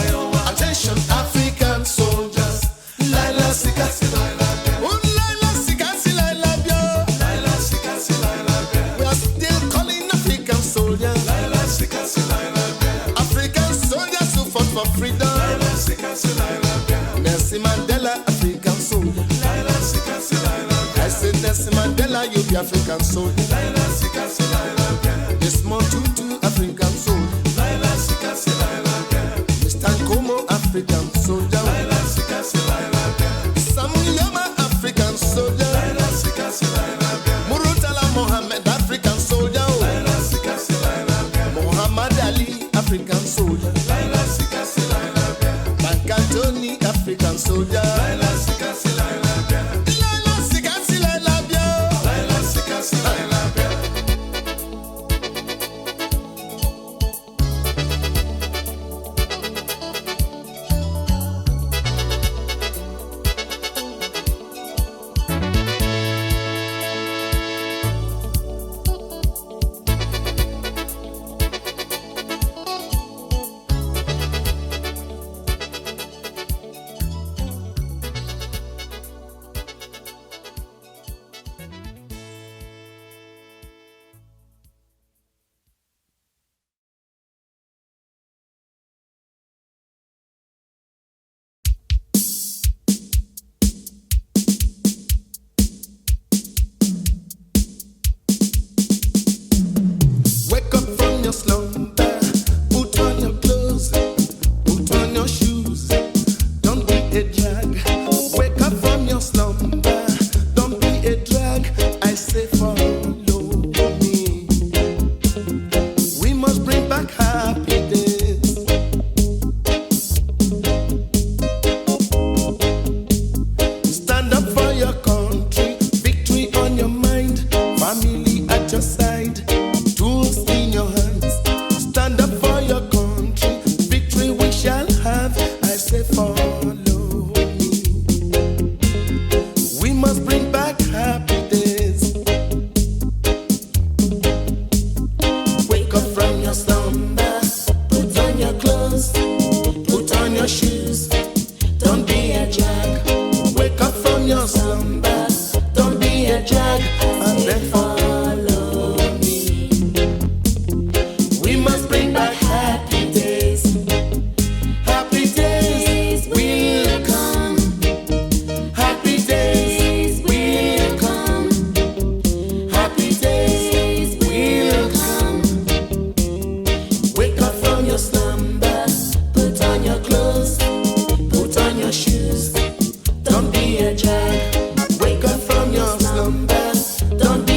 attention African soldiers. Laila sika si laila bia. Laila sika si laila bia. Laila sika si laila bia. We are still calling African soldiers. Laila sika si laila bia. African soldiers who fought for freedom. Laila sika si laila bia. Nelson Mandela, African soldier. Laila sika si laila bia. I said Nelson Mandela, you be African soldier. Laila sika si laila bia. Desmond Tutu, African soldier. Laila sika si laila bia. Mr. Nkomo, African soldier. Laila sika si laila bia. Samuyama, African soldier. Laila sika si laila bia. Murutala Mohammed, African soldier. Laila sika si laila bia. Muhammad Ali, African soldier. Laila sika si laila bia. Bankantoni, African soldier. Laila sika si laila bia. Laila sika si laila bia. Laila sika si laila bia.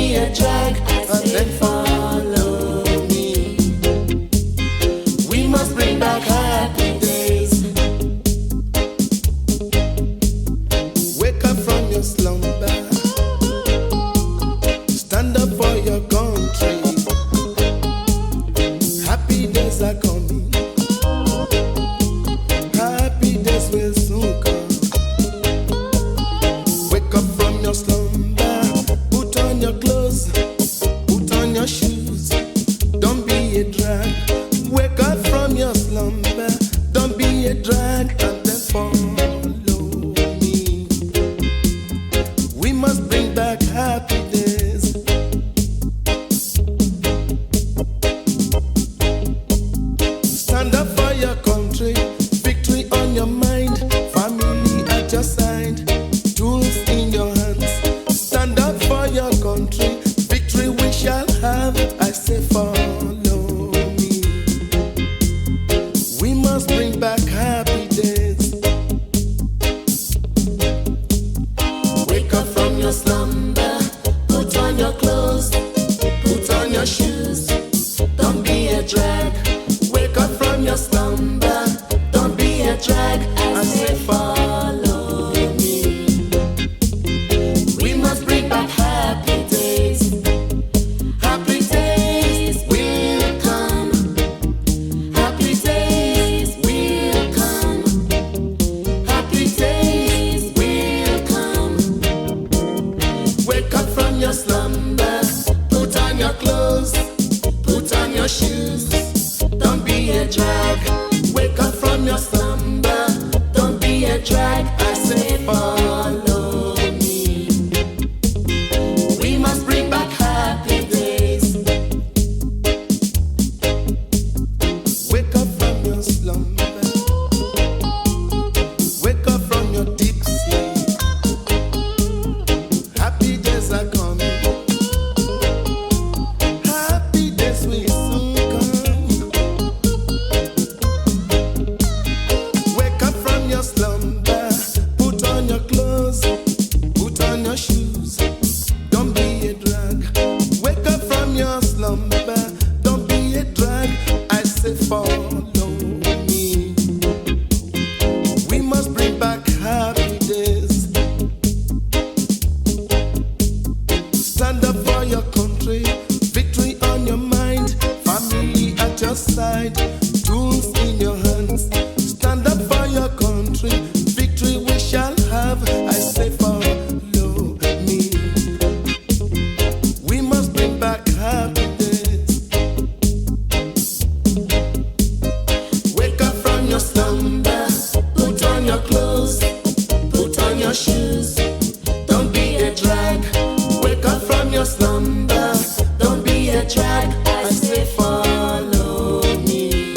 be a drag, and then follow me. We must bring back happy days. Wake up from your slumber. Stand up for your country. Happy days are coming. Happy days will soon come. Wake up from your slumber. Put on your clothes. Put on your shoes. Don't be a drag. Wake up from your slumber. Don't be a drag, and then follow me. We must bring back happy days. Stand up for your country. Victory on your mind. Family at your side. Tools in your hands. Stand up for your country. Victory we shall have. I say follow me. We must bring back happy days. Wake up from your slumber. Put on your clothes. Put on your shoes. Don't be a drag. Wake up from your slumber. Don't be a drag. I say follow me. We must bring back happy days. Happy days will come. Happy days will come. Happy days will come. Wake up from your slumber. Put on your clothes. Put on your shoes. Don't be a drag. Wake up from your slumber. Don't be a drag. I say follow me. We must bring back happy days. Wake up from your slumber. Wake up from your deep sleep. Happy days are coming. Happy days will soon come. Wake up from your slumber. Put on your clothes. Put on your shoes. Don't be a drag. Wake up from your slumber. Don't be a drag. I say follow me. We must bring back happy days. Stand up for your country. Victory on your mind. Family at your side. Tools in your hands. Stand up for your country. Victory we shall have. I say follow me. We must bring back happy days. Wake up from your slumber. Put on your clothes. Put on your shoes. Don't be a drag. Wake up from your slumber. Don't be a drag. I say follow me.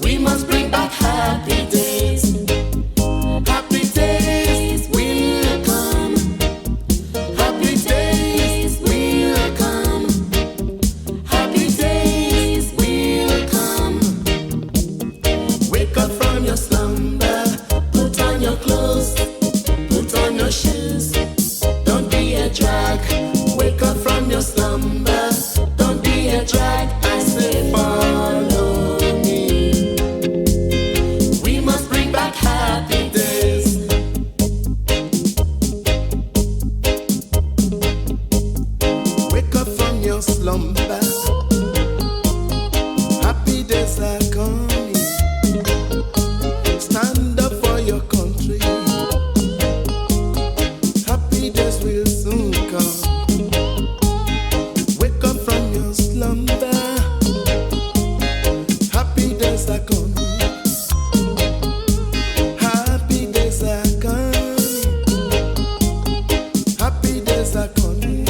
We must bring back happy days. Happy days will come. Happy days will come. Happy days will come. Wake up from your slumber. Put on your clothes. Put on your shoes. Don't be a drag. Wake up from your slumber. Don't be a drag. I say follow me. We must bring back happy days. Wake up from your slumber. Happy days are coming. Stand up for your country. Happy days will soon come. Wake up from your slumber. Happy days are coming. Happy days are coming. Happy days are coming.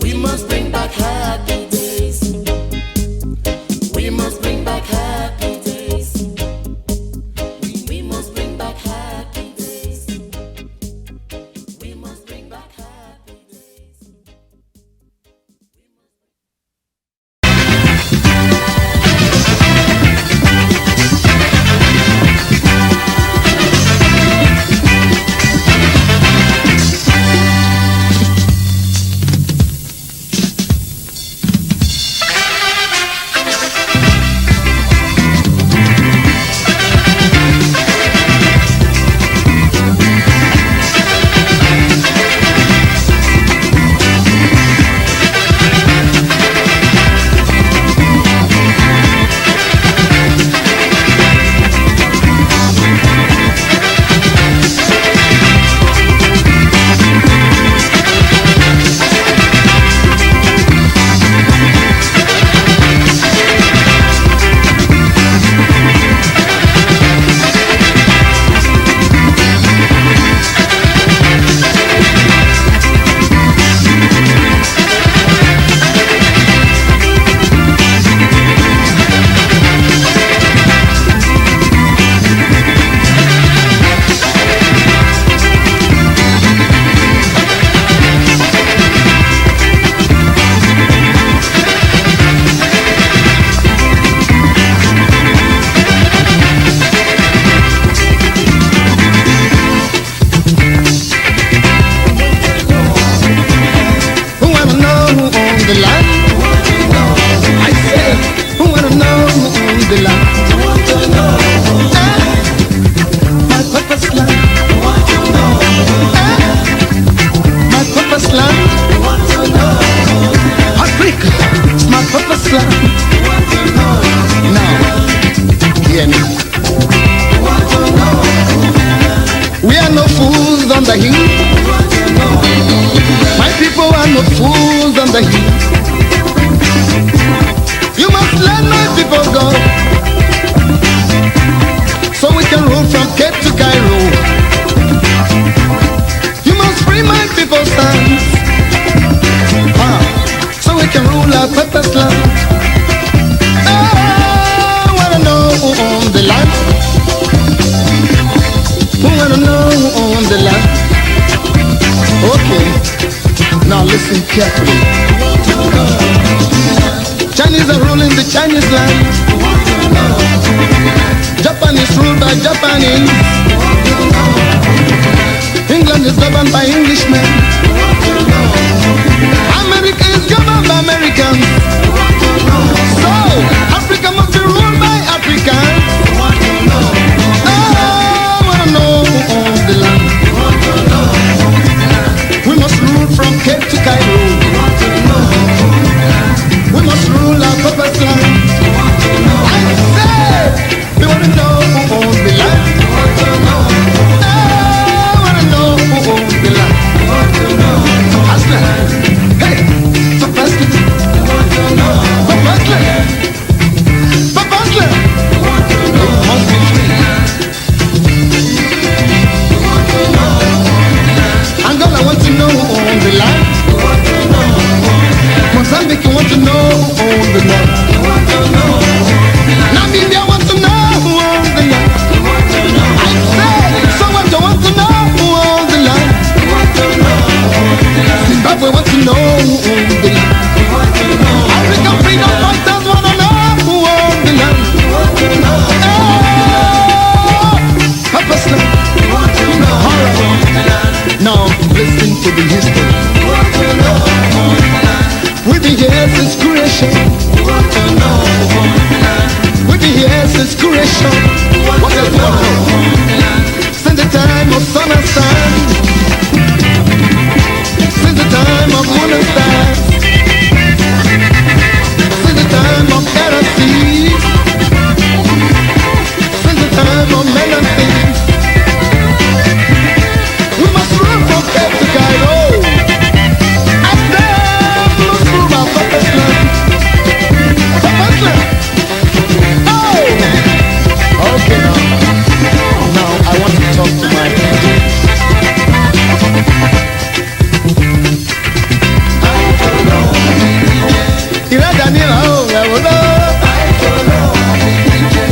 We must of fools on the hill. You must let my people go, so we can rule from Cape to Cairo. You must free my people's hands, so we can rule our purpose land. I wanna know who owns the land. Who wanna know who owns the land? Okay, now listen carefully. Chinese are ruling the Chinese land. Japan is ruled by Japanese. England is governed by Englishmen. America is governed by Americans. So, Africa must be ruled by Africans. I wanna know who owns the land. We must rule from Cape to Cairo. We must rule our purpose land. I said, we wanna know who owns the land. I wanna know who owns the land. Aslan, hey, Papa Aslan, Papa Aslan, Papa Aslan, it must be free. Angola want to know who owns the land. Mozambique want to know who owns the land. Namibia want to know who owns the land. I said, Soweto want to know who owns the land. Zimbabwe want to know who owns the land. African freedom fighters want to know who owns the land. Papa's land. Now listen to the history. We've been here since creation. We've been here since creation. What else do I know? Since the time of sun and sand. Since the time of moon and stars. Since the time of air and sea. Since the time of men and things. We must run from Cape to Cairo. Okay, now I want to talk to my people. Iradanila, oh, I will know.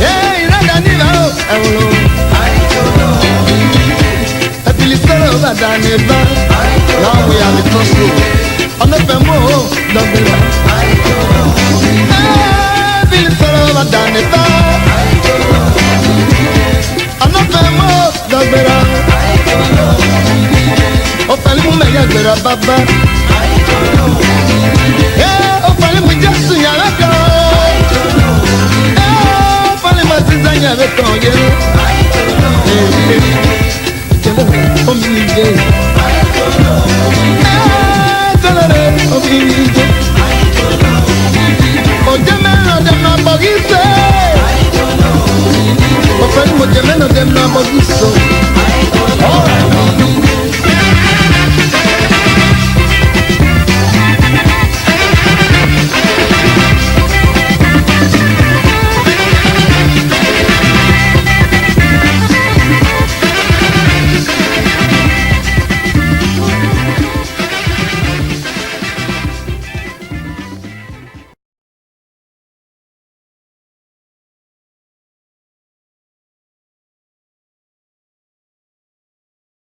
Yeah, Iradanila, oh, I will know. I feel it's all over Daneba. Now we are the crossroad. On the Femo, don't be like. I feel it's all over Daneba. I'm not famous, that's better. Oh, Palimu Maya Gbera Baba. Yeah, oh, Palimu Jasu Yaraka. Yeah, oh, Palimu Tizanya Beton, yeah. Oh, Mini J.